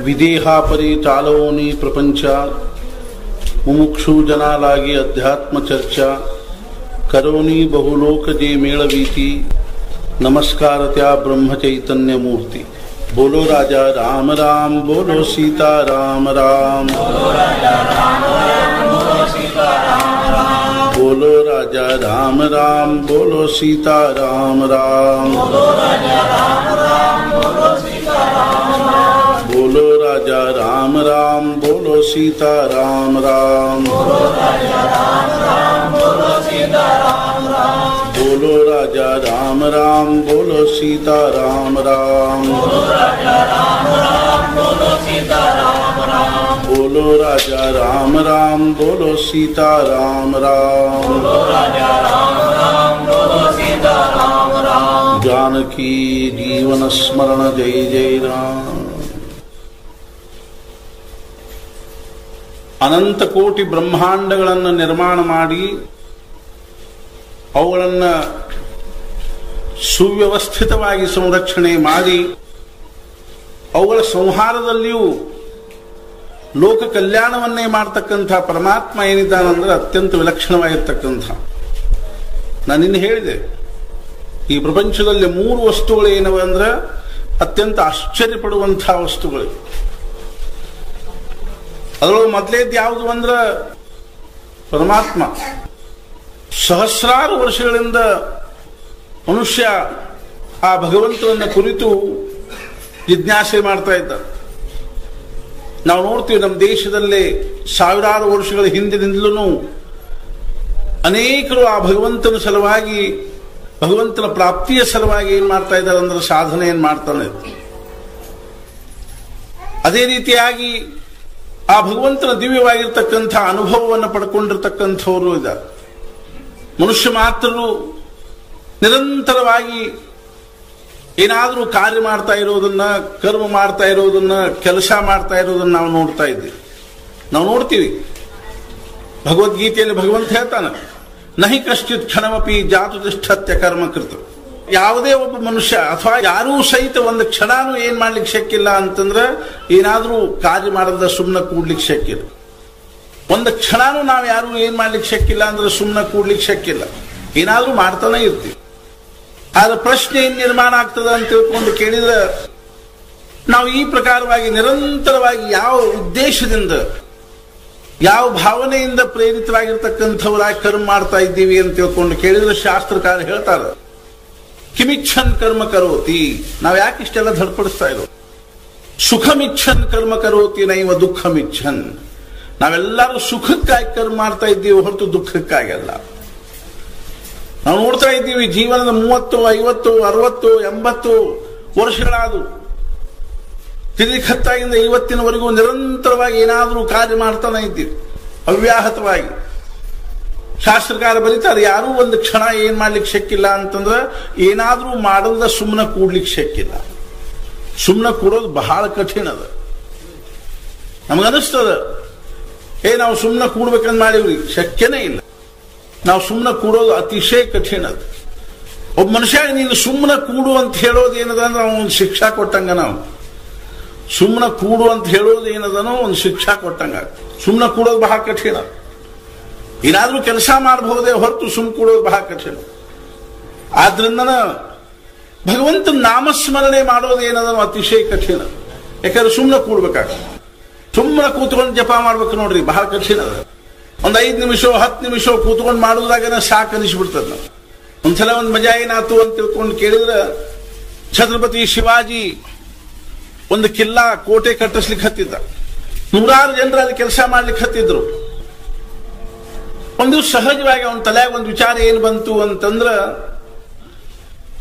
ವಿದೇಹಾಪರಿ ಚಾಲೋನಿ ಪ್ರಪಂಚ ಮುಮುಕ್ಷು ಜನಾಲಾಗಿ ಅಧ್ಯಾತ್ಮ ಚರ್ಚಾ ಕರೋನಿ ಬಹುಲೋಕ ಜೇ ಮೇಳವೀತಿ ನಮಸ್ಕಾರ ತ್ಯಾ ಬ್ರಹ್ಮ ಚೈತನ್ಯ ಮೂರ್ತಿ बोलो राजा राम राम बोलो सीता राम राम बोलो राजा राम राम बोलो सीता राम राम बोलो राजा राम राम बोलो सीता राम राम बोलो राजा राम राम बोलो सीता राम राम बोलो राजा राम राम बोलो सीता राम राम बोलो राजा राम राम बोलो सीता राम राम बोलो राजा राम राम बोलो सीता राम राम बोलो राजा राम राम बोलो सीता राम राम बोलो राजा राम राम बोलो सीता राम राम बोलो राजा राम राम बोलो सीता राम राम जानकी जीवन स्मरण जय जय राम। ಅನಂತ ಕೋಟಿ ಬ್ರಹ್ಮಾಂಡಗಳನ್ನು ನಿರ್ಮಾಣ ಮಾಡಿ ಅವುಗಳನ್ನು ಸುವ್ಯವಸ್ಥಿತವಾಗಿ ಸಂರಕ್ಷಣೆ ಮಾಡಿ ಅವುಗಳ ಸಂಹಾರದಲ್ಲಿಯೂ ಲೋಕ ಕಲ್ಯಾಣವನ್ನೇ ಮಾಡತಕ್ಕಂಥ ಪರಮಾತ್ಮ ಏನಿದ್ದಾನಂದ್ರೆ ಅತ್ಯಂತ ವಿಲಕ್ಷಣವಾಗಿರ್ತಕ್ಕಂಥ. ನಾನು ಇನ್ನು ಹೇಳಿದೆ, ಈ ಪ್ರಪಂಚದಲ್ಲಿ 3 ವಸ್ತುಗಳು ಏನವ ಅಂದ್ರೆ ಅತ್ಯಂತ ಆಶ್ಚರ್ಯಪಡುವಂಥ ವಸ್ತುಗಳು. ಅದರೊಳಗೆ ಮೊದಲೇದು ಯಾವುದು ಅಂದ್ರೆ ಪರಮಾತ್ಮ. ಸಹಸ್ರಾರು ವರ್ಷಗಳಿಂದ ಮನುಷ್ಯ ಆ ಭಗವಂತನನ್ನ ಕುರಿತು ಜಿಜ್ಞಾಸೆ ಮಾಡ್ತಾ ಇದ್ದ. ನಾವು ನೋಡ್ತೀವಿ, ನಮ್ಮ ದೇಶದಲ್ಲಿ ಸಾವಿರಾರು ವರ್ಷಗಳ ಹಿಂದಿನಿಂದಲೂ ಅನೇಕರು ಆ ಭಗವಂತನ ಸಲುವಾಗಿ, ಭಗವಂತನ ಪ್ರಾಪ್ತಿಯ ಸಲುವಾಗಿ ಏನ್ ಮಾಡ್ತಾ ಇದ್ದಾರೆ ಅಂದ್ರೆ ಸಾಧನೆ ಏನ್ ಮಾಡ್ತಾನೆ. ಅದೇ ರೀತಿಯಾಗಿ ಆ ಭಗವಂತನ ದಿವ್ಯವಾಗಿರ್ತಕ್ಕಂಥ ಅನುಭವವನ್ನು ಪಡ್ಕೊಂಡಿರ್ತಕ್ಕಂಥವರು ಇದ್ದಾರೆ. ಮನುಷ್ಯ ಮಾತ್ರರು ನಿರಂತರವಾಗಿ ಏನಾದರೂ ಕಾರ್ಯ ಮಾಡ್ತಾ ಇರೋದನ್ನ, ಕರ್ಮ ಮಾಡ್ತಾ ಇರೋದನ್ನ, ಕೆಲಸ ಮಾಡ್ತಾ ಇರೋದನ್ನ ನಾವು ನೋಡ್ತಾ ಇದ್ದೀವಿ. ನಾವು ನೋಡ್ತೀವಿ, ಭಗವದ್ಗೀತೆಯಲ್ಲಿ ಭಗವಂತ ಹೇಳ್ತಾನೆ, ನಹಿ ಕಶ್ಚಿತ್ ಕ್ಷಣಮಪಿ ಜಾತು ತಿಷ್ಠತ್ಯ ಕರ್ಮಕೃತ. ಯಾವುದೇ ಒಬ್ಬ ಮನುಷ್ಯ ಅಥವಾ ಯಾರೂ ಸಹಿತ ಒಂದು ಕ್ಷಣನೂ ಏನ್ ಮಾಡ್ಲಿಕ್ಕೆ ಶಕ್ಕಿಲ್ಲ ಅಂತಂದ್ರೆ ಏನಾದ್ರೂ ಕಾರ್ಯ ಮಾಡದ ಸುಮ್ಮನೆ ಕೂಡ್ಲಿಕ್ಕೆ ಶಕ್ಕಿಲ್ಲ. ಒಂದು ಕ್ಷಣನೂ ನಾವು ಯಾರು ಏನ್ ಮಾಡ್ಲಿಕ್ಕೆ ಶಕ್ಕಿಲ್ಲ ಅಂದ್ರೆ ಸುಮ್ಮನೆ ಕೂಡ್ಲಿಕ್ಕೆ ಶಕ್ಕಿಲ್ಲ, ಏನಾದ್ರೂ ಮಾಡ್ತಾನೆ ಇರ್ತೀವಿ. ಆದ್ರೆ ಪ್ರಶ್ನೆ ಏನ್ ನಿರ್ಮಾಣ ಆಗ್ತದ ಅಂತ ತಿಳ್ಕೊಂಡು ಕೇಳಿದ್ರೆ, ನಾವು ಈ ಪ್ರಕಾರವಾಗಿ ನಿರಂತರವಾಗಿ ಯಾವ ಉದ್ದೇಶದಿಂದ, ಯಾವ ಭಾವನೆಯಿಂದ ಪ್ರೇರಿತರಾಗಿರ್ತಕ್ಕಂಥವರಾಗಿ ಕರ್ಮ ಮಾಡ್ತಾ ಇದ್ದೀವಿ ಅಂತ ತಿಳ್ಕೊಂಡು ಕೇಳಿದ್ರೆ ಶಾಸ್ತ್ರಕಾರ ಹೇಳ್ತಾರೆ, ಕಿಮಿಚ್ಛನ್ ಕರ್ಮ ಕರೋತಿ. ನಾವು ಯಾಕೆ ಇಷ್ಟೆಲ್ಲ ಧಡ್ಪಡಿಸ್ತಾ ಇರೋದು? ಸುಖಮಿಚ್ಛನ್ ಕರ್ಮ ಕರೋತಿ ನೈವ ದುಃಖಮಿಚ್ಛನ್. ನಾವೆಲ್ಲರೂ ಸುಖಕ್ಕಾಗಿ ಕರ್ಮ ಮಾಡ್ತಾ ಇದ್ದೀವಿ ಹೊರತು ದುಃಖಕ್ಕಾಗಲ್ಲ. ನಾವು ನೋಡ್ತಾ ಇದ್ದೀವಿ, ಜೀವನದ 30, 50, 60, 80 ವರ್ಷಗಳಾದವು. ತಿರಿಖತ್ತಾಗಿಂದ ಇವತ್ತಿನವರೆಗೂ ನಿರಂತರವಾಗಿ ಏನಾದರೂ ಕಾರ್ಯ ಮಾಡ್ತಾನೆ ಇದ್ದೀವಿ ಅವ್ಯಾಹತವಾಗಿ. ಶಾಸ್ತ್ರಕಾರ ಬರೀತಾರೆ, ಯಾರೂ ಒಂದು ಕ್ಷಣ ಏನ್ ಮಾಡ್ಲಿಕ್ಕೆ ಶಕ್ಕಿಲ್ಲ ಅಂತಂದ್ರೆ ಏನಾದ್ರೂ ಮಾಡಲ್ದ ಸುಮ್ಮನೆ ಕೂಡ್ಲಿಕ್ಕೆ ಶಕ್ಕಿಲ್ಲ. ಸುಮ್ಮನೆ ಕೂಡೋದು ಬಹಳ ಕಠಿಣ ಅದ. ನಮಗನಿಸ್ತದ, ನಾವು ಸುಮ್ಮನೆ ಕೂಡ್ಬೇಕಂತ ಮಾಡಿವ್ರಿ, ಶಕ್ಯನೇ ಇಲ್ಲ. ನಾವು ಸುಮ್ಮನೆ ಕೂಡೋದು ಅತಿಶಯ ಕಠಿಣ ಅದ. ಒಬ್ಬ ಮನುಷ್ಯ ನೀನು ಸುಮ್ಮನೆ ಕೂಡು ಅಂತ ಹೇಳೋದು ಏನದ ಅಂದ್ರೆ ಒಂದು ಶಿಕ್ಷಾ ಕೊಟ್ಟಂಗ. ನಾವು ಸುಮ್ಮನೆ ಕೂಡು ಅಂತ ಹೇಳೋದು ಏನದನೋ ಒಂದು ಶಿಕ್ಷಾ ಕೊಟ್ಟಂಗ. ಸುಮ್ಮನೆ ಕೂಡೋದು ಬಹಳ ಕಠಿಣ. ಏನಾದ್ರೂ ಕೆಲಸ ಮಾಡಬಹುದೇ ಹೊರತು ಸುಮ್ ಕೂಡೋದು ಬಹಳ ಕಠಿಣ. ಆದ್ರಿಂದ ಭಗವಂತನ ನಾಮಸ್ಮರಣೆ ಮಾಡೋದು ಏನದನೋ ಅತಿಶಯ ಕಠಿಣ. ಯಾಕಂದ್ರೆ ಸುಮ್ಮನೆ ಕೂಡ್ಬೇಕಾಗ್ತದೆ. ಸುಮ್ಮನೆ ಕೂತ್ಕೊಂಡು ಜಪ ಮಾಡ್ಬೇಕು ನೋಡ್ರಿ, ಬಹಳ ಕಠಿಣ ಅದ. ಒಂದು 5 ನಿಮಿಷ 10 ನಿಮಿಷ ಕೂತ್ಕೊಂಡು ಮಾಡೋದಾಗನ ಸಾಕು ಅನಿಸ್ಬಿಡ್ತದ. ನಾವು ಒಂದ್ಸಲ ಒಂದು ಮಜಾ ಏನಾಯ್ತು ಅಂತ ತಿಳ್ಕೊಂಡು ಕೇಳಿದ್ರೆ, ಛತ್ರಪತಿ ಶಿವಾಜಿ ಒಂದು ಕಿಲ್ಲಾ ಕೋಟೆ ಕಟ್ಟಿಸ್ಲಿಕ್ಕೆ ಹತ್ತಿದ್ದ. 100 ಜನರು ಅಲ್ಲಿ ಕೆಲಸ ಮಾಡ್ಲಿಕ್ಕೆ ಹತ್ತಿದ್ರು. ಒಂದು ಸಹಜವಾಗಿ ಅವನ ತಲೆಯಾಗ ಒಂದು ವಿಚಾರ ಏನು ಬಂತು ಅಂತಂದ್ರ,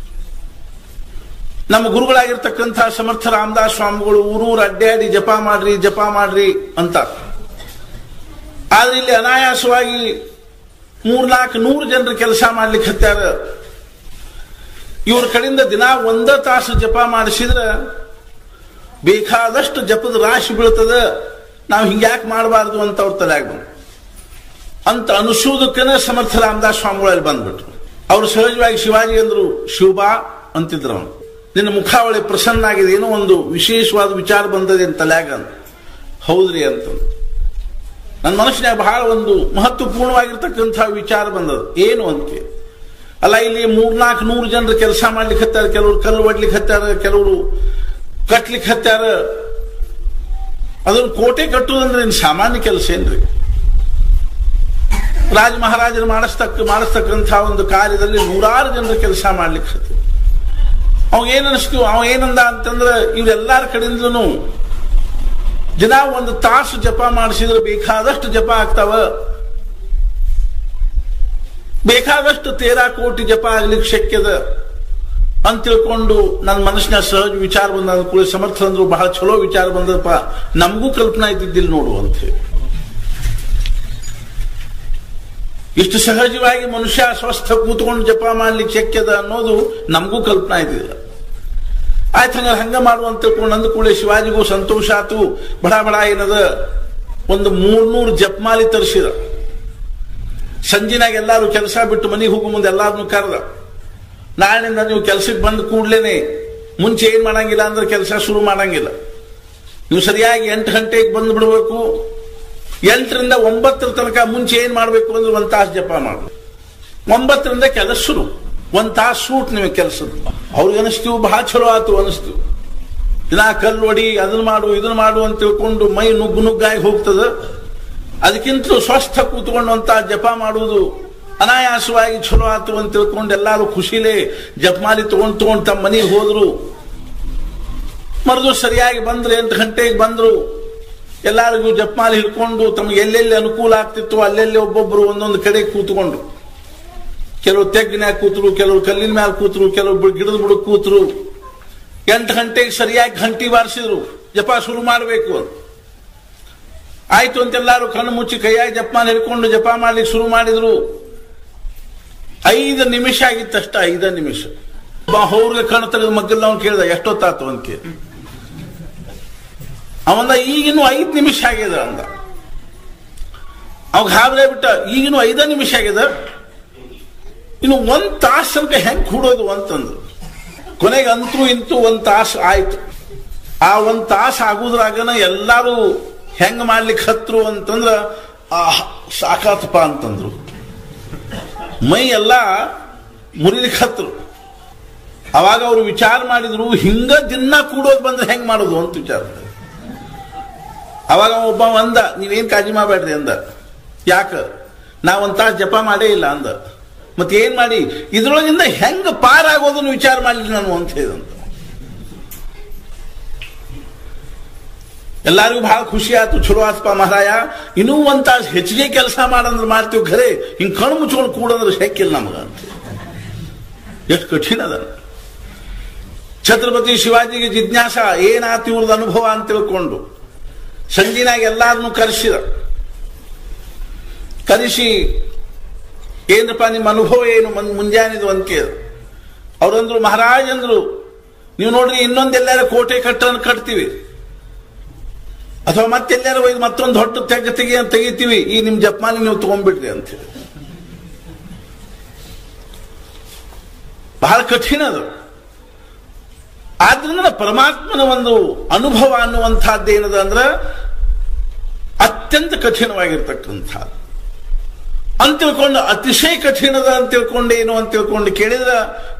ನಮ್ಮ ಗುರುಗಳಾಗಿರ್ತಕ್ಕಂಥ ಸಮರ್ಥ ರಾಮದಾಸ್ ಸ್ವಾಮಿಗಳು ಊರೂರು ಅಡ್ಡಾಡಿ ಜಪ ಮಾಡ್ರಿ ಅಂತ. ಆದ್ರೆ ಇಲ್ಲಿ ಅನಾಯಾಸವಾಗಿ 300-400 ಜನರು ಕೆಲಸ ಮಾಡ್ಲಿಕ್ಕೆ ಹತ್ಯಾರ. ಇವ್ರ ಕಡೆಯಿಂದ ದಿನ 1 ತಾಸು ಜಪ ಮಾಡಿಸಿದ್ರೆ ಬೇಕಾದಷ್ಟು ಜಪದ ರಾಶಿ ಬೀಳ್ತದ, ನಾವು ಹಿಂಗ್ಯಾಕೆ ಮಾಡಬಾರ್ದು ಅಂತ ಅವ್ರ ತಲೆಯಾಗ ಬಂತು. ಅಂತ ಅನಿಸೋದಕ್ಕೇನೆ ಸಮರ್ಥ ರಾಮದಾಸ್ ಸ್ವಾಮಿಗಳಲ್ಲಿ ಬಂದ್ಬಿಟ್ರು. ಅವರು ಸಹಜವಾಗಿ ಶಿವಾಜಿ ಅಂದ್ರು, ಶಿವಬಾ ಅಂತಿದ್ರು. ಅವನು ನಿನ್ನ ಮುಖಾವಳಿ ಪ್ರಸನ್ನ ಆಗಿದೆ, ಏನೋ ಒಂದು ವಿಶೇಷವಾದ ವಿಚಾರ ಬಂದದೆ ಅಂತ ತಲ್ಯಾಗ. ಹೌದ್ರಿ ಅಂತ ನನ್ನ ಮನಸ್ಸಿನಾಗ ಬಹಳ ಒಂದು ಮಹತ್ವಪೂರ್ಣವಾಗಿರ್ತಕ್ಕಂಥ ವಿಚಾರ ಬಂದದ. ಏನು ಅಂತ ಅಲ್ಲ, ಇಲ್ಲಿ 300-400 ಜನರು ಕೆಲಸ ಮಾಡ್ಲಿಕ್ಕೆ ಹತ್ತಾರ, ಕೆಲವರು ಕಲ್ಲು ಒಡ್ಲಿಕ್ಕೆ ಹತ್ತಾರ, ಕೆಲವರು ಕಟ್ಲಿಕ್ಕೆ ಹತ್ತಾರ. ಅದನ್ನು ಕೋಟೆ ಕಟ್ಟುವುದಂದ್ರೆ ಇನ್ನು ಸಾಮಾನ್ಯ ಕೆಲಸ ಏನ್ರಿ? ರಾಜ ಮಹಾರಾಜರು ಮಾಡಿಸ್ತಕ್ಕಂಥ ಒಂದು ಕಾರ್ಯದಲ್ಲಿ 100 ಜನರು ಕೆಲಸ ಮಾಡ್ಲಿಕ್ಕೆ ಹತ್ತ. ಅವಾಗ ಏನ್ ಅನಿಸ್ತು, ಅವ ಏನಂದ ಅಂತಂದ್ರೆ, ಇವರೆಲ್ಲಾರ ಕಡೆಯಿಂದಲೂ ಜನ 1 ತಾಸು ಜಪ ಮಾಡಿಸಿದ್ರೆ ಬೇಕಾದಷ್ಟು ಜಪ ಆಗ್ತಾವ, ಬೇಕಾದಷ್ಟು 13 ಕೋಟಿ ಜಪ ಆಗ್ಲಿಕ್ಕೆ ಶಕ್ಯದ ಅಂತ ತಿಳ್ಕೊಂಡು ನನ್ನ ಮನಸ್ಸಿನ ಸಹಜ ವಿಚಾರ ಬಂದ. ಕೂಡ ಸಮರ್ಥರಂದ್ರು ಬಹಳ ಚಲೋ ವಿಚಾರ ಬಂದಪ್ಪ, ನಮಗೂ ಕಲ್ಪನಾ ಇದ್ದಿದ್ದಿಲ್ಲ ನೋಡು ಅಂತ ಹೇಳಿ. ಇಷ್ಟು ಸಹಜವಾಗಿ ಮನುಷ್ಯ ಸ್ವಸ್ಥ ಕೂತ್ಕೊಂಡು ಜಪ ಮಾಡ್ಲಿಕ್ಕೆ ಶಕ್ಯದ ಅನ್ನೋದು ನಮಗೂ ಕಲ್ಪನಾ ಇದ್ದಿಲ್ಲ. ಆಯ್ತು ಹಂಗ ಮಾಡುವಂತ ತಿಳ್ಕೊಂಡು ಅಂದ ಕೂಡ ಶಿವಾಜಿಗೂ ಸಂತೋಷ ಆತು. ಬಡ ಬಡ ಏನದ ಒಂದು 300 ಜಪಮಾಲಿ ತರಿಸಿದ. ಸಂಜಿನಾಗ ಎಲ್ಲಾರು ಕೆಲಸ ಬಿಟ್ಟು ಮನೆಗೆ ಹೋಗೋ ಮುಂದೆ ಎಲ್ಲಾರನ್ನು ಕರೆದ. ನಾಳಿನಿಂದ ನೀವು ಕೆಲ್ಸಕ್ಕೆ ಬಂದ ಕೂಡ್ಲೇನೆ ಮುಂಚೆ ಏನ್ ಮಾಡಂಗಿಲ್ಲ ಅಂದ್ರೆ ಕೆಲಸ ಶುರು ಮಾಡಂಗಿಲ್ಲ. ನೀವು ಸರಿಯಾಗಿ 8 ಗಂಟೆಗೆ ಬಂದು ಬಿಡಬೇಕು. 8ರಿಂದ 9 ತನಕ ಮುಂಚೆ ಏನ್ ಮಾಡ್ಬೇಕು ಅಂದ್ರೆ 1 ತಾಸು ಜಪ ಮಾಡ್ಬೇಕು. 9ರಿಂದ ಕೆಲಸ ಶುರು, 1 ತಾಸು ಸೂಟ್ ನಿಮಗೆ ಕೆಲಸದ. ಅವ್ರಿಗೆ ಅನಿಸ್ತೀವಿ ಬಹಳ ಚಲೋ ಆತು ಅನಿಸ್ತೀವಿ. ದಿನ ಕಲ್ಲು ಹೊಡಿ, ಅದನ್ನ ಮಾಡು ಇದನ್ನ ಮಾಡು ಅಂತ ತಿಳ್ಕೊಂಡು ಮೈ ನುಗ್ಗಾಗಿ ಹೋಗ್ತದ. ಅದಕ್ಕಿಂತಲೂ ಸ್ವಸ್ಥ ಕೂತ್ಕೊಂಡು 1 ತಾಸು ಜಪ ಮಾಡುವುದು ಅನಾಯಾಸವಾಗಿ ಚಲೋ ಆತು ಅಂತ ತಿಳ್ಕೊಂಡು ಎಲ್ಲಾರು ಖುಷಿಲೇ ಜಪಮಾಲಿ ತಗೊಂಡು ತಮ್ಮ ಮನೆಗೆ ಹೋದ್ರು. ಮರದು ಸರಿಯಾಗಿ ಬಂದ್ರು, 8 ಗಂಟೆಗೆ ಬಂದ್ರು. ಎಲ್ಲರಿಗೂ ಜಪಮಾಲಿ ಹಿಡ್ಕೊಂಡು ತಮಗೆ ಎಲ್ಲೆಲ್ಲಿ ಅನುಕೂಲ ಆಗ್ತಿತ್ತು ಅಲ್ಲೆಲ್ಲಿ ಒಬ್ಬೊಬ್ರು ಒಂದೊಂದು ಕಡೆ ಕೂತ್ಕೊಂಡ್ರು. ಕೆಲವು ತೆಗ್ಗಿನ್ಯಾಗ ಕೂತರು, ಕೆಲವರು ಕಲ್ಲಿನ ಮ್ಯಾಲ ಕೂತರು, ಕೆಲವರು ಗಿಡದ ಬುಡಕ್ ಕೂತರು. 8 ಗಂಟೆಗೆ ಸರಿಯಾಗಿ ಗಂಟಿ ಬಾರಿಸಿದ್ರು, ಜಪ ಶುರು ಮಾಡಬೇಕು ಅಂತ. ಆಯ್ತು ಅಂತೆಲ್ಲಾರು ಕಣ್ಣು ಮುಚ್ಚಿ ಕೈಯಾಗಿ ಜಪಮಾಲಿ ಹಿಡ್ಕೊಂಡು ಜಪ ಮಾಡ್ಲಿಕ್ಕೆ ಶುರು ಮಾಡಿದ್ರು. 5 ನಿಮಿಷ ಆಗಿತ್ತಷ್ಟ. 5 ನಿಮಿಷ ಅವ್ರಿಗೆ ಕಣ್ಣು ತೆಗೆದು ಮಗ್ಗಲ್ಲ ಅವ್ನು ಕೇಳ್ದ ಎಷ್ಟೊತ್ತಾತು ಅಂತ ಕೇಳಿ. ಅವಂದ ಈಗಿನೂ 5 ನಿಮಿಷ ಆಗ್ಯದ ಅಂದ. ಅವಾಗ ಹಾಬ್ರೆ ಬಿಟ್ಟ, ಈಗಿನೂ 5 ನಿಮಿಷ ಆಗ್ಯದ, ಇನ್ನು 1 ತಾಸು ತನಕ ಹೆಂಗ್ ಕೂಡೋದು ಅಂತಂದ್ರು. ಕೊನೆಗೆ ಅಂತೂ ಇಂತೂ 1 ತಾಸು ಆಯ್ತು. ಆ 1 ತಾಸು ಆಗುದ್ರಾಗನ ಎಲ್ಲಾರು ಹೆಂಗ್ ಮಾಡ್ಲಿಕ್ಕೆ ಹತ್ರು ಅಂತಂದ್ರ ಸಾಕಾತಪ್ಪ ಅಂತಂದ್ರು. ಮೈ ಎಲ್ಲ ಮುರಿಲಿಕ್ಕೆ ಹತ್ರು. ಅವಾಗ ಅವರು ವಿಚಾರ ಮಾಡಿದ್ರು, ಹಿಂಗ ದಿನ ಕೂಡೋದು ಬಂದ್ರೆ ಹೆಂಗ್ ಮಾಡೋದು ಅಂತ ವಿಚಾರ. ಅವಾಗ ಒಬ್ಬ ಅಂದ, ನೀವೇನ್ ಕಾಳಜಿ ಮಾಡಬೇಡ್ರಿ ಅಂದ. ಯಾಕ? ನಾ 1 ತಾಸು ಜಪ ಮಾಡೇ ಇಲ್ಲ ಅಂದ. ಮತ್ತೆ ಏನ್ ಮಾಡಿ ಇದ್ರೊಳಗಿಂದ ಹೆಂಗ ಪಾರಾಗೋದನ್ನು ವಿಚಾರ ಮಾಡಲಿ ನಾನು ಅಂತ ಹೇಳಿದಂತ. ಎಲ್ಲರಿಗೂ ಬಹಳ ಖುಷಿ ಆಯ್ತು. ಚಲೋ ಆತ್ಪ ಮಹಾರಾಯ, ಇನ್ನೂ 1 ತಾಸು ಹೆಚ್ಚಿಗೆ ಕೆಲಸ ಮಾಡಂದ್ರೆ ಮಾಡ್ತೀವಿ, ಖರೆ ಹಿಂಗ್ ಕಣ್ಣು ಮುಚ್ಕೊಂಡು ಕೂಡಂದ್ರೆ ಶಕ್ಕಿಲ್ಲ ನಮಗ ಅಂತ. ಎಷ್ಟು ಕಠಿಣ ಅದ. ಛತ್ರಪತಿ ಶಿವಾಜಿಗೆ ಜಿಜ್ಞಾಸ ಏನಾಯ್ತು ಇವ್ರದ್ದು ಅನುಭವ ಅಂತ ತಿಳ್ಕೊಂಡು ಸಂಜಿನಾಗ ಎಲ್ಲಾರನ್ನು ಕರೆಸಿ ಏನಪ್ಪ ನಿಮ್ಮ ಅನುಭವ ಏನು ಮುಂಜಾನಿದು ಅಂತ ಕೇಳ. ಅವ್ರಂದ್ರು, ಮಹಾರಾಜ್ ಅಂದ್ರು, ನೀವು ನೋಡ್ರಿ ಇನ್ನೊಂದೆಲ್ಲಾರ ಕೋಟೆ ಕಟ್ತೀವಿ ಅಥವಾ ಮತ್ತೆಲ್ಲಾರ ಒಯ್ದು ಮತ್ತೊಂದು ಹೊಟ್ಟು ತೆಗಿತೀವಿ, ಈ ನಿಮ್ ಜಪಮಾಲಿ ನೀವು ತಗೊಂಡ್ಬಿಡ್ರಿ ಅಂತ ಹೇಳಿ. ಬಹಳ ಕಠಿಣ ಅದು. ಆದ್ರಿಂದ ಪರಮಾತ್ಮನ ಒಂದು ಅನುಭವ ಅನ್ನುವಂಥದ್ದು ಏನದ ಅಂದ್ರೆ ಅತ್ಯಂತ ಕಠಿಣವಾಗಿರ್ತಕ್ಕಂಥದ್ದು ಅಂತ ತಿಳ್ಕೊಂಡು, ಅತಿಶಯ ಕಠಿಣದ ಅಂತ ತಿಳ್ಕೊಂಡು ಏನು ಅಂತ ತಿಳ್ಕೊಂಡು ಕೇಳಿದ್ರೆ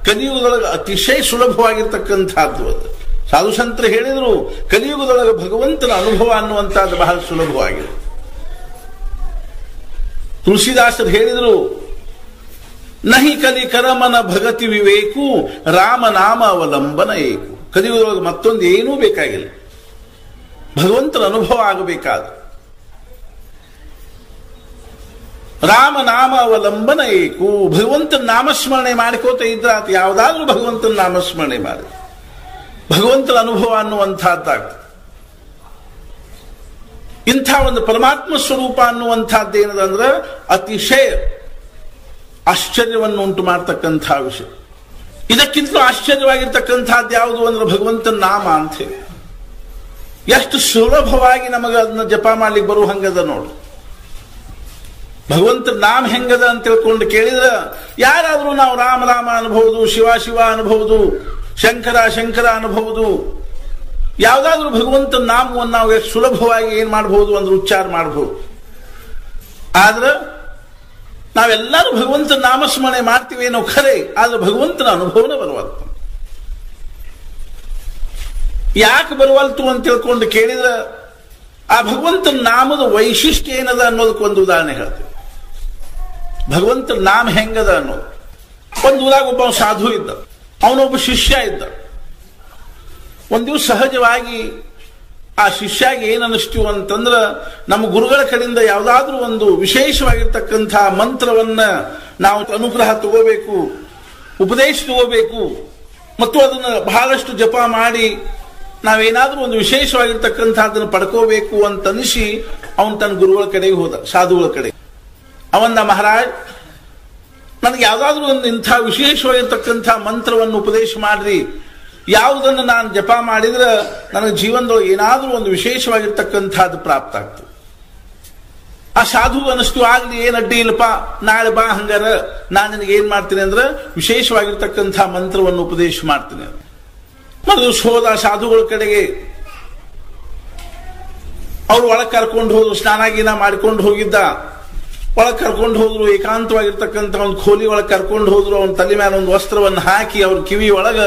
ಕಲಿಯುಗದೊಳಗೆ ಅತಿಶಯ ಸುಲಭವಾಗಿರ್ತಕ್ಕಂಥದ್ದು ಅದು. ಸಾಧು ಸಂತರು ಹೇಳಿದ್ರು, ಕಲಿಯುಗದೊಳಗೆ ಭಗವಂತನ ಅನುಭವ ಅನ್ನುವಂಥದ್ದು ಬಹಳ ಸುಲಭವಾಗಿದೆ. ತುಳಸಿದಾಸರು ಹೇಳಿದ್ರು, ನಹಿ ಕಲಿ ಕರಮನ ಭಗತಿ ವಿವೇಕು ರಾಮನಾಮ ಅವಲಂಬನ ಏಕು. ಕಲಿಯುಗದೊಳಗೆ ಮತ್ತೊಂದು ಏನೂ ಬೇಕಾಗಿಲ್ಲ, ಭಗವಂತನ ಅನುಭವ ಆಗಬೇಕಾದ. ರಾಮನಾಮ ಅವಲಂಬನ ಏಕು, ಭಗವಂತನ ನಾಮಸ್ಮರಣೆ ಮಾಡಿಕೋತ ಇದ್ರ ಆತ. ಯಾವುದಾದ್ರೂ ಭಗವಂತನ ನಾಮಸ್ಮರಣೆ ಮಾಡಿ ಭಗವಂತನ ಅನುಭವ ಅನ್ನುವಂಥದ್ದಾಗ್ತದೆ. ಇಂಥ ಒಂದು ಪರಮಾತ್ಮ ಸ್ವರೂಪ ಅನ್ನುವಂಥದ್ದು ಏನದಂದ್ರೆ ಅತಿಶಯ ಆಶ್ಚರ್ಯವನ್ನು ಉಂಟು ಮಾಡತಕ್ಕಂಥ ವಿಷಯ. ಇದಕ್ಕಿಂತಲೂ ಆಶ್ಚರ್ಯವಾಗಿರ್ತಕ್ಕಂಥದ್ದು ಯಾವುದು ಅಂದ್ರೆ ಭಗವಂತನ ನಾಮ ಅಂತ ಹೇಳಿ. ಎಷ್ಟು ಸುಲಭವಾಗಿ ನಮಗೆ ಅದನ್ನ ಜಪ ಮಾಡ್ಲಿಕ್ಕೆ ಬರುವ ಹಂಗದ ನೋಡು. ಭಗವಂತನ ನಾಮ ಹೆಂಗದ ಅಂತ ತಿಳ್ಕೊಂಡು ಕೇಳಿದ್ರೆ ಯಾರಾದ್ರೂ ನಾವು ರಾಮ ರಾಮ ಅನ್ಬಹುದು, ಶಿವ ಶಿವ ಅನ್ಬಹುದು, ಶಂಕರ ಶಂಕರ ಅನ್ನಬಹುದು. ಯಾವುದಾದ್ರೂ ಭಗವಂತನ ನಾಮವನ್ನು ನಾವು ಎಷ್ಟು ಸುಲಭವಾಗಿ ಏನ್ ಮಾಡಬಹುದು ಅಂದ್ರೆ ಉಚ್ಚಾರ ಮಾಡಬಹುದು. ಆದ್ರೆ ನಾವೆಲ್ಲರೂ ಭಗವಂತನ ನಾಮಸ್ಮರಣೆ ಮಾಡ್ತೀವಿ ಏನೋ ಖರೆ, ಆದ್ರೆ ಭಗವಂತನ ಅನುಭವನೇ ಬರವಲ್ತು. ಯಾಕೆ ಬರವಲ್ತು ಅಂತ ತಿಳ್ಕೊಂಡು ಕೇಳಿದ್ರೆ ಆ ಭಗವಂತನ ನಾಮದ ವೈಶಿಷ್ಟ್ಯ ಏನದ ಅನ್ನೋದಕ್ಕೊಂದು ಉದಾಹರಣೆ ಹೇಳ್ತೀವಿ. ಭಗವಂತನ ನಾಮ ಹೆಂಗದ ಅನ್ನೋದು. ಒಂದು ಊರಾಗ ಒಬ್ಬ ಸಾಧು ಇದ್ದ, ಅವನೊಬ್ಬ ಶಿಷ್ಯ ಇದ್ದ. ಒಂದು ದಿವಸ ಸಹಜವಾಗಿ ಆ ಶಿಷ್ಯಾಗಿ ಏನ್ ಅನ್ನಿಸ್ತೀವಿ ಅಂತಂದ್ರ, ನಮ್ಮ ಗುರುಗಳ ಕಡೆಯಿಂದ ಯಾವುದಾದ್ರೂ ಒಂದು ವಿಶೇಷವಾಗಿರ್ತಕ್ಕಂಥ ಮಂತ್ರವನ್ನ ನಾವು ಅನುಗ್ರಹ ತಗೋಬೇಕು, ಉಪದೇಶ ತಗೋಬೇಕು, ಮತ್ತು ಅದನ್ನು ಬಹಳಷ್ಟು ಜಪ ಮಾಡಿ ನಾವೇನಾದ್ರೂ ಒಂದು ವಿಶೇಷವಾಗಿರ್ತಕ್ಕಂಥದ್ದನ್ನು ಪಡ್ಕೋಬೇಕು ಅಂತ ಅನಿಸಿ ಅವನು ತನ್ನ ಗುರುಗಳ ಕಡೆಗೆ ಹೋದ, ಸಾಧುಗಳ ಕಡೆ. ಅವನ್ನ ಮಹಾರಾಜ್, ನನಗೆ ಯಾವುದಾದ್ರೂ ಒಂದು ಇಂಥ ವಿಶೇಷವಾಗಿರ್ತಕ್ಕಂಥ ಮಂತ್ರವನ್ನು ಉಪದೇಶ ಮಾಡ್ರಿ, ಯಾವುದನ್ನು ನಾನು ಜಪ ಮಾಡಿದ್ರೆ ನನಗೆ ಜೀವನದೊಳಗೆ ಏನಾದರೂ ಒಂದು ವಿಶೇಷವಾಗಿರ್ತಕ್ಕಂಥದ್ದು ಪ್ರಾಪ್ತ ಆಗ್ತದೆ. ಆ ಸಾಧು ಅನ್ನಿಸ್ತು, ಆಗ್ಲಿ ಏನ್ ಅಡ್ಡಿ ಇಲ್ಲಪ್ಪ, ನಾಳೆ ಬಾ, ಹಂಗಾರ ನಾನು ನಿನಗೆ ಏನ್ ಮಾಡ್ತೀನಿ ಅಂದ್ರೆ ವಿಶೇಷವಾಗಿರ್ತಕ್ಕಂಥ ಮಂತ್ರವನ್ನು ಉಪದೇಶ ಮಾಡ್ತೀನಿ. ಮರುದಿವ್ಸ ಹೋದ ಸಾಧುಗಳ ಕಡೆಗೆ. ಅವ್ರು ಒಳಗೆ ಕರ್ಕೊಂಡು ಹೋದ್ರು, ಸ್ನಾನ ಗೀನ ಮಾಡ್ಕೊಂಡು ಹೋಗಿದ್ದ. ಒಳಗೆ ಕರ್ಕೊಂಡು ಹೋದ್ರು, ಏಕಾಂತವಾಗಿರ್ತಕ್ಕಂಥ ಒಂದು ಖೋಲಿ ಒಳಗೆ ಕರ್ಕೊಂಡು ಹೋದ್ರು. ಅವನ ತಲೆ ಮೇಲೆ ಒಂದು ವಸ್ತ್ರವನ್ನು ಹಾಕಿ ಅವ್ರ ಕಿವಿ ಒಳಗ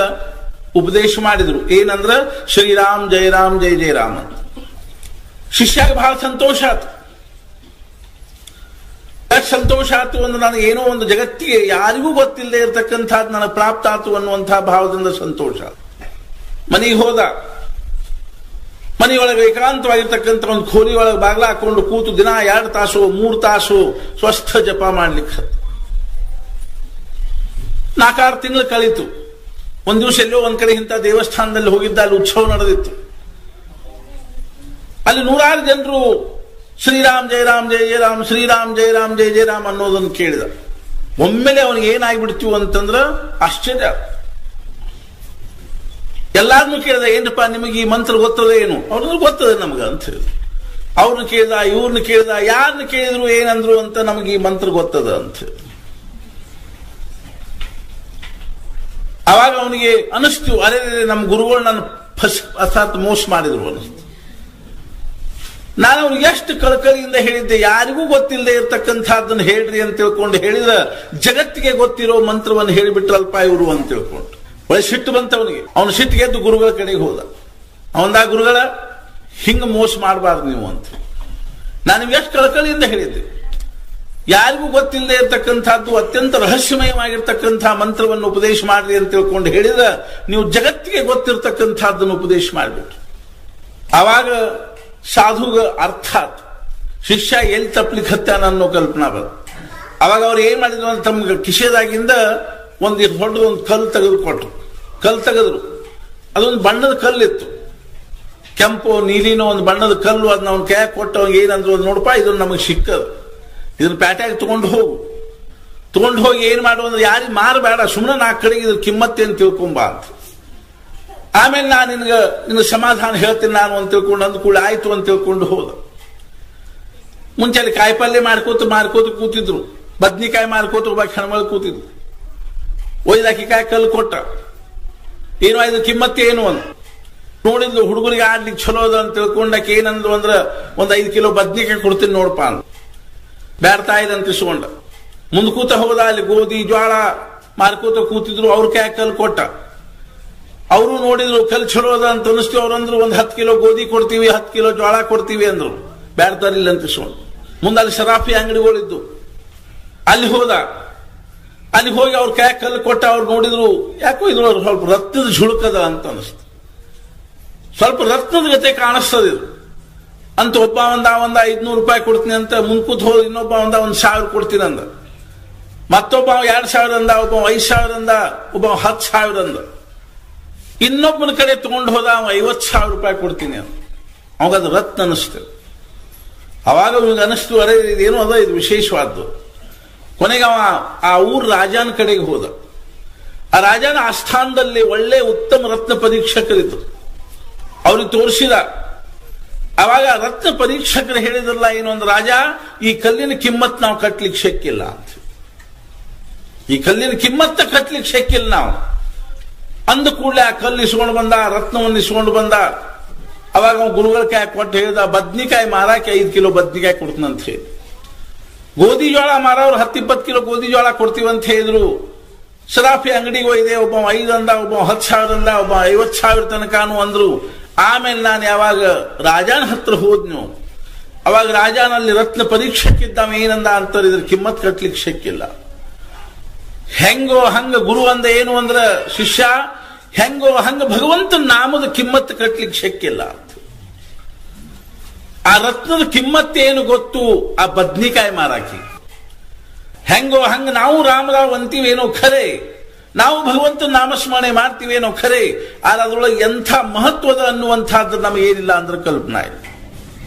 ಉಪದೇಶ ಮಾಡಿದ್ರು. ಏನಂದ್ರ ಶ್ರೀರಾಮ್ ಜಯ ರಾಮ್ ಜಯ ಜಯ ರಾಮ್ ಅಂತ. ಶಿಷ್ಯಾಗ ಬಹಳ ಸಂತೋಷ ಆಯ್ತು. ಸಂತೋಷ ಆಯ್ತು ಅಂದ್ರೆ ನನಗೆ ಏನೋ ಒಂದು ಜಗತ್ತಿಗೆ ಯಾರಿಗೂ ಗೊತ್ತಿಲ್ಲದೆ ಇರತಕ್ಕಂಥದ್ದು ನನಗೆ ಪ್ರಾಪ್ತ ಆಯ್ತು ಅನ್ನುವಂತಹ ಭಾವದಿಂದ ಸಂತೋಷ. ಮನೆಗೆ ಹೋದ. ಮನೆಯೊಳಗೆ ಏಕಾಂತವಾಗಿರ್ತಕ್ಕಂಥ ಒಂದು ಖೋಲಿ ಒಳಗೆ ಬಾಗ್ಲ ಹಾಕೊಂಡು ಕೂತು ದಿನ 2 ತಾಸು 3 ತಾಸು ಸ್ವಸ್ಥ ಜಪ ಮಾಡ್ಲಿಕ್ಕೆ 4-6 ತಿಂಗಳು ಕಳೀತು. ಒಂದ್ ದಿವಸ ಎಲ್ಲೋ ಒಂದ್ ಕಡೆ ಇಂಥ ದೇವಸ್ಥಾನದಲ್ಲಿ ಹೋಗಿದ್ದ, ಅಲ್ಲಿ ಉತ್ಸವ ನಡೆದಿತ್ತು. ಅಲ್ಲಿ 100 ಜನರು ಶ್ರೀರಾಮ್ ಜಯ ರಾಮ್ ಜಯ ಜಯ ರಾಮ್, ಶ್ರೀರಾಮ್ ಜಯ ರಾಮ್ ಜಯ ಜಯ ರಾಮ್ ಅನ್ನೋದನ್ನು ಕೇಳಿದ. ಒಮ್ಮೆಲೆ ಅವನಿಗೆ ಏನಾಗ್ಬಿಡ್ತೀವಿ ಅಂತಂದ್ರ ಆಶ್ಚರ್ಯ. ಎಲ್ಲಾರನ್ನೂ ಕೇಳಿದ, ಏನಪ್ಪ ನಿಮಗೆ ಈ ಮಂತ್ರ ಗೊತ್ತದ ಏನು? ಅವ್ರನ್ನ ಗೊತ್ತದೆ ನಮ್ಗ ಅಂತ ಹೇಳಿ. ಅವ್ರನ್ನ ಕೇಳಿದ, ಇವ್ರನ್ನ ಕೇಳಿದ, ಯಾರನ್ನ ಕೇಳಿದ್ರು ಏನಂದ್ರು ಅಂತ, ನಮಗೆ ಈ ಮಂತ್ರ ಗೊತ್ತದ ಅಂತ ಹೇಳಿ. ಅವಾಗ ಅವನಿಗೆ ಅನಿಸ್ತು, ಅರೆ ನಮ್ಮ ಗುರುಗಳು ನನ್ನ ಅರ್ಥಾತ್ ಮೋಸ ಮಾಡಿದ್ರು ಅನಿಸ್ತು. ನಾನು ಅವ್ರಿಗೆ ಎಷ್ಟು ಕಳಕಳಿಯಿಂದ ಹೇಳಿದ್ದೆ, ಯಾರಿಗೂ ಗೊತ್ತಿಲ್ಲದೆ ಇರ್ತಕ್ಕಂಥದ್ದನ್ನು ಹೇಳ್ರಿ ಅಂತ ತಿಳ್ಕೊಂಡು ಹೇಳಿದ್ರೆ ಜಗತ್ತಿಗೆ ಗೊತ್ತಿರೋ ಮಂತ್ರವನ್ನು ಹೇಳಿಬಿಟ್ರಲ್ಪ ಇವರು ಅಂತ ತಿಳ್ಕೊಂಡು ಒಳ್ಳೆ ಸಿಟ್ಟು ಬಂತ ಅವನಿಗೆ. ಅವನು ಸಿಟ್ಟಿಗೆ ಎದ್ದು ಗುರುಗಳ ಕಡೆಗೆ ಹೋದ. ಅವಂದ, ಗುರುಗಳ ಹಿಂಗ ಮೋಸ ಮಾಡಬಾರ್ದು ನೀವು ಅಂತ. ನಾನು ನಿಮ್ಗೆ ಎಷ್ಟು ಕಳಕಳಿಯಿಂದ ಹೇಳಿದ್ದೆ, ಯಾರಿಗೂ ಗೊತ್ತಿಲ್ಲದೆ ಇರತಕ್ಕಂಥದ್ದು ಅತ್ಯಂತ ರಹಸ್ಯಮಯವಾಗಿರ್ತಕ್ಕಂಥ ಮಂತ್ರವನ್ನು ಉಪದೇಶ ಮಾಡ್ರಿ ಅಂತ ತಿಳ್ಕೊಂಡು ಹೇಳಿದ್ರೆ ನೀವು ಜಗತ್ತಿಗೆ ಗೊತ್ತಿರ್ತಕ್ಕಂಥದ್ದನ್ನು ಉಪದೇಶ ಮಾಡಿಬಿಟ್ರು. ಆವಾಗ ಸಾಧುಗ ಅರ್ಥಾತ್ ಶಿಷ್ಯ ಎಲ್ಲಿ ತಪ್ಪಲಿಕ್ಕೆ ಹತ್ತಾನ ಅನ್ನೋ ಕಲ್ಪನಾ ಬಂತು. ಅವಾಗ ಅವ್ರು ಏನ್ ಮಾಡಿದ್ರು ಅಂತ ತಮ್ಗೆ ಕಿಶೆದಾಗಿಂದ ಒಂದು ದೊಡ್ಡ ಒಂದು ಕಲ್ಲು ತೆಗೆದುಕೊಟ್ರು. ಕಲ್ಲು ತೆಗೆದ್ರು. ಅದೊಂದು ಬಣ್ಣದ ಕಲ್ಲಿತ್ತು, ಕೆಂಪು ನೀಲಿನೋ ಒಂದು ಬಣ್ಣದ ಕಲ್ಲು. ಅದನ್ನ ಅವ್ನ ಕೈ ಕೊಟ್ಟು ಅವ್ನಿಗೆ ಏನಂದ್ರು, ನೋಡಪ್ಪ ಇದನ್ನ ನಮಗೆ ಸಿಕ್ಕದು, ಇದನ್ನ ಪ್ಯಾಟ್ಯಾಗಿ ತಗೊಂಡು ಹೋಗಿ ಏನ್ ಮಾಡು ಅಂದ್ರೆ ಯಾರಿಗೆ ಮಾರಬೇಡ, ಸುಮ್ಮನೆ 4 ಕಡೆಗೆ ಇದ್ರ ಕಿಮ್ಮತ್ತೇನು ತಿಳ್ಕೊಂಬ ಅಂತ. ಆಮೇಲೆ ನಾನು ನಿನಗೆ ಸಮಾಧಾನ ಹೇಳ್ತೀನಿ ನಾನು ಅಂತ ತಿಳ್ಕೊಂಡು ಅಂದ್ಕೂಡ ಆಯ್ತು ಅಂತ ತಿಳ್ಕೊಂಡು ಹೋದ. ಮುಂಚೆ ಅಲ್ಲಿ ಕಾಯಿಪಲ್ಯ ಮಾರ್ಕೋತ ಕೂತಿದ್ರು. ಬದ್ನಿಕಾಯಿ ಮಾರ್ಕೋತ ಒಬ್ಬ ಹೆಣ್ಮಳು ಕೂತಿದ್ರು. ಒಯ್ದಾಕಿ ಕಾಯಿ ಕಲ್ಲು ಕೊಟ್ಟ. ಏನು ಇದು ಕಿಮ್ಮತ್ತೆ ಏನು ಅಂತ ನೋಡಿದ್ಲು. ಹುಡುಗರಿಗೆ ಆಡ್ಲಿಕ್ಕೆ ಚಲೋ ಅದ ಅಂತ ತಿಳ್ಕೊಂಡಾಕೆ ಏನಂದ್ರು ಅಂದ್ರೆ, ಒಂದು 5 ಕಿಲೋ ಬದ್ನಿಕಾಯಿ ಕೊಡ್ತೀನಿ ನೋಡಪ್ಪ ಅಂತ. ಬ್ಯಾಡ್ತಾ ಇದೆ ಅಂತ ಇಸ್ಕೊಂಡ. ಮುಂದ್ ಕೂತ ಹೋದ. ಅಲ್ಲಿ ಗೋಧಿ ಜ್ವಾಳ ಮಾರ್ಕೋತ ಕೂತಿದ್ರು. ಅವ್ರ ಕೈ ಕಲ್ಲು ಕೊಟ್ಟ. ಅವರು ನೋಡಿದ್ರು, ಕಲ್ಲು ಚಲೋ ಅದ ಅಂತ ಅನಿಸ್ತೀವಿ. ಅವ್ರಂದ್ರು ಒಂದು 10 ಕಿಲೋ ಗೋಧಿ ಕೊಡ್ತೀವಿ, 10 ಕಿಲೋ ಜ್ವಾಳ ಕೊಡ್ತೀವಿ ಅಂದ್ರು. ಬ್ಯಾಡ್ತಾರಿಲ್ಲ ಅಂತ ಇಸ್ಕೊಂಡು. ಮುಂದೆ ಅಲ್ಲಿ ಸರಾಫಿ ಅಂಗಡಿಗಳಿದ್ದು. ಅಲ್ಲಿ ಹೋದ. ಅಲ್ಲಿ ಹೋಗಿ ಅವ್ರ ಕೈ ಕಲ್ಲು ಕೊಟ್ಟ. ಅವ್ರು ನೋಡಿದ್ರು, ಯಾಕೋ ಇದ್ರು ಸ್ವಲ್ಪ ರತ್ನದ ಝುಳುಕದ ಅಂತ ಅನಿಸ್ತು. ಸ್ವಲ್ಪ ರತ್ನದ ಜೊತೆ ಕಾಣಿಸ್ತದ ಇದು ಅಂತ. ಒಬ್ಬ ಒಂದ 500 ರೂಪಾಯಿ ಕೊಡ್ತೀನಿ ಅಂತ ಮುಂದ್ಕೂತ್ ಹೋದ. ಇನ್ನೊಬ್ಬ ಒಂದ 1000 ಕೊಡ್ತೀನಿ ಅಂದ. ಮತ್ತೊಬ್ಬ 2000 ಅಂದ. ಒಬ್ಬ 5000 ಅಂದ. ಒಬ್ಬ 10,000 ಅಂದ. ಇನ್ನೊಬ್ಬನ ಕಡೆ ತಗೊಂಡು ಹೋದ. 50,000 ರೂಪಾಯಿ ಕೊಡ್ತೀನಿ ಅಂತ. ಅವಾಗದು ರತ್ನ ಅನಿಸ್ತೇವೆ. ಅವಾಗ ಇವ್ನಿಗೆ ಅನಿಸ್ತು, ಅರೆ ಇದೇನು ಅದ, ಇದು ವಿಶೇಷವಾದ್ದು. ಕೊನೆಗೆ ಆ ಊರ್ ರಾಜನ ಕಡೆಗೆ ಹೋದ. ಆ ರಾಜನ ಆಸ್ಥಾನದಲ್ಲಿ ಒಳ್ಳೆ ಉತ್ತಮ ರತ್ನ ಪರೀಕ್ಷಕರಿತ್ತು. ಅವ್ರಿಗೆ ತೋರಿಸಿದ. ಅವಾಗ ರತ್ನ ಪರೀಕ್ಷಕರು ಹೇಳಿದ್ರಲ್ಲ ಏನು ಒಂದು, ರಾಜ ಈ ಕಲ್ಲಿನ ಕಿಮ್ಮತ್ ನಾವು ಕಟ್ಲಿಕ್ಕೆ ಶಕ್ಕಿಲ್ಲ ಅಂತ. ಈ ಕಲ್ಲಿನ ಕಿಮ್ಮತ್ತ ಕಟ್ಲಿಕ್ಕೆ ಶಕ್ಕಿಲ್ಲ ನಾವು. ಅಂದ ಕೂಡಲೇ ಆ ಕಲ್ಲು ಇಸ್ಕೊಂಡು ಬಂದ, ರತ್ನವನ್ನು ಇಸ್ಕೊಂಡು ಬಂದ. ಅವಾಗ ಅವ ಗುರುಗಳ ಕೈ ಕೊಟ್ಟು ಹೇಳಿದ, ಬದ್ನಿಕಾಯಿ ಮಾರಾಕೆ 5 ಕಿಲೋ ಬದ್ನಿಕಾಯಿ ಕೊಡ್ತನಂತ ಹೇಳಿ. ಗೋಧಿ ಜೋಳ ಮಾರವ್ರು 10-20 ಕಿಲೋ ಗೋಧಿ ಜೋಳ ಕೊಡ್ತೀವಂತ ಹೇಳಿದ್ರು. ಸರಾಫಿ ಅಂಗಡಿಗೆ ಹೋಯ್ದೆ, ಒಬ್ಬ 5 ಅಂದ, ಒಬ್ಬ 10,000 ಅಂದ, ಒಬ್ಬ 50,000 ತನಕನೂ ಅಂದ್ರು. ಆಮೇಲೆ ನಾನು ಯಾವಾಗ ರಾಜಾನ ಹತ್ರ ಹೋದ್ನು, ಅವಾಗ ರಾಜಾನಲ್ಲಿ ರತ್ನ ಪರೀಕ್ಷಕ್ಕಿದ್ದಾವ ಏನಂದ ಅಂತಾರೆ, ಇದ್ರ ಕಿಮ್ಮತ್ ಕಟ್ಲಿಕ್ಕೆ ಶಕ್ಕಿಲ್ಲ. ಹೆಂಗೋ ಹಂಗ ಗುರು ಅಂದ ಏನು ಅಂದ್ರ, ಶಿಷ್ಯ ಹೆಂಗೋ ಹಂಗ ಭಗವಂತನ ನಾಮದ ಕಿಮ್ಮತ್ ಕಟ್ಲಿಕ್ಕೆ ಶಕ್ಕಿಲ್ಲ ಅಂತ. ಆ ರತ್ನದ ಕಿಮ್ಮತ್ತೇನು ಗೊತ್ತು, ಆ ಬದ್ನಿಕಾಯಿ ಮಾರಾಕಿ. ಹೆಂಗೋ ಹಂಗ ನಾವು ರಾಮರಾವ್ ಅಂತೀವೇನೋ ಖರೆ, ನಾವು ಭಗವಂತನ ನಾಮಸ್ಮರಣೆ ಮಾಡ್ತೀವೇನೋ ಖರೆ, ಆದ್ರೆ ಅದ್ರೊಳಗೆ ಎಂಥ ಮಹತ್ವದ ಅನ್ನುವಂಥದ್ದು ನಮಗೇನಿಲ್ಲ ಅಂದ್ರೆ ಕಲ್ಪನಾ ಇಲ್ಲ.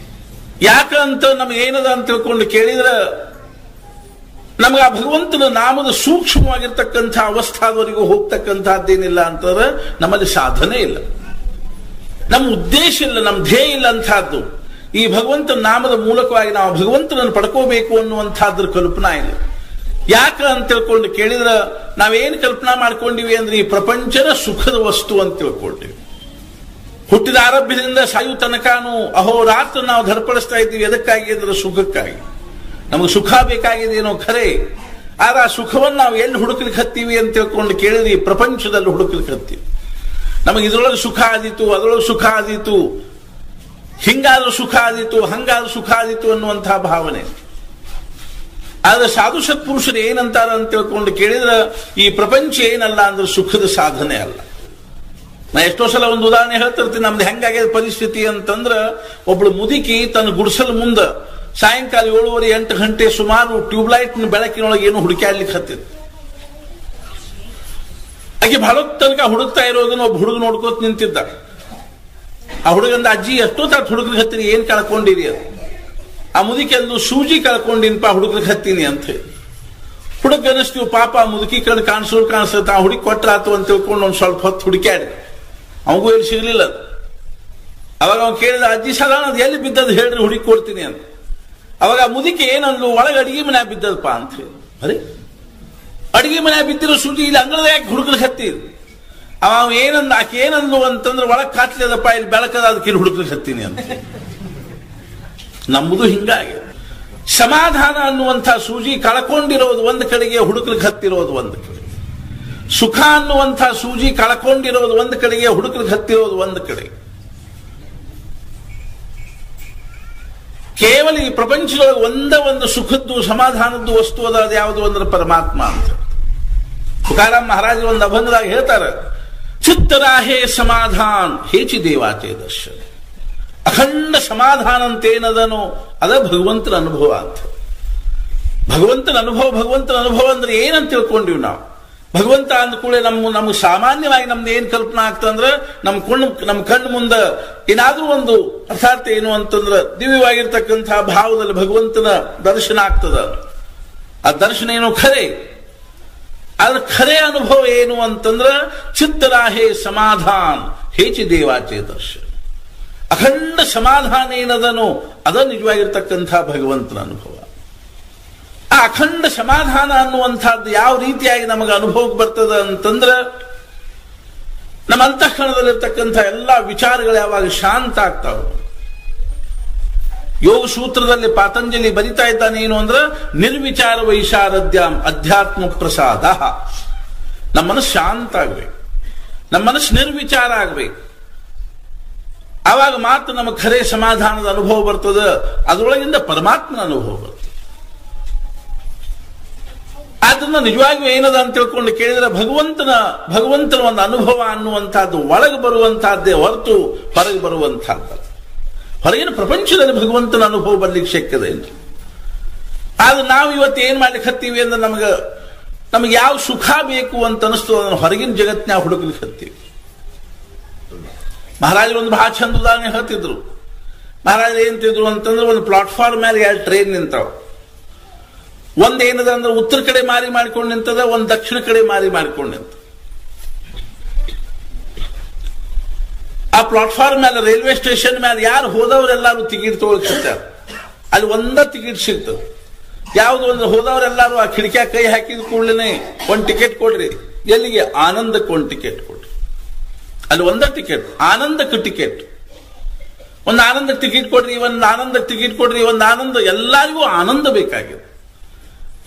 ಯಾಕಂತ ನಮಗೇನದ ಅಂತ ತಿಳ್ಕೊಂಡು ಕೇಳಿದ್ರೆ, ನಮಗೆ ಆ ಭಗವಂತನ ನಾಮದ ಸೂಕ್ಷ್ಮವಾಗಿರ್ತಕ್ಕಂಥ ಅವಸ್ಥಾದವರೆಗೂ ಹೋಗ್ತಕ್ಕಂಥದ್ದೇನಿಲ್ಲ ಅಂತಂದ್ರೆ ನಮ್ಮಲ್ಲಿ ಸಾಧನೆ ಇಲ್ಲ, ನಮ್ಮ ಉದ್ದೇಶ ಇಲ್ಲ, ನಮ್ಮ ಧ್ಯೇಯ ಇಲ್ಲ ಅಂತಹದ್ದು. ಈ ಭಗವಂತನ ನಾಮದ ಮೂಲಕವಾಗಿ ನಾವು ಭಗವಂತನನ್ನು ಪಡ್ಕೋಬೇಕು ಅನ್ನುವಂಥದ್ರ ಕಲ್ಪನಾ ಇಲ್ಲ. ಯಾಕ ಅಂತ ತಿಳ್ಕೊಂಡು ಕೇಳಿದ್ರೆ, ನಾವೇನು ಕಲ್ಪನಾ ಮಾಡ್ಕೊಂಡಿವಿ ಅಂದ್ರೆ ಈ ಪ್ರಪಂಚದ ಸುಖದ ವಸ್ತು ಅಂತ ತಿಳ್ಕೊಂಡಿವಿ. ಹುಟ್ಟಿದ ಆರಂಭದಿಂದ ಸಾಯು ತನಕನೂ ಅಹೋರಾತ್ರ ನಾವು ಧರ್ಪಡಿಸ್ತಾ ಇದ್ದೀವಿ. ಎದಕ್ಕಾಗಿ ಅಂದ್ರೆ ಸುಖಕ್ಕಾಗಿ. ನಮಗೆ ಸುಖ ಬೇಕಾಗಿದೆ ಏನೋ ಖರೆ, ಆದ್ರೆ ಆ ಸುಖವನ್ನು ನಾವು ಎಲ್ಲಿ ಹುಡುಕ್ಲಿಕ್ಕೆ ಹತ್ತೀವಿ ಅಂತ ತಿಳ್ಕೊಂಡು ಕೇಳಿದ್ರಿ, ಪ್ರಪಂಚದಲ್ಲಿ ಹುಡುಕ್ಲಿಕ್ಕೆ ಹತ್ತೀವಿ. ನಮಗೆ ಇದ್ರೊಳಗೆ ಸುಖ ಆದೀತು, ಅದರೊಳಗೆ ಸುಖ ಆದೀತು, ಹಿಂಗಾದ್ರೂ ಸುಖ ಆದೀತು, ಹಂಗಾದ್ರೂ ಸುಖ ಆದೀತು ಅನ್ನುವಂತಹ ಭಾವನೆ. ಆದ್ರೆ ಸಾಧು ಸತ್ಪುರುಷರು ಏನಂತಾರ ಅಂತ ತಿಳ್ಕೊಂಡು ಕೇಳಿದ್ರೆ, ಈ ಪ್ರಪಂಚ ಏನಲ್ಲ ಅಂದ್ರೆ ಸುಖದ ಸಾಧನೆ ಅಲ್ಲ. ನಾ ಎಷ್ಟೋ ಸಲ ಒಂದು ಉದಾಹರಣೆ ಹೇಳ್ತಿರ್ತೀನಿ. ನಮ್ದು ಹೆಂಗಾಗ್ಯದ ಪರಿಸ್ಥಿತಿ ಅಂತಂದ್ರೆ, ಒಬ್ಳು ಮುದುಕಿ ತನ್ನ ಗುಡಿಸಲು ಮುಂದೆ ಸಾಯಂಕಾಲ 7:30-8 ಗಂಟೆ ಸುಮಾರು ಟ್ಯೂಬ್ಲೈಟ್ ಬೆಳಕಿನೊಳಗೆ ಏನು ಹುಡುಕಾಡ್ಲಿಕ್ಕೆ ಹತ್ತಿದ್. ಆಕೆ ಬಹಳ ತನಕ ಹುಡುಕ್ತಾ ಇರೋದನ್ನ ಒಬ್ಬ ಹುಡುಗ ನೋಡ್ಕೋತ ನಿಂತಿದ್ದ. ಆ ಹುಡುಗಂದ, ಅಜ್ಜಿ ಎಷ್ಟೊತ್ತಾತ್ ಹುಡುಗರಿಗೆ ಹತ್ತೀನಿ, ಏನ್ ಕಳ್ಕೊಂಡಿರಿ ಅದು? ಆ ಮುದುಕಿ ಅಂದು, ಸೂಜಿ ಕಳ್ಕೊಂಡಿನ್ಪ ಹುಡುಗರಿಗೆ ಹತ್ತೀನಿ ಅಂತ ಹೇಳಿ. ಹುಡುಗ ಅನಿಸ್ತೀವಿ, ಪಾಪ ಮುದುಕಿ ಕಡೆ ಕಾಣಿಸುತ್ತೆ, ಆ ಹುಡುಗಿ ಕೊಟ್ರಾತು ಅಂತ ತಿಳ್ಕೊಂಡು ಒಂದ್ ಸ್ವಲ್ಪ ಹೊತ್ತು ಹುಡುಕ್ಯಾಡಿ, ಅವಗೂ ಎಲ್ಲಿ ಸಿಗ್ಲಿಲ್ಲ. ಅವಾಗ ಅವ್ನು ಕೇಳಿದ, ಅಜ್ಜಿ ಸಾಧಾರಣ ಅದು ಎಲ್ಲಿ ಬಿದ್ದದ್ದು ಹೇಳ್ರಿ, ಹುಡುಗಿ ಕೊಡ್ತೀನಿ ಅಂತ. ಅವಾಗ ಆ ಮುದುಕಿ ಏನಂದ್ಲು, ಒಳಗೆ ಅಡಿಗೆ ಮನೆ ಬಿದ್ದದಪ್ಪ ಅಂತ ಹೇಳಿ. ಅರೆ, ಅಡಿಗೆ ಮನೆ ಬಿದ್ದಿರೋ ಸೂಜಿ ಇಲ್ಲಿ ಅಂಗಳದ ಯಾಕೆ ಹುಡುಗರಿಗೆ ಹತ್ತೀರಿ? ಅವ ಏನಂದ, ಆಕೆ ಏನಂದ್ಲು ಅಂತಂದ್ರೆ, ಒಳಗೆ ಕಾತ್ಲಿದಪ್ಪ, ಇಲ್ಲಿ ಬೆಳಕದ, ಅದಕ್ಕೆ ಇಲ್ಲಿ ಹುಡುಗರಿಗೆ ಹತ್ತೀನಿ ಅಂತ. ನಮ್ಮದು ಹಿಂಗಾಗಿ ಸಮಾಧಾನ ಅನ್ನುವಂಥ ಸೂಜಿ ಕಳ್ಕೊಂಡಿರೋದು ಒಂದು ಕಡೆಗೆ, ಹುಡುಕಲಿಕ್ಕೆ ಹತ್ತಿರೋದು ಒಂದು ಕಡೆ. ಸುಖ ಅನ್ನುವಂಥ ಸೂಜಿ ಕಳ್ಕೊಂಡಿರೋದು ಒಂದು ಕಡೆಗೆ, ಹುಡುಕಲಿಕ್ಕೆ ಹತ್ತಿರೋದು ಒಂದು ಕಡೆ. ಕೇವಲ ಈ ಪ್ರಪಂಚದೊಳಗೆ ಒಂದು ಸುಖದ್ದು ಸಮಾಧಾನದ್ದು ವಸ್ತು ಅದ, ಅದು ಯಾವುದು ಅಂದ್ರೆ ಪರಮಾತ್ಮ ಅಂತ. ತುಕಾರಾಮ್ ಮಹಾರಾಜರು ಒಂದು ಅಭಂಗದಾಗ ಹೇಳ್ತಾರೆ, ಚಿತ್ತರಾಹೇ ಸಮಾಧಾನ ಹೇಚಿ ದೇವಾಚೆ ದರ್ಶನ. ಅಖಂಡ ಸಮಾಧಾನ ಅಂತೇನದನೋ ಅದ ಭಗವಂತನ ಅನುಭವ ಅಂತ. ಭಗವಂತನ ಅನುಭವ ಅಂದ್ರೆ ಏನಂತ ತಿಳ್ಕೊಂಡಿವಿ ನಾವು. ಭಗವಂತ ಅಂದ ಕೂಡಲೇ ನಮ್ಗೆ ಸಾಮಾನ್ಯವಾಗಿ ನಮ್ದು ಏನ್ ಕಲ್ಪನಾ ಆಗ್ತಂದ್ರೆ, ನಮ್ಮ ಕಣ್ಣು ಮುಂದೆ ಏನಾದ್ರೂ ಒಂದು ಅರ್ಥಾತ್ ಏನು ಅಂತಂದ್ರೆ, ದಿವ್ಯವಾಗಿರ್ತಕ್ಕಂತಹ ಭಾವದಲ್ಲಿ ಭಗವಂತನ ದರ್ಶನ ಆಗ್ತದ. ಆ ದರ್ಶನ ಏನೋ ಖರೆ, ಆದ್ರೆ ಖರೆ ಅನುಭವ ಏನು ಅಂತಂದ್ರೆ, ಚಿತ್ತರಾಹೇ ಸಮಾಧಾನ ಹೇಚಿ ದೇವಾಚೆ ದರ್ಶನ. ಅಖಂಡ ಸಮಾಧಾನ ಏನದನೋ ಅದ ನಿಜವಾಗಿರ್ತಕ್ಕಂತಹ ಭಗವಂತನ ಅನುಭವ. ಆ ಅಖಂಡ ಸಮಾಧಾನ ಅನ್ನುವಂಥದ್ದು ಯಾವ ರೀತಿಯಾಗಿ ನಮಗೆ ಅನುಭವಕ್ಕೆ ಬರ್ತದ ಅಂತಂದ್ರೆ, ನಮ್ಮ ಅಂತಃಕರಣದಲ್ಲಿರ್ತಕ್ಕಂಥ ಎಲ್ಲ ವಿಚಾರಗಳು ಯಾವಾಗ ಶಾಂತ ಆಗ್ತಾವ. ಯೋಗ ಸೂತ್ರದಲ್ಲಿ ಪಾತಂಜಲಿ ಬರಿತಾ ಇದ್ದಾನೆ ಏನು ಅಂದ್ರೆ, ನಿರ್ವಿಚಾರ ವೈಶಾರದ್ಯಾಂ ಅಧ್ಯಾತ್ಮ ಪ್ರಸಾದ. ನಮ್ಮ ಮನಸ್ಸು ಶಾಂತ ಆಗ್ಬೇಕು, ನಮ್ಮ ಮನಸ್ಸು ನಿರ್ವಿಚಾರ ಆಗ್ಬೇಕು. ಆವಾಗ ಮಾತ್ರ ನಮಗೆ ಖರೆ ಸಮಾಧಾನದ ಅನುಭವ ಬರ್ತದ, ಅದರೊಳಗಿಂದ ಪರಮಾತ್ಮನ ಅನುಭವ ಬರ್ತದೆ. ಆದ್ರಿಂದ ನಿಜವಾಗಿಯೂ ಏನದ ಅಂತ ತಿಳ್ಕೊಂಡು ಕೇಳಿದ್ರೆ, ಭಗವಂತನ ಒಂದು ಅನುಭವ ಅನ್ನುವಂಥದ್ದು ಒಳಗೆ ಬರುವಂತಹದ್ದೇ ಹೊರತು ಹೊರಗೆ ಬರುವಂತಹದ್ದು. ಹೊರಗಿನ ಪ್ರಪಂಚದಲ್ಲಿ ಭಗವಂತನ ಅನುಭವ ಬರ್ಲಿಕ್ಕೆ ಶಕ್ಯದ ಏನು. ಆದ್ರೆ ನಾವು ಇವತ್ತು ಏನ್ ಮಾಡ್ಲಿಕ್ಕೆ ಹತ್ತೀವಿ ಅಂದ್ರೆ, ನಮಗೆ ಯಾವ ಸುಖ ಬೇಕು ಅಂತ ಅನಿಸ್ತು ಅದನ್ನು ಹೊರಗಿನ ಜಗತ್ತಿನ ಹುಡುಕ್ಲಿಕ್ಕೆ ಹತ್ತೀವಿ. ಮಹಾರಾಜರು ಒಂದು ಬಹಳ ಚಂದ ಉದಾಹರಣೆ ಹೇಳ್ತಿದ್ರು. ಮಹಾರಾಜರು ಏನ್ತಿದ್ರು ಅಂತಂದ್ರೆ, ಒಂದು ಪ್ಲಾಟ್ಫಾರ್ಮ್ ಮೇಲೆ 2 ಟ್ರೈನ್ ನಿಂತಾವ. ಒಂದೇನದ ಅಂದ್ರೆ ಉತ್ತರ ಕಡೆ ಮಾರಿ ಮಾಡ್ಕೊಂಡು ನಿಂತದ, ಒಂದು ದಕ್ಷಿಣ ಕಡೆ ಮಾರಿ ಮಾಡ್ಕೊಂಡು ನಿಂತ. ಆ ಪ್ಲಾಟ್ಫಾರ್ಮ್ ಮೇಲೆ, ರೈಲ್ವೆ ಸ್ಟೇಷನ್ ಮೇಲೆ ಯಾರು ಹೋದವರೆಲ್ಲಾರು ಟಿಕೆಟ್ ತಗೊಳ್ತಾರೆ. ಅಲ್ಲಿ ಒಂದ ಟಿಕೆಟ್ ಸಿಗ್ತದೆ. ಯಾವುದು ಅಂದ್ರೆ ಹೋದವರೆಲ್ಲಾರು ಆ ಕಿಟಕಿಯ ಕೈ ಹಾಕಿದ ಕೂಡಲೇ ಒಂದು ಟಿಕೆಟ್ ಕೊಡ್ರಿ, ಎಲ್ಲಿಗೆ? ಆನಂದಕ್ಕೆ ಒಂದು ಟಿಕೆಟ್ ಕೊಡ್ರಿ. ಅಲ್ಲಿ ಒಂದೇ ಟಿಕೆಟ್, ಆನಂದಕ್ಕೆ ಟಿಕೆಟ್. ಒಂದು ಆನಂದಕ್ಕೆ ಟಿಕೆಟ್ ಕೊಡ್ರಿ, ಒಂದು ಆನಂದಕ್ಕೆ ಟಿಕೆಟ್ ಕೊಡ್ರಿ, ಒಂದು ಆನಂದ. ಎಲ್ಲರಿಗೂ ಆನಂದ ಬೇಕಾಗಿದೆ,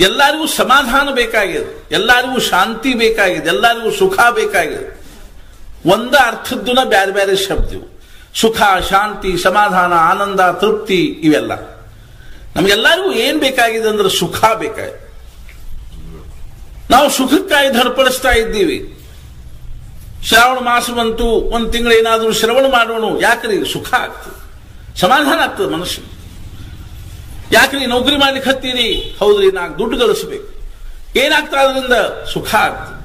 ಎಲ್ಲರಿಗೂ ಸಮಾಧಾನ ಬೇಕಾಗಿದೆ, ಎಲ್ಲರಿಗೂ ಶಾಂತಿ ಬೇಕಾಗಿದೆ, ಎಲ್ಲರಿಗೂ ಸುಖ ಬೇಕಾಗಿದೆ. ಒಂದ ಅರ್ಥದ್ದನ್ನ ಬೇರೆ ಬೇರೆ ಶಬ್ದ ಇವು. ಸುಖ, ಶಾಂತಿ, ಸಮಾಧಾನ, ಆನಂದ, ತೃಪ್ತಿ ಇವೆಲ್ಲ. ನಮಗೆಲ್ಲರಿಗೂ ಏನ್ ಬೇಕಾಗಿದೆ ಅಂದ್ರೆ ಸುಖ ಬೇಕಾಗಿದೆ. ನಾವು ಸುಖಕ್ಕಾಗಿ ಧಡಪಡಿಸ್ತಾ ಇದ್ದೀವಿ. ಶ್ರಾವಣ ಮಾಸ ಬಂತು, ಒಂದು ತಿಂಗಳು ಏನಾದರೂ ಶ್ರವಣ ಮಾಡೋಣ. ಯಾಕ್ರಿ? ಸುಖ ಆಗ್ತದೆ, ಸಮಾಧಾನ ಆಗ್ತದೆ ಮನಸ್ಸು. ಯಾಕ್ರಿ ನೌಕರಿ ಮಾಡ್ಲಿಕ್ಕೆ ಹತ್ತೀರಿ? ಹೌದ್ರಿ, ನಾಲ್ಕು ದುಡ್ಡು ಗಳಿಸ್ಬೇಕು. ಏನಾಗ್ತಾ ಅದರಿಂದ? ಸುಖ ಆಗ್ತದೆ.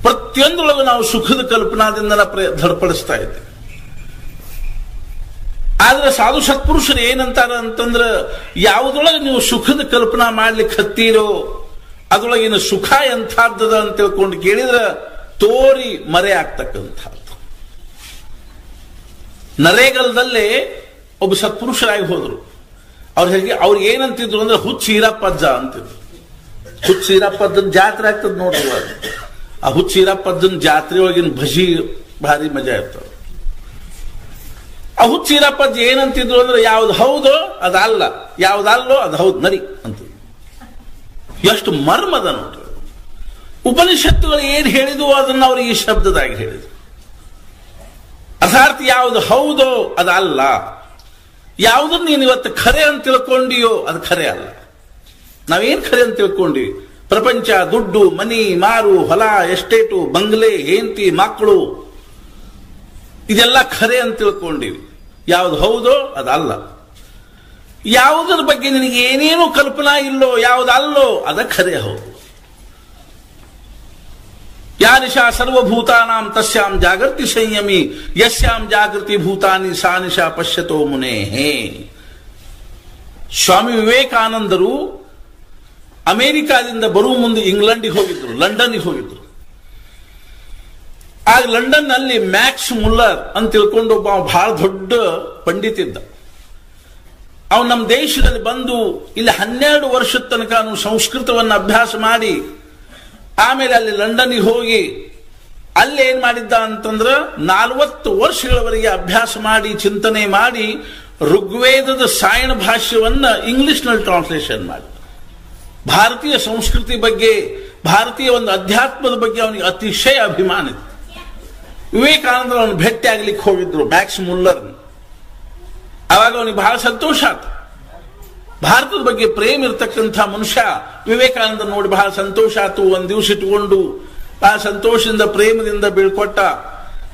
ಪ್ರತಿಯೊಂದರೊಳಗೂ ನಾವು ಸುಖದ ಕಲ್ಪನಾದಿಂದ ಧಡಪಡಿಸ್ತಾ ಇದ್ದೇವೆ. ಆದ್ರೆ ಸಾಧು ಸತ್ಪುರುಷರು ಏನಂತಾರ ಅಂತಂದ್ರ, ಯಾವುದೊಳಗೆ ನೀವು ಸುಖದ ಕಲ್ಪನಾ ಮಾಡ್ಲಿಕ್ಕೆ ಹತ್ತೀರೋ ಅದರೊಳಗಿನ ಸುಖ ಎಂಥದ್ದದ ಅಂತ ತಿಳ್ಕೊಂಡು ಕೇಳಿದ್ರೆ ತೋರಿ ಮರೆ ಆಗ್ತಕ್ಕಂಥದ್ದು. ನರೇಗಲದಲ್ಲೇ ಒಬ್ಬ ಸತ್ಪುರುಷರಾಗಿ ಹೋದ್ರು. ಅವ್ರಿಗೆ ಏನಂತಿದ್ರು ಅಂದ್ರೆ ಹುಚ್ಚ ಈರಪ್ಪಜ್ಜ ಅಂತಿದ್ರು. ಹುಚ್ಚ ಈರಪ್ಪಜ್ಜನ ಜಾತ್ರೆ ಆಗ್ತದೆ ನೋಡ್ರಿ. ಆ ಹುಚ್ಚ ಈರಪ್ಪಜ್ಜನ ಜಾತ್ರೆ ಒಳಗಿನ ಭಜಿ ಭಾರಿ ಮಜಾ ಇರ್ತದೆ. ಆ ಹುಚ್ಚ ಈರಪ್ಪಜ್ಜ ಏನಂತಿದ್ರು ಅಂದ್ರೆ, ಯಾವ್ದು ಹೌದೋ ಅದಲ್ಲ, ಯಾವ್ದಲ್ಲೋ ಅದು ಹೌದು ನರಿ ಅಂತ. ಎಷ್ಟು ಮರ್ಮದ ನೋಡ್ರಿ. ಉಪನಿಷತ್ತುಗಳು ಏನ್ ಹೇಳಿದ್ವು ಅದನ್ನ ಅವರು ಈ ಶಬ್ದದಾಗಿ ಹೇಳಿದ್ರು. ಅರ್ಥಾತ್ ಯಾವುದು ಹೌದೋ ಅದಲ್ಲ, ಯಾವುದನ್ನು ನೀನು ಇವತ್ತು ಖರೆ ಅಂತ ತಿಳ್ಕೊಂಡಿಯೋ ಅದು ಖರೆ ಅಲ್ಲ. ನಾವೇನ್ ಖರೆ ಅಂತ ತಿಳ್ಕೊಂಡಿವಿ? ಪ್ರಪಂಚ, ದುಡ್ಡು, ಮನಿ, ಮಾರು, ಹೊಲ, ಎಸ್ಟೇಟು, ಬಂಗ್ಲೆ, ಹೆಂಡತಿ, ಮಕ್ಕಳು, ಇದೆಲ್ಲ ಖರೆ ಅಂತ ತಿಳ್ಕೊಂಡಿವಿ. ಯಾವ್ದು ಹೌದೋ ಅದಲ್ಲ. ಯಾವುದರ ಬಗ್ಗೆ ನಿನಗೆ ಏನೇನು ಕಲ್ಪನಾ ಇಲ್ಲೋ, ಯಾವುದಲ್ಲೋ ಅದ ಖರೆ ಹೌದು. ಯಾ ನಿಶಾ ಸರ್ವಭೂತಾನಾಂ ತಸ್ಯಾಂ ಜಾಗೃತಿ ಸಂಯಮಿ ಯಸ್ಯಾಂ ಜಾಗೃತಿ ಭೂತಾನಿ ಸಾ ನಿಶಾ ಪಶ್ಯತೋ ಮುನೇಹೇ. ಸ್ವಾಮಿ ವಿವೇಕಾನಂದರು ಅಮೆರಿಕಾದಿಂದ ಬರುವ ಮುಂದೆ ಇಂಗ್ಲೆಂಡಿಗೆ ಹೋಗಿದ್ರು, ಲಂಡನ್ಗೆ ಹೋಗಿದ್ರು. ಆಗ ಲಂಡನ್ ನಲ್ಲಿ ಮ್ಯಾಕ್ಸ್ ಮುಲ್ಲರ್ ಅಂತ ತಿಳ್ಕೊಂಡು ಒಬ್ಬ ಬಹಳ ದೊಡ್ಡ ಪಂಡಿತ ಇದ್ದ. ಅವನು ನಮ್ಮ ದೇಶದಲ್ಲಿ ಬಂದು ಇಲ್ಲಿ 12 ವರ್ಷದ ತನಕ ಅವನು ಸಂಸ್ಕೃತವನ್ನು ಅಭ್ಯಾಸ ಮಾಡಿ ಆಮೇಲೆ ಅಲ್ಲಿ ಲಂಡನ್ಗೆ ಹೋಗಿ ಅಲ್ಲಿ ಏನ್ ಮಾಡಿದ್ದ ಅಂತಂದ್ರ 40 ವರ್ಷಗಳವರೆಗೆ ಅಭ್ಯಾಸ ಮಾಡಿ ಚಿಂತನೆ ಮಾಡಿ ಋಗ್ವೇದದ ಸಾಯಣ ಭಾಷ್ಯವನ್ನ ಇಂಗ್ಲಿಷ್ನಲ್ಲಿ ಟ್ರಾನ್ಸ್ಲೇಷನ್ ಮಾಡಿ ಭಾರತೀಯ ಸಂಸ್ಕೃತಿ ಬಗ್ಗೆ, ಭಾರತೀಯ ಒಂದು ಅಧ್ಯಾತ್ಮದ ಬಗ್ಗೆ ಅವನಿಗೆ ಅತಿಶಯ ಅಭಿಮಾನ ಇತ್ತು. ವಿವೇಕಾನಂದರು ಅವನು ಭೇಟಿ ಆಗ್ಲಿಕ್ಕೆ ಹೋಗಿದ್ರು ಮ್ಯಾಕ್ಸ್ ಮುಲ್ಲರ್. ಅವಾಗ ಅವನಿಗೆ ಬಹಳ ಸಂತೋಷ ಆಯ್ತು. ಭಾರತದ ಬಗ್ಗೆ ಪ್ರೇಮ ಇರತಕ್ಕಂಥ ಮನುಷ್ಯ ವಿವೇಕಾನಂದ ನೋಡಿ ಬಹಳ ಸಂತೋಷ ಆಯ್ತು. ಒಂದ್ ದಿವಸ ಇಟ್ಕೊಂಡು ಬಹಳ ಸಂತೋಷದಿಂದ ಪ್ರೇಮದಿಂದ ಬೀಳ್ಕೊಟ್ಟ.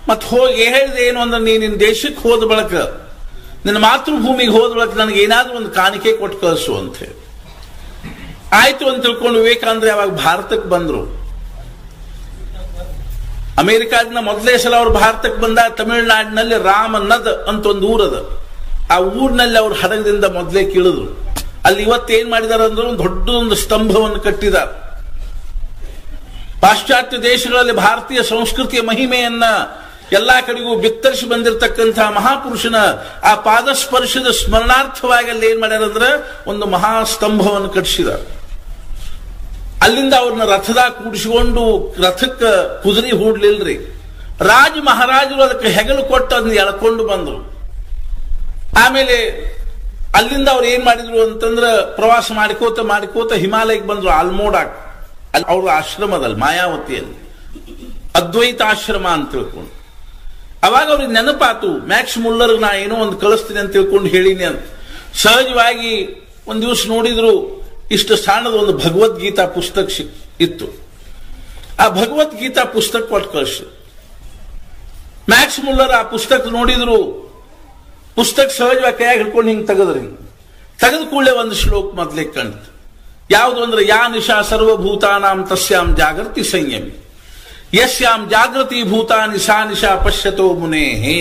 ಮತ್ ಹೋಗಿ ಹೇಳಿದೆ ಏನು ಅಂದ್ರೆ, ನಿನ್ನ ದೇಶಕ್ಕೆ ಹೋದ ಬಳಕ, ನಿನ್ನ ಮಾತೃಭೂಮಿಗೆ ಹೋದ ಬಳಕ ನನಗೆ ಏನಾದ್ರೂ ಒಂದು ಕಾಣಿಕೆ ಕೊಟ್ಟು ಕಳಿಸು ಅಂತ ಹೇಳಿ. ಆಯ್ತು ಅಂತ ತಿಳ್ಕೊಂಡು ವಿವೇಕಾನಂದ ಯಾವಾಗ ಭಾರತಕ್ಕೆ ಬಂದ್ರು, ಅಮೆರಿಕಾದಿಂದ ಮೊದಲೇ ಸಲ ಅವರು ಭಾರತಕ್ಕೆ ಬಂದಾಗ ತಮಿಳುನಾಡಿನಲ್ಲಿ ರಾಮನದ್ ಅಂತ ಒಂದು ಊರದ, ಆ ಊರಿನಲ್ಲಿ ಅವರು ಹಡಗದಿಂದ ಮೊದಲೇ ಕೀಳಿದ್ರು. ಅಲ್ಲಿ ಇವತ್ತೇನ್ ಮಾಡಿದಾರೆ ಅಂದ್ರೆ ಒಂದು ದೊಡ್ಡದೊಂದು ಸ್ತಂಭವನ್ನು ಕಟ್ಟಿದ್ದಾರೆ. ಪಾಶ್ಚಾತ್ಯ ದೇಶಗಳಲ್ಲಿ ಭಾರತೀಯ ಸಂಸ್ಕೃತಿಯ ಮಹಿಮೆಯನ್ನ ಎಲ್ಲಾ ಕಡೆಗೂ ಬಿತ್ತರಿಸಿ ಬಂದಿರತಕ್ಕಂತಹ ಮಹಾಪುರುಷನ ಆ ಪಾದಸ್ಪರ್ಶದ ಸ್ಮರಣಾರ್ಥವಾಗಿ ಅಲ್ಲಿ ಏನ್ ಮಾಡ್ಯಾರ ಅಂದ್ರೆ ಒಂದು ಮಹಾಸ್ತಂಭವನ್ನು ಕಟ್ಟಿಸಿದ್ದಾರೆ. ಅಲ್ಲಿಂದ ಅವ್ರನ್ನ ರಥದಾಗ ಕೂಡಿಸಿಕೊಂಡು, ರಥಕ್ಕೆ ಕುದುರೆ ಹೂಡ್ಲಿಲ್ರಿ, ರಾಜ ಮಹಾರಾಜರು ಅದಕ್ಕೆ ಹೆಗಲು ಕೊಟ್ಟು ಅದನ್ನ ಎಳ್ಕೊಂಡು ಬಂದ್ರು. ಆಮೇಲೆ ಅಲ್ಲಿಂದ ಅವ್ರು ಏನ್ ಮಾಡಿದ್ರು ಅಂತಂದ್ರ ಪ್ರವಾಸ ಮಾಡಿಕೋತ ಹಿಮಾಲಯಕ್ಕೆ ಬಂದ್ರು. ಆಲ್ಮೋಡಾಕ್ ಅಲ್ಲಿ ಅವ್ರ ಆಶ್ರಮದಲ್ಲಿ ಮಾಯಾವತಿಯಲ್ಲಿ ಅದ್ವೈತ ಆಶ್ರಮ ಅಂತ ತಿಳ್ಕೊಂಡು, ಅವಾಗ ಅವ್ರಿಗೆ ನೆನಪಾತು ಮ್ಯಾಕ್ಸ್ ಮುಲ್ಲರ್ ನಾ ಏನೋ ಒಂದು ಕಳಿಸ್ತೀನಿ ಅಂತ ತಿಳ್ಕೊಂಡು ಹೇಳಿನಿ ಅಂತ. ಸಹಜವಾಗಿ ಒಂದ್ ದಿವಸ ನೋಡಿದ್ರು ಇಷ್ಟು ಸಣ್ಣದ ಒಂದು ಭಗವದ್ಗೀತಾ ಪುಸ್ತಕ ಇತ್ತು. ಆ ಭಗವದ್ಗೀತಾ ಪುಸ್ತಕ ಕೊಟ್ಟು ಕಳಿಸಿ. ಮ್ಯಾಕ್ಸ್ ಮುಲ್ಲರ್ ಆ ಪುಸ್ತಕ ನೋಡಿದ್ರು. ಪುಸ್ತಕ ಸಹಜವಾಗಿ ಕೈಯಾಗಿ ಹಿಡ್ಕೊಂಡು ಹಿಂಗ್ ತೆಗೆದ್ರಿ. ತೆಗೆದ ಕೂಡಲೇ ಒಂದು ಶ್ಲೋಕ ಮೊದಲೇ ಕಂಡ್ತು. ಯಾವುದು ಅಂದ್ರೆ, ಯಾ ನಿಶಾ ಸರ್ವಭೂತಾನಾಂ ತಸ್ಯಾಂ ಜಾಗೃತಿ ಸಂಯಮಿ ಯಸ್ಯಾಂ ಜಾಗೃತಿ ಭೂತಾನಿ ಸಾ ನಿಶಾ ಪಶ್ಯತೋ ಮುನೇಹೇ.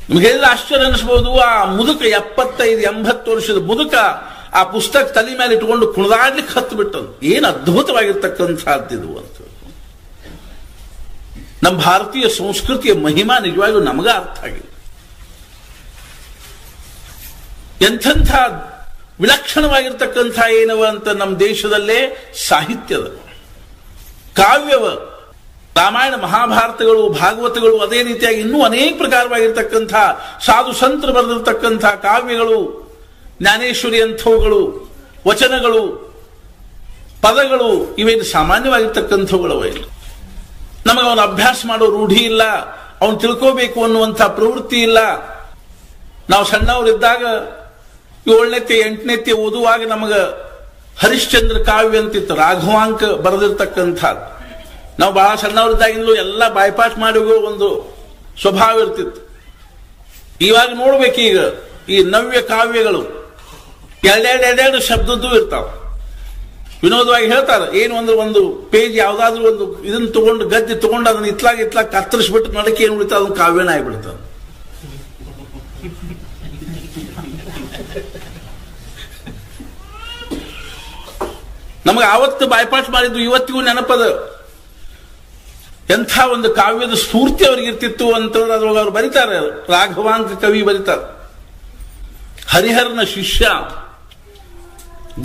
ನಿಮ್ಗೆ ಹೇಳಿದ್ರೆ ಆಶ್ಚರ್ಯ ಅನಿಸ್ಬೋದು. ಆ ಮುದುಕ 75-80 ವರ್ಷದ ಮುದುಕ ಆ ಪುಸ್ತಕ ತಲೆ ಮೇಲೆ ಇಟ್ಕೊಂಡು ಕುಣಿದಾಡ್ಲಿಕ್ಕೆ ಹತ್ತು ಬಿಟ್ಟದ್ದು. ಏನು ಅದ್ಭುತವಾಗಿರ್ತಕ್ಕಂಥದ್ದು ಅಂತ. ನಮ್ಮ ಭಾರತೀಯ ಸಂಸ್ಕೃತಿಯ ಮಹಿಮಾ ನಿಜವಾಗಿಯೂ ನಮಗ ಅರ್ಥ ಆಗಿದೆ. ಎಂಥ ವಿಲಕ್ಷಣವಾಗಿರ್ತಕ್ಕಂಥ ಏನವ ಅಂತ ನಮ್ಮ ದೇಶದಲ್ಲೇ ಸಾಹಿತ್ಯದ, ಕಾವ್ಯವ, ರಾಮಾಯಣ ಮಹಾಭಾರತಗಳು ಭಾಗವತಗಳು ಅದೇ ರೀತಿಯಾಗಿ ಇನ್ನೂ ಅನೇಕ ಪ್ರಕಾರವಾಗಿರ್ತಕ್ಕಂಥ ಸಾಧು ಸಂತರು ಬರೆದಿರ್ತಕ್ಕಂಥ ಕಾವ್ಯಗಳು, ಜ್ಞಾನೇಶ್ವರಿ ಅಂಥವುಗಳು, ವಚನಗಳು, ಪದಗಳು ಇವೇನು ಸಾಮಾನ್ಯವಾಗಿರ್ತಕ್ಕಂಥವುಗಳವೇ. ನಮಗೆ ಅವನ ಅಭ್ಯಾಸ ಮಾಡೋ ರೂಢಿ ಇಲ್ಲ, ಅವನು ತಿಳ್ಕೋಬೇಕು ಅನ್ನುವಂಥ ಪ್ರವೃತ್ತಿ ಇಲ್ಲ. ನಾವು ಸಣ್ಣವರಿದ್ದಾಗ 7ನೇತೆ 8ನೇತೆ ಓದುವಾಗ ನಮಗೆ ಹರಿಶ್ಚಂದ್ರ ಕಾವ್ಯ ಅಂತಿತ್ತು, ರಾಘವಾಂಕ ಬರೆದಿರ್ತಕ್ಕಂಥದ್ದು. ನಾವು ಬಹಳ ಸಣ್ಣವರಿದ್ದಾಗಿಂದಲೂ ಎಲ್ಲ ಬಾಯ್ಪಾಟ್ ಮಾಡಿ ಹೋಗೋ ಒಂದು ಸ್ವಭಾವ ಇರ್ತಿತ್ತು. ಇವಾಗ ನೋಡ್ಬೇಕೀಗ ಈ ನವ್ಯ ಕಾವ್ಯಗಳು ಎರಡೆರಡು ಶಬ್ದದ್ದು ಇರ್ತಾವ. ವಿನೋದವಾಗಿ ಹೇಳ್ತಾರೆ, ಏನು ಅಂದ್ರೆ ಒಂದು ಪೇಜ್ ಯಾವ್ದಾದ್ರು ಒಂದು ಇದನ್ನ ತಗೊಂಡು ಗದ್ದೆ ತಗೊಂಡು ಅದನ್ನ ಇತ್ಲಾಗ ಕತ್ತರಿಸ್ಬಿಟ್ಟು ನಡಕ್ಕೆ ಏನು ಉಳಿತಾ ಅದನ್ನ ಕಾವ್ಯನ ಆಗ್ಬಿಡ್ತದೆ. ನಮಗೆ ಆವತ್ತು ಬಾಯ್ಪಾಟ್ ಮಾಡಿದ್ದು ಇವತ್ತಿಗೂ ನೆನಪದ. ಎಂಥ ಒಂದು ಕಾವ್ಯದ ಸ್ಫೂರ್ತಿ ಅವ್ರಿಗೆ ಇರ್ತಿತ್ತು ಅಂತಂದ್ರೆ ಅದ್ರೊಳಗೆ ಅವ್ರು ಬರೀತಾರೆ. ರಾಘವಾಂಕ ಕವಿ ಬರೀತಾರೆ, ಹರಿಹರನ ಶಿಷ್ಯ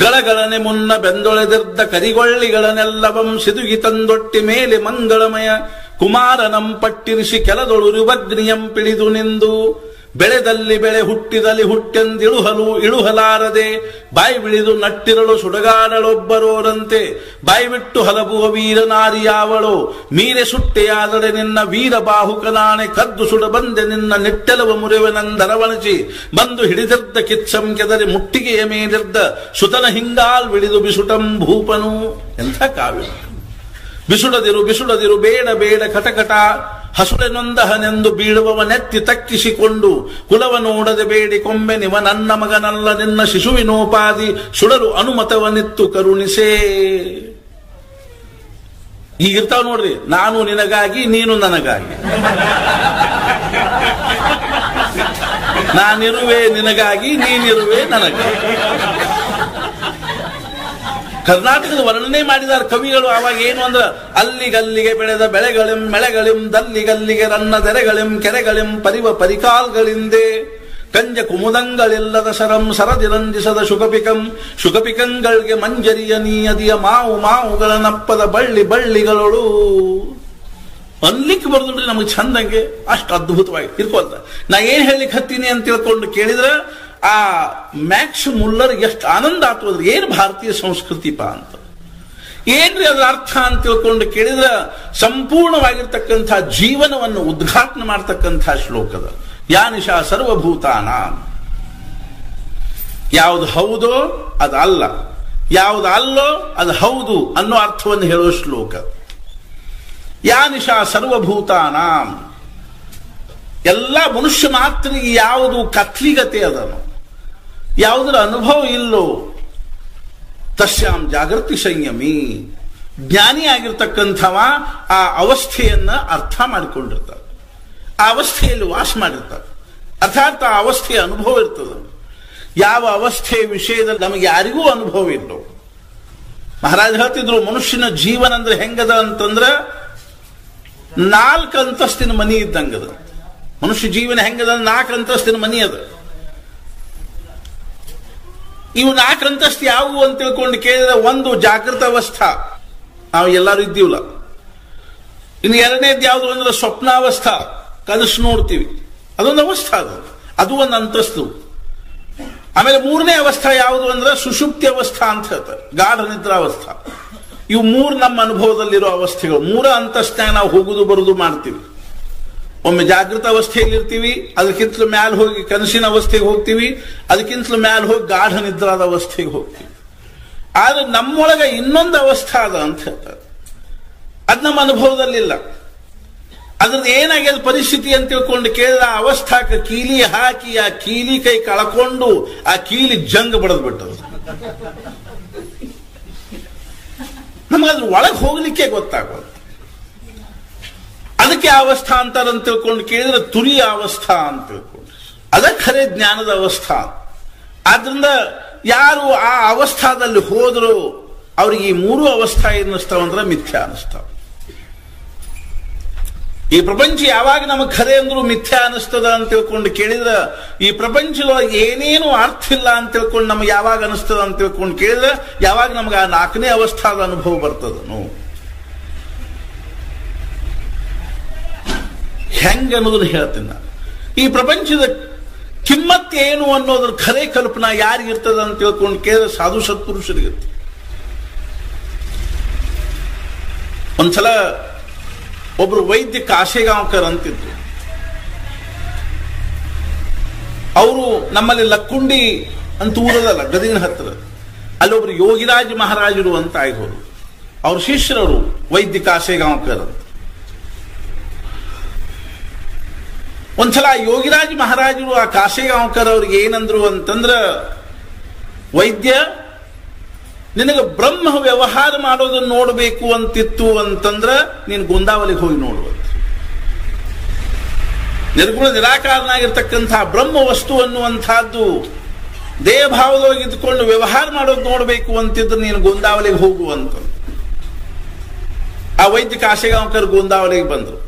ಗಳಗಳನೆ ಮುನ್ನ ಬೆಂದೊಳೆದಿರ್ದ ಕರಿಗೊಳ್ಳಿಗಳನ್ನೆಲ್ಲವಂ ಸಿದುಗಿ ತಂದೊಟ್ಟಿ ಮೇಲೆ ಮಂಗಳಮಯ ಕುಮಾರನಂ ಪಟ್ಟಿರಿಸಿ ಕೆಲದೊಳುರುವಗ್ನಿಯಂ ಪಿಳಿದು ನಿಂದು ಬೆಳೆದಲ್ಲಿ ಬೆಳೆ ಹುಟ್ಟಿದಲ್ಲಿ ಹುಟ್ಟೆಂದಿಳುಹಲು ಇಳುಹಲಾರದೆ ಬಾಯಿ ಬಿಳಿದು ನಟ್ಟಿರಳು ಸುಡಗಾಡಳೊಬ್ಬರೋರಂತೆ ಬಾಯಿ ಬಿಟ್ಟು ಹಲಬುವ ವೀರನಾರಿಯಾವಳೋ ಮೀರೆ ಸುಟ್ಟೆಯಾದಡೆ ನಿನ್ನ ವೀರ ಬಾಹುಕನಾಣೆ ಕದ್ದು ಸುಡ ಬಂದೆ ನಿನ್ನ ನೆಟ್ಟೆಲವ ಮುರಿವೆನಂದರವಣಚಿ ಬಂದು ಹಿಡಿದಿರ್ದ ಕಿಚ್ಚಂ ಕೆದರೆ ಮುಟ್ಟಿಗೆಯ ಮೇಲಿರ್ದ ಸುತನ ಹಿಂಗಾಲ್ ಬಿಡಿದು ಬಿಸುಟಂ ಭೂಪನು. ಎಂಥ ಕಾವ್ಯ! ಬಿಸುಡದಿರು ಬೇಡ ಬೇಡ ಕಟಕಟ ಹಸುಳೆನೊಂದಹನೆಂದು ಬೀಳುವವನೆತ್ತಿ ತಕ್ಕಿಸಿಕೊಂಡು ಕುಲವ ನೋಡದೆ ಬೇಡಿ ಕೊಂಬೆ ನಿವ ನನ್ನ ಮಗನಲ್ಲ ನಿನ್ನ ಶಿಶುವಿನೋಪಾದಿ ಸುಡರು ಅನುಮತವನಿತ್ತು ಕರುಣಿಸೇ. ಈಗಿರ್ತಾವ ನೋಡ್ರಿ, ನಾನು ನಿನಗಾಗಿ ನೀನು ನನಗಾಗಿ, ನಾನಿರುವೆ ನಿನಗಾಗಿ ನೀನಿರುವೆ ನನಗಾಗಿ. ಕರ್ನಾಟಕದ ವರ್ಣನೆ ಮಾಡಿದಾರ ಕವಿಗಳು. ಆವಾಗ ಏನು ಅಂದ್ರೆ, ಅಲ್ಲಿಗಲ್ಲಿಗೆ ಬೆಳೆದ ಬೆಳೆಗಳಿಂ ಮೆಳೆಗಳಿಂ ದಲ್ಲಿಗಲ್ಲಿಗೆ ರನ್ನ ದೆರೆಗಳಿಂ ಕೆರೆಗಳಿಂ ಪರಿವ ಪರಿಕಾಲ್ಗಳಿಂದೆ ಕಂಜ ಕುಮುದಂಗಳಿಲ್ಲದ ಸರಂ ಸರದಿರಂಜಿಸದ ಶುಕಪಿಕಂಗಳಿಗೆ ಮಂಜರಿಯ ನೀಯದಿಯ ಮಾವುಗಳ ನಪ್ಪದ ಬಳ್ಳಿಗಳೊಳು ಅನ್ಲಿಕ್ಕೆ ಬರೋದ್ರಿ ನಮಗೆ ಚಂದಂಗೆ. ಅಷ್ಟು ಅದ್ಭುತವಾಗಿ ತಿಳ್ಕೊಳ್ತ. ನಾ ಏನ್ ಹೇಳಿಕ್ ಹತ್ತೀನಿ ಅಂತ ತಿಳ್ಕೊಂಡು ಕೇಳಿದ್ರೆ ಆ ಮ್ಯಾಕ್ಸ್ ಮುಲ್ಲರ್ ಎಷ್ಟು ಆನಂದ ಆತ್ವದ್ರಿ. ಏನು ಭಾರತೀಯ ಸಂಸ್ಕೃತಿಪ ಅಂತ ಏನ್ರಿ ಅದರ ಅರ್ಥ ಅಂತ ತಿಳ್ಕೊಂಡು ಕೇಳಿದ್ರೆ ಸಂಪೂರ್ಣವಾಗಿರ್ತಕ್ಕಂಥ ಜೀವನವನ್ನು ಉದ್ಘಾಟನೆ ಮಾಡತಕ್ಕಂಥ ಶ್ಲೋಕದ ಯಾ ನಿಶಾ ಸರ್ವಭೂತಾನ. ಯಾವುದು ಹೌದೋ ಅದು ಅಲ್ಲ, ಯಾವುದು ಅಲ್ಲೋ ಅದು ಹೌದು ಅನ್ನೋ ಅರ್ಥವನ್ನು ಹೇಳೋ ಶ್ಲೋಕ. ಯಾ ನಿಶಾ ಸರ್ವಭೂತಾನ, ಎಲ್ಲ ಮನುಷ್ಯ ಮಾತ್ರನಿಗೆ ಯಾವುದು ಕತ್ಲಿಗತೆ ಅದನ್ನು, ಯಾವುದರ ಅನುಭವ ಇಲ್ಲೋ ತಸ್ಯಾಂ ಜಾಗೃತಿ ಸಂಯಮಿ. ಜ್ಞಾನಿ ಆಗಿರ್ತಕ್ಕಂಥವ ಆ ಅವಸ್ಥೆಯನ್ನ ಅರ್ಥ ಮಾಡಿಕೊಂಡಿರ್ತಾರೆ, ಆ ಅವಸ್ಥೆಯಲ್ಲಿ ವಾಸ ಮಾಡಿರ್ತಾರೆ. ಅರ್ಥಾತ್ ಆ ಅವಸ್ಥೆಯ ಅನುಭವ ಇರ್ತದೆ. ಯಾವ ಅವಸ್ಥೆಯ ವಿಷಯದಲ್ಲಿ ನಮಗೆ ಯಾರಿಗೂ ಅನುಭವ ಇಲ್ಲೋ. ಮಹಾರಾಜ್ ಹೇಳ್ತಿದ್ರು, ಮನುಷ್ಯನ ಜೀವನ ಅಂದ್ರೆ ಹೆಂಗದ ಅಂತಂದ್ರ 4 ಅಂತಸ್ತಿನ ಮನಿ ಇದ್ದಂಗದ. ಮನುಷ್ಯ ಜೀವನ ಹೆಂಗದ? 4 ಅಂತಸ್ತಿನ ಮನಿ ಅದ. ಇವು 4 ಅಂತಸ್ತು ಯಾವುವು ಅಂತ ತಿಳ್ಕೊಂಡು ಕೇಳಿದ್ರೆ, ಒಂದು ಜಾಗೃತ ಅವಸ್ಥಾ, ನಾವು ಎಲ್ಲರೂ ಇದ್ದೀವಲ್ಲ. ಇನ್ನು 2ನೇದು ಯಾವುದು ಅಂದ್ರೆ ಸ್ವಪ್ನಾವಸ್ಥಾ, ಕನಸು ನೋಡ್ತೀವಿ, ಅದೊಂದು ಅವಸ್ಥಾ, ಅದು ಒಂದು ಅಂತಸ್ತು. ಆಮೇಲೆ 3ನೇ ಅವಸ್ಥಾ ಯಾವುದು ಅಂದ್ರೆ ಸುಷುಪ್ತಿ ಅವಸ್ಥಾ ಅಂತ ಹೇಳ್ತಾರೆ, ಗಾಢ ನಿದ್ರಾವಸ್ಥಾ. ಇವು 3 ನಮ್ಮ ಅನುಭವದಲ್ಲಿರೋ ಅವಸ್ಥೆಗಳು. 3 ಅಂತಸ್ತಾಗ ನಾವು ಹೋಗುದು ಬರುದು ಮಾಡ್ತೀವಿ. ಒಮ್ಮೆ ಜಾಗೃತ ಅವಸ್ಥೆಯಲ್ಲಿ ಇರ್ತೀವಿ, ಅದಕ್ಕಿಂತಲೂ ಮ್ಯಾಲ ಹೋಗಿ ಕನಸಿನ ಅವಸ್ಥೆಗೆ ಹೋಗ್ತೀವಿ, ಅದಕ್ಕಿಂತಲೂ ಮ್ಯಾಲ ಹೋಗಿ ಗಾಢ ನಿದ್ರಾದ ಅವಸ್ಥೆಗೆ ಹೋಗ್ತೀವಿ. ಆದ್ರೆ ನಮ್ಮೊಳಗೆ ಇನ್ನೊಂದು ಅವಸ್ಥೆ ಅದ ಅಂತ ಹೇಳ್ತಾರೆ, ಅದು ನಮ್ಮ ಅನುಭವದಲ್ಲಿಲ್ಲ. ಅದ್ರದ್ದು ಏನಾಗ್ಯದ ಪರಿಸ್ಥಿತಿ ಅಂತ ತಿಳ್ಕೊಂಡು ಕೇಳಿದ, ಆ ಅವಸ್ಥಾಕ ಕೀಲಿ ಹಾಕಿ ಆ ಕೀಲಿ ಕೈ ಕಳ್ಕೊಂಡು ಆ ಕೀಲಿ ಜಂಗ್ ಬಡದ್ ಬಿಟ್ಟದು. ನಮಗದ್ರ ಒಳಗೆ ಹೋಗ್ಲಿಕ್ಕೆ ಗೊತ್ತಾಗೋದು. ಅದಕ್ಕೆ ಅವಸ್ಥಾ ಅಂತಾರಂತ ತಿಳ್ಕೊಂಡು ಕೇಳಿದ್ರೆ ತುರಿಯ ಅವಸ್ಥಾ ಅಂತ ತಿಳ್ಕೊಂಡು, ಅದ ಖರೆ ಜ್ಞಾನದ ಅವಸ್ಥಾ. ಆದ್ರಿಂದ ಯಾರು ಆ ಅವಸ್ಥಾದಲ್ಲಿ ಹೋದ್ರು ಅವ್ರಿಗೆ ಈ 3 ಅವಸ್ಥಾ ಏನಿಸ್ತಾವಂದ್ರೆ ಮಿಥ್ಯಾ ಅನಿಸ್ತಾವ. ಈ ಪ್ರಪಂಚ ಯಾವಾಗ ನಮಗೆ ಖರೆ ಅಂದ್ರೂ ಮಿಥ್ಯಾ ಅನಿಸ್ತದ ಅಂತ ತಿಳ್ಕೊಂಡು ಕೇಳಿದ್ರೆ, ಈ ಪ್ರಪಂಚದೊಳಗೆ ಏನೇನು ಅರ್ಥ ಇಲ್ಲ ಅಂತ ತಿಳ್ಕೊಂಡು ನಮ್ಗೆ ಯಾವಾಗ ಅನಿಸ್ತದ ಅಂತ ತಿಳ್ಕೊಂಡು ಕೇಳಿದ್ರೆ, ಯಾವಾಗ ನಮ್ಗೆ ಆ 4ನೇ ಅವಸ್ಥಾದ ಅನುಭವ ಬರ್ತದ. ಹೆಂಗೆ ಅನ್ನೋದನ್ನ ಹೇಳ್ತೀನಿ ನಾನು. ಈ ಪ್ರಪಂಚದ ಕಿಮ್ಮತ್ತೇನು ಅನ್ನೋದ್ರ ಖರೆ ಕಲ್ಪನಾ ಯಾರಿಗಿರ್ತದ ಅಂತ ತಿಳ್ಕೊಂಡು ಕೇಳಿದ್ರೆ ಸಾಧು ಸತ್ಪುರುಷರಿಗಿರ್ತದೆ. ಒಂದ್ಸಲ ಒಬ್ರು ವೈದ್ಯ ಕಾಶೇಗಾಂವ್ಕರ್ ಅಂತಿದ್ರು. ಅವರು ನಮ್ಮಲ್ಲಿ ಲಕ್ಕುಂಡಿ ಅಂತ ಊರದಲ್ಲ, ಗದಗಿನ ಹತ್ತಿರ, ಅಲ್ಲೊಬ್ರು ಯೋಗಿರಾಜ್ ಮಹಾರಾಜರು ಅಂತ ಆಗೋರು. ಅವ್ರ ಶಿಷ್ಯರವರು ವೈದ್ಯ ಕಾಶೇಗಾಂವ್ಕರ್ ಅಂತ. ಒಂದ್ಸಲ ಯೋಗಿರಾಜ್ ಮಹಾರಾಜರು ಆ ಕಾಶೇಗಾಂವ್ಕರ್ ಅವ್ರಿಗೆ ಏನಂದ್ರು ಅಂತಂದ್ರ, ವೈದ್ಯ, ನಿನಗೆ ಬ್ರಹ್ಮ ವ್ಯವಹಾರ ಮಾಡೋದನ್ನ ನೋಡಬೇಕು ಅಂತಿತ್ತು ಅಂತಂದ್ರ ನೀನು ಗೋಂದಾವಲಿಗೆ ಹೋಗಿ ನೋಡುವಂತ. ನಿರ್ಗುಣ ನಿರಾಕಾರನಾಗಿರ್ತಕ್ಕಂಥ ಬ್ರಹ್ಮ ವಸ್ತು ಅನ್ನುವಂಥದ್ದು ದೇಹಭಾವದೊಳಗೆ ಇದ್ದುಕೊಂಡು ವ್ಯವಹಾರ ಮಾಡೋದು ನೋಡಬೇಕು ಅಂತಿದ್ರೆ ನೀನು ಗೋಂದಾವಲಿಗೆ ಹೋಗುವಂತ. ಆ ವೈದ್ಯ ಕಾಶೇಗಾಂವ್ಕರ್ ಗೋಂದಾವಲಿಗೆ ಬಂದರು.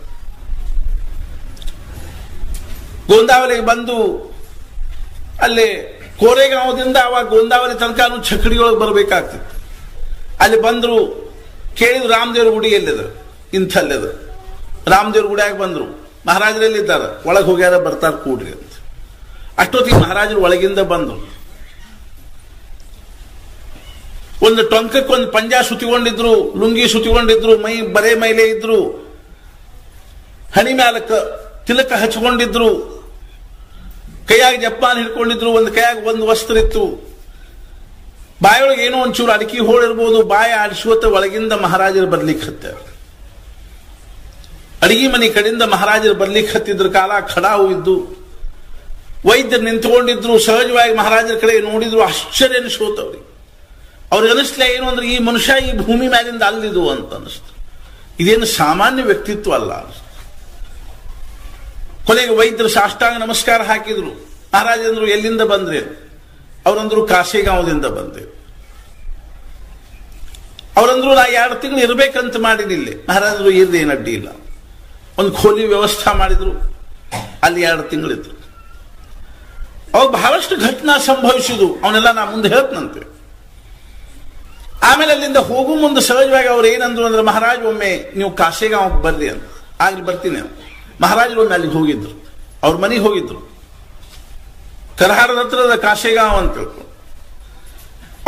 ಗೋಂದಾವಲಿಗೆ ಬಂದು ಅಲ್ಲಿ ಕೋರೆಗಾಂವದಿಂದ ಅವಾಗ ಗೋಂದಾವಲಿ ತನಕ ಚಕಡಿಯೊಳಗೆ ಬರಬೇಕಾಗ್ತಿತ್ತು. ಅಲ್ಲಿ ಬಂದರು, ಕೇಳಿದ್ರು ರಾಮದೇವ್ರ ಗುಡಿ ಎಲ್ಲಿದ, ಇಂಥಲ್ಲಿದ. ರಾಮದೇವ್ರ ಗುಡಿಯಾಗ ಬಂದರು. ಮಹಾರಾಜರಲ್ಲಿದ್ದಾರೆ, ಒಳಗೆ ಹೋಗ್ಯಾರ, ಬರ್ತಾರೆ ಕೂಡ್ರಿ ಅಂತ. ಅಷ್ಟೊತ್ತಿಗೆ ಮಹಾರಾಜರು ಒಳಗಿಂದ ಬಂದರು. ಒಂದು ಟೊಂಕಕ್ಕೆ ಒಂದು ಪಂಜಾ ಸುತ್ತಿಕೊಂಡಿದ್ರು, ಲುಂಗಿ ಸುತ್ತಿಕೊಂಡಿದ್ರು, ಬರೇ ಮೈಲೆ ಇದ್ರು, ಹಣಿ ಮ್ಯಾಲಕ್ಕ ತಿಲಕ ಹಚ್ಕೊಂಡಿದ್ರು, ಕೈಯಾಗ ಜಪ್ಪಾನ್ ಹಿಡ್ಕೊಂಡಿದ್ರು, ಒಂದು ಕೈಯಾಗ ಒಂದು ವಸ್ತ್ರ ಇತ್ತು, ಬಾಯೊಳಗೆ ಏನೋ ಒಂಚೂರು ಅಡಿಕೆ ಹೋಳಿರ್ಬೋದು, ಬಾಯ ಆಡಿಸುವತ್ತ ಒಳಗಿಂದ ಮಹಾರಾಜರು ಬರ್ಲಿಕ್ಕೆ ಹತ್ತಾರ. ಅಡಿಗೆ ಮನೆ ಕಡೆಯಿಂದ ಮಹಾರಾಜರು ಬರ್ಲಿಕ್ಕೆ ಹತ್ತಿದ್ರ ಕಾಲ ಖಡಾವು ಇದ್ದು, ವೈದ್ಯರು ನಿಂತ್ಕೊಂಡಿದ್ರು. ಸಹಜವಾಗಿ ಮಹಾರಾಜರ ಕಡೆ ನೋಡಿದ್ರು, ಆಶ್ಚರ್ಯ ಅನಿಸೋತವ್ರಿಗೆ. ಅವ್ರಿಗೆ ಅನಿಸ್ಲೇ ಏನು ಅಂದ್ರೆ, ಈ ಮನುಷ್ಯ ಈ ಭೂಮಿ ಮ್ಯಾಲಿಂದ ಅಲ್ಲಿದು ಅಂತ ಅನಿಸ್ತು. ಇದೇನು ಸಾಮಾನ್ಯ ವ್ಯಕ್ತಿತ್ವ ಅಲ್ಲ ಅನಿಸ್ತು. ಕೊನೆಗೆ ವೈದ್ಯರು ಸಾಷ್ಟಾಂಗ ನಮಸ್ಕಾರ ಹಾಕಿದ್ರು. ಮಹಾರಾಜಂದ್ರು, ಎಲ್ಲಿಂದ ಬಂದ್ರೆ? ಅವರಂದ್ರು, ಕಾಶೇಗಾಂವದಿಂದ ಬಂದೆ. ಅವರಂದ್ರು, ನಾ 2 ತಿಂಗಳು ಇರ್ಬೇಕಂತ ಮಾಡಿದಿಲ್ಲ. ಮಹಾರಾಜರು, ಇರ್ದೇನು ಅಡ್ಡಿ ಇಲ್ಲ. ಒಂದು ಖೋಲಿ ವ್ಯವಸ್ಥೆ ಮಾಡಿದ್ರು, ಅಲ್ಲಿ 2 ತಿಂಗಳಿದ್ರು. ಅವಾಗ ಬಹಳಷ್ಟು ಘಟನಾ ಸಂಭವಿಸಿದ್ವು. ಅವನ್ನೆಲ್ಲ ನಾ ಮುಂದೆ ಹೇಳ್ತನಂತೆ. ಆಮೇಲೆ ಅಲ್ಲಿಂದ ಹೋಗು ಮುಂದೆ ಸಹಜವಾಗಿ ಅವ್ರು ಏನಂದ್ರು ಅಂದ್ರೆ, ಮಹಾರಾಜ್ ಒಮ್ಮೆ ನೀವು ಕಾಶೇಗಾಂವ್ಗೆ ಬರ್ರಿ ಅಂತ. ಆಗ್ಲಿ ಬರ್ತೀನಿ. ಮಹಾರಾಜರು ಒಮ್ಮೆ ಅಲ್ಲಿಗೆ ಹೋಗಿದ್ರು, ಅವ್ರ ಮನೆಗೆ ಹೋಗಿದ್ರು. ಕರಹಾರದ ಹತ್ರದ ಕಾಶೇಗಾಂವ್ ಅಂತ ಹೇಳ್ಕೊಂಡು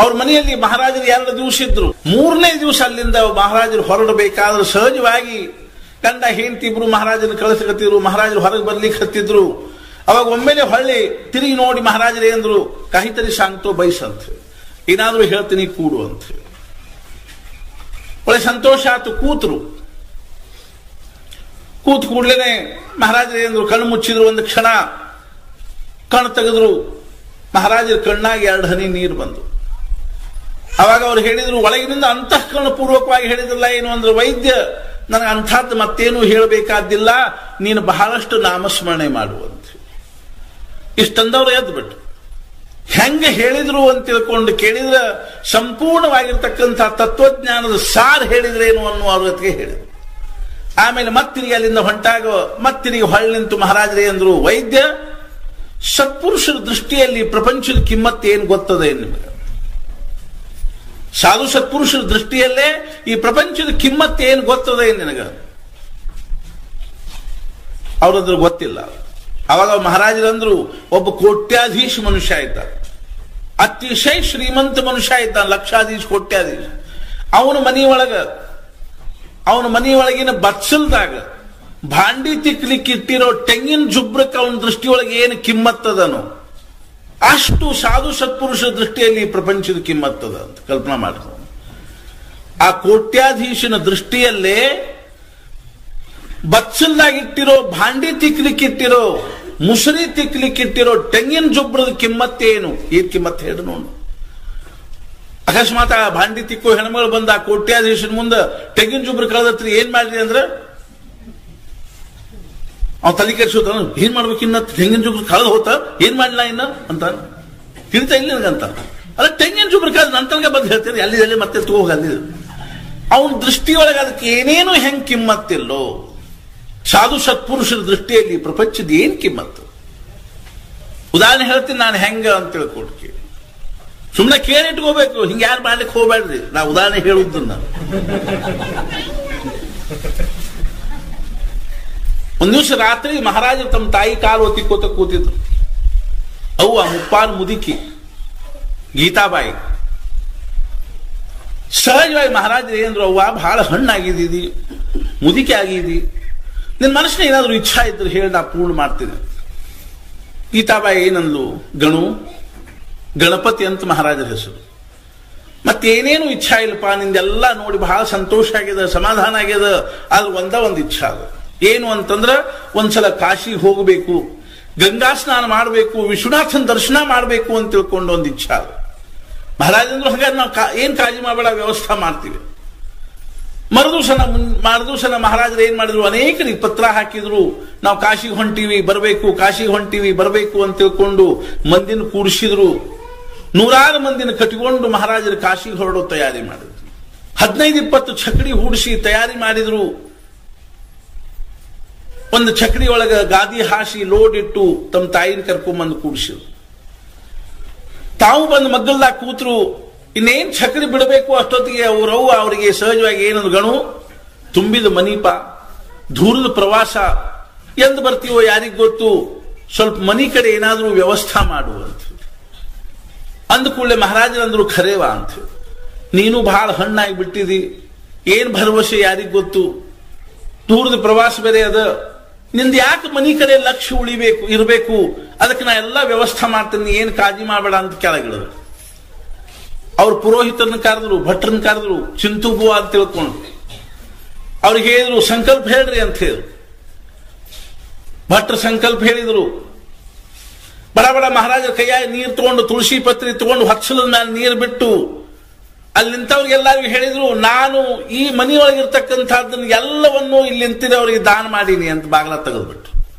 ಅವ್ರ ಮನೆಯಲ್ಲಿ ಮಹಾರಾಜರು 2 ದಿವಸ ಇದ್ರು. 3ನೇ ದಿವಸ ಅಲ್ಲಿಂದ ಮಹಾರಾಜರು ಹೊರಡಬೇಕಾದ್ರೆ ಸಹಜವಾಗಿ ಗಂಡ ಹೆಂಡತಿ ಇಬ್ರು ಮಹಾರಾಜನ ಕಳಿಸಕತ್ತಿದ್ರು. ಮಹಾರಾಜರು ಹೊರಗೆ ಬರ್ಲಿಕ್ಕೆ ಹತ್ತಿದ್ರು. ಅವಾಗ ಒಮ್ಮೆಲೆ ಹೊಳ್ಳಿ ತಿರುಗಿ ನೋಡಿ ಮಹಾರಾಜರು ಏನಂದ್ರು, ಕಾಹಿತರಿ ಸಾಂಗ್ತೋ ಬೈಸ್ ಅಂತ, ಏನಾದ್ರೂ ಹೇಳ್ತೀನಿ ಕೂಡು ಅಂತ ಹೇಳಿ. ಒಳ್ಳೆ ಸಂತೋಷ ಆಯ್ತು. ಕೂತರು. ಕೂತ್ ಕೂಡ್ಲೇನೆ ಮಹಾರಾಜರು ಏನಂದ್ರು, ಕಣ್ಣು ಮುಚ್ಚಿದ್ರು. ಒಂದು ಕ್ಷಣ ಕಣ್ಣು ತೆಗೆದ್ರು. ಮಹಾರಾಜರ ಕಣ್ಣಾಗಿ 2 ಹನಿ ನೀರು ಬಂದು. ಅವಾಗ ಅವ್ರು ಹೇಳಿದ್ರು, ಒಳಗಿನಿಂದ ಅಂತಃಕರಣ ಪೂರ್ವಕವಾಗಿ ಹೇಳಿದ್ರಲ್ಲ, ಏನು ಅಂದ್ರೆ, ವೈದ್ಯ, ನನಗೆ ಅಂಥದ್ದು ಮತ್ತೇನು ಹೇಳಬೇಕಾದಿಲ್ಲ, ನೀನು ಬಹಳಷ್ಟು ನಾಮಸ್ಮರಣೆ ಮಾಡುವಂತ. ಇಷ್ಟಂದವ್ರು ಎದ್ದು ಬಿಟ್ಟು ಹೆಂಗೆ ಹೇಳಿದ್ರು ಅಂತ ತಿಳ್ಕೊಂಡು ಕೇಳಿದ್ರೆ, ಸಂಪೂರ್ಣವಾಗಿರ್ತಕ್ಕಂಥ ತತ್ವಜ್ಞಾನದ ಸಾರ್ ಹೇಳಿದ್ರೇನು ಅನ್ನುವ ಅವ್ರಿಗೆ ಹೇಳಿದ್ರು. ಆಮೇಲೆ ಮತ್ತಿರಿಗೆ ಅಲ್ಲಿಂದ ಹೊಂಟಾಗ ಮತ್ತಿರಿಗೆ ಹೊಳ್ಳಿ ನಿಂತು ಮಹಾರಾಜರೇ ಅಂದ್ರು, ವೈದ್ಯ, ಸತ್ಪುರುಷರ ದೃಷ್ಟಿಯಲ್ಲಿ ಪ್ರಪಂಚದ ಕಿಮ್ಮತ್ತು ಏನು ಗೊತ್ತದೆ ನಿಮಗೆ? ಸಾಧು ಸತ್ಪುರುಷರ ದೃಷ್ಟಿಯಲ್ಲೇ ಈ ಪ್ರಪಂಚದ ಕಿಮ್ಮತ್ತು ಏನು ಗೊತ್ತದೆ ನಿನಗ? ಅವ್ರದ್ರ ಗೊತ್ತಿಲ್ಲ. ಅವಾಗ ಮಹಾರಾಜರಂದ್ರು, ಒಬ್ಬ ಕೋಟ್ಯಾಧೀಶ ಮನುಷ್ಯ ಆಯ್ತ, ಅತಿಶಯ ಶ್ರೀಮಂತ ಮನುಷ್ಯ ಆಯ್ತ, ಲಕ್ಷಾಧೀಶ ಕೋಟ್ಯಾಧೀಶ. ಅವನ ಮನೆಯೊಳಗಿನ ಬಚ್ಚಲ್ದಾಗ ಭಾಂಡಿ ತಿಕ್ಲಿಕ್ಕೆ ಇಟ್ಟಿರೋ ತೆಂಗಿನ ಜುಬ್ರಕ್ಕೆ ಅವನ ದೃಷ್ಟಿಯೊಳಗೆ ಏನು ಕಿಮ್ಮತ್ತದನೋ ಅಷ್ಟು ಸಾಧು ಸತ್ಪುರುಷ ದೃಷ್ಟಿಯಲ್ಲಿ ಪ್ರಪಂಚದ ಕಿಮ್ಮತ್ತದ ಅಂತ ಕಲ್ಪನಾ ಮಾಡ್ಕೊಂಡು, ಆ ಕೋಟ್ಯಾಧೀಶನ ದೃಷ್ಟಿಯಲ್ಲೇ ಬಚ್ಚಲ್ದಾಗಿಟ್ಟಿರೋ ಭಾಂಡಿ ತಿಕ್ಲಿಕ್ಕಿಟ್ಟಿರೋ ಮುಸುರಿ ತಿಕ್ಲಿಕ್ಕಿಟ್ಟಿರೋ ತೆಂಗಿನ ಜುಬ್ರದ ಕಿಮ್ಮತ್ತೇನು? ಏನ್ ಕಿಮ್ಮತ್ತು ಹೇಳಿ ನೋಡು. ಅಕಸ್ಮಾತ್ ಆ ಭಾಂಡಿ ತಿಕ್ಕೋ ಹೆಣ್ಮಗಳು ಬಂದ ಆ ಕೋಟ್ಯಾಧೀಶನ ಮುಂದೆ ತೆಂಗಿನ ಜುಬ್ರ ಕಳೆದತ್ರಿ, ಏನ್ ಮಾಡ್ರಿ ಅಂದ್ರೆ ಅವ್ ತಲೆ ಕೆಡಿಸೋದ, ಏನ್ ಮಾಡ್ಬೇಕಿನ್ನ, ತೆಂಗಿನ ಜುಬ್ರ ಕಳೆದು ಹೋತ, ಏನ್ ಮಾಡ್ಲಾ ಇನ್ನ ಅಂತ ತಿಳಿತಾ ಇಲ್ಲ ನನಗಂತ. ಅಲ್ಲ, ತೆಂಗಿನ ಜುಬ್ರ ಕಳೆದ ನಂತರಗೆ ಬಂದು ಹೇಳ್ತೀರಿ, ಅಲ್ಲಿ ಮತ್ತೆ ತಗೋಗ ಅಲ್ಲಿ. ಅವನ ದೃಷ್ಟಿಯೊಳಗೆ ಅದಕ್ಕೆ ಏನೇನು ಹೆಂಗ್ ಕಿಮ್ಮತ್ತಿಲ್ಲೋ, ಸಾಧು ಸತ್ಪುರುಷರ ದೃಷ್ಟಿಯಲ್ಲಿ ಪ್ರಪಂಚದ ಏನ್ ಕಿಮ್ಮತ್ತು? ಉದಾಹರಣೆ ಹೇಳ್ತೀನಿ ನಾನು ಹೆಂಗ ಅಂತ ತಿಳ್ಕೊಡ್ಕೆ. ಸುಮ್ಮನೆ ಕೇಳಿಟ್ಕೋಬೇಕು, ಹಿಂಗೆ ಯಾರು ಮಾಡ್ಲಿಕ್ಕೆ ಹೋಗ್ಬೇಡ್ರಿ. ನಾ ಉದಾಹರಣೆ ಹೇಳುವುದನ್ನ ಒಂದು ದಿವಸ ರಾತ್ರಿ ಮಹಾರಾಜರು ತಮ್ಮ ತಾಯಿ ಕಾಲು ಒತ್ತಿಕೋತ ಕೂತಿದ್ರು. ಅವ್ವ ಮುಪ್ಪಾಲು ಮುದುಕಿ ಗೀತಾಬಾಯಿ. ಸಹಜವಾಗಿ ಮಹಾರಾಜರು ಏನಂದ್ರು, ಅವ್ವ ಬಹಳ ಹಣ್ಣಾಗಿದ್ದೀವಿ, ಮುದುಕಿ ಆಗಿದ್ದಿ, ನಿನ್ನ ಮನಸ್ಸಿನ ಏನಾದ್ರು ಇಚ್ಛಾ ಇದ್ರೆ ಹೇಳಿ ನಾ ಪೂರ್ಣ ಮಾಡ್ತೀನಿ. ಗೀತಾಬಾಯಿ ಏನಂದ್ಲು, ಗಣಪತಿ ಅಂತ ಮಹಾರಾಜರ ಹೆಸರು, ಮತ್ತೇನೇನು ಇಚ್ಛಾ ಇಲ್ಲಪ್ಪ, ನಿಂದೆಲ್ಲ ನೋಡಿ ಬಹಳ ಸಂತೋಷ ಆಗ್ಯದ, ಸಮಾಧಾನ ಆಗ್ಯದ, ಆದ್ರೆ ಒಂದು ಇಚ್ಛಾ ಅದ. ಏನು ಅಂತಂದ್ರ ಒಂದ್ಸಲ ಕಾಶಿಗೆ ಹೋಗಬೇಕು, ಗಂಗಾ ಸ್ನಾನ ಮಾಡಬೇಕು, ವಿಶ್ವನಾಥನ ದರ್ಶನ ಮಾಡಬೇಕು ಅಂತ ತಿಳ್ಕೊಂಡು ಒಂದು ಇಚ್ಛಾ ಅದ. ಮಹಾರಾಜಂದ್ರು ಹಾಗಾದ್ರೆ ನಾವು ಏನ್ ಕಾಳಜಿ ಮಾಡಬೇಡ, ವ್ಯವಸ್ಥೆ ಮಾಡ್ತೀವಿ. ಮರುದಿವಸನ ಮಹಾರಾಜರು ಏನ್ ಮಾಡಿದ್ರು, ಅನೇಕರಿಗೆ ಪತ್ರ ಹಾಕಿದ್ರು, ನಾವು ಕಾಶಿಗೆ ಹೊಂಟಿವಿ ಬರಬೇಕು, ಕಾಶಿಗೆ ಹೊಂಟಿವಿ ಬರಬೇಕು ಅಂತ ತಿಳ್ಕೊಂಡು ಮಂದಿನ ಕೂಡಿಸಿದ್ರು. ನೂರಾರು ಮಂದಿನ ಕಟ್ಟಿಕೊಂಡು ಮಹಾರಾಜರು ಕಾಶಿಗೆ ಹೊರಡೋ ತಯಾರಿ ಮಾಡಿದ್ರು. 15-20 ಚಕಡಿ ಹೂಡಿಸಿ ತಯಾರಿ ಮಾಡಿದ್ರು. ಒಂದು ಚಕಡಿ ಒಳಗ ಗಾದಿ ಹಾಸಿ ಲೋಡ್ ಇಟ್ಟು ತಮ್ಮ ತಾಯಿನ ಕರ್ಕೊಂಡ್ಬಂದು ಕೂಡಿಸಿದ್ರು. ತಾವು ಬಂದು ಮಗ್ಗಲ್ದಾಗ ಕೂತ್ರು. ಇನ್ನೇನ್ ಚಕಡಿ ಬಿಡಬೇಕು ಅಷ್ಟೊತ್ತಿಗೆ ಅವ್ರವ್ವ ಅವರಿಗೆ ಸಹಜವಾಗಿ ಏನಂದ್ರು, ಗಣು ತುಂಬಿದ ಮನೀಪ, ದೂರದ ಪ್ರವಾಸ, ಎಂದು ಬರ್ತೀವೋ ಯಾರಿಗ್ ಗೊತ್ತು, ಸ್ವಲ್ಪ ಮನಿ ಕಡೆ ಏನಾದ್ರೂ ವ್ಯವಸ್ಥೆ ಮಾಡುವಂತ ಅಂದ ಕೂಡಲೇ ಮಹಾರಾಜರಂದ್ರು, ಖರೇವಾ ಅಂತ, ನೀನು ಬಹಳ ಹಣ್ಣಾಗಿ ಬಿಟ್ಟಿದಿ, ಏನ್ ಭರವಸೆ ಯಾರಿಗ್ ಗೊತ್ತು, ದೂರದ ಪ್ರವಾಸ ಬೇರೆ ಅದ, ನಿಂದ ಯಾಕೆ ಮನಿ ಕಡೆ ಲಕ್ಷ್ಯ ಇರಬೇಕು, ಅದಕ್ಕೆ ನಾ ಎಲ್ಲ ವ್ಯವಸ್ಥೆ ಮಾಡ್ತೀನಿ, ಏನ್ ಕಾಳಜಿ ಮಾಡಬೇಡ ಅಂತ ಕೆಳಗಿಳಿದ್ರು. ಅವ್ರು ಪುರೋಹಿತರನ್ನ ಕರೆದ್ರು, ಭಟ್ರನ್ನ ಕರೆದ್ರು, ಚಿಂತುಬುವ ಅಂತ ತಿಳ್ಕೊಂಡು ಅವ್ರಿಗೆ ಹೇಳಿದ್ರು, ಸಂಕಲ್ಪ ಹೇಳ್ರಿ ಅಂತ ಹೇಳಿದ್ರು. ಭಟ್ರ ಸಂಕಲ್ಪ ಹೇಳಿದ್ರು. ಬಡ ಮಹಾರಾಜರ ಕೈಯಾಗ ನೀರು ತಗೊಂಡು, ತುಳಸಿ ಪತ್ರಿ ತಗೊಂಡು ಹಚ್ಚಲದ ಮೇಲೆ ನೀರು ಬಿಟ್ಟು ಅಲ್ಲಿ ನಿಂತವ್ರಿಗೆಲ್ಲರಿಗೂ ಹೇಳಿದ್ರು, ನಾನು ಈ ಮನೆಯೊಳಗಿರ್ತಕ್ಕಂಥದ್ದನ್ನ ಎಲ್ಲವನ್ನೂ ಇಲ್ಲಿ ನಿಂತಿರೋರಿಗೆ ದಾನ ಮಾಡೀನಿ ಅಂತ ಬಾಗ್ಲ ತೆಗೆದ್ಬಿಟ್ಟು.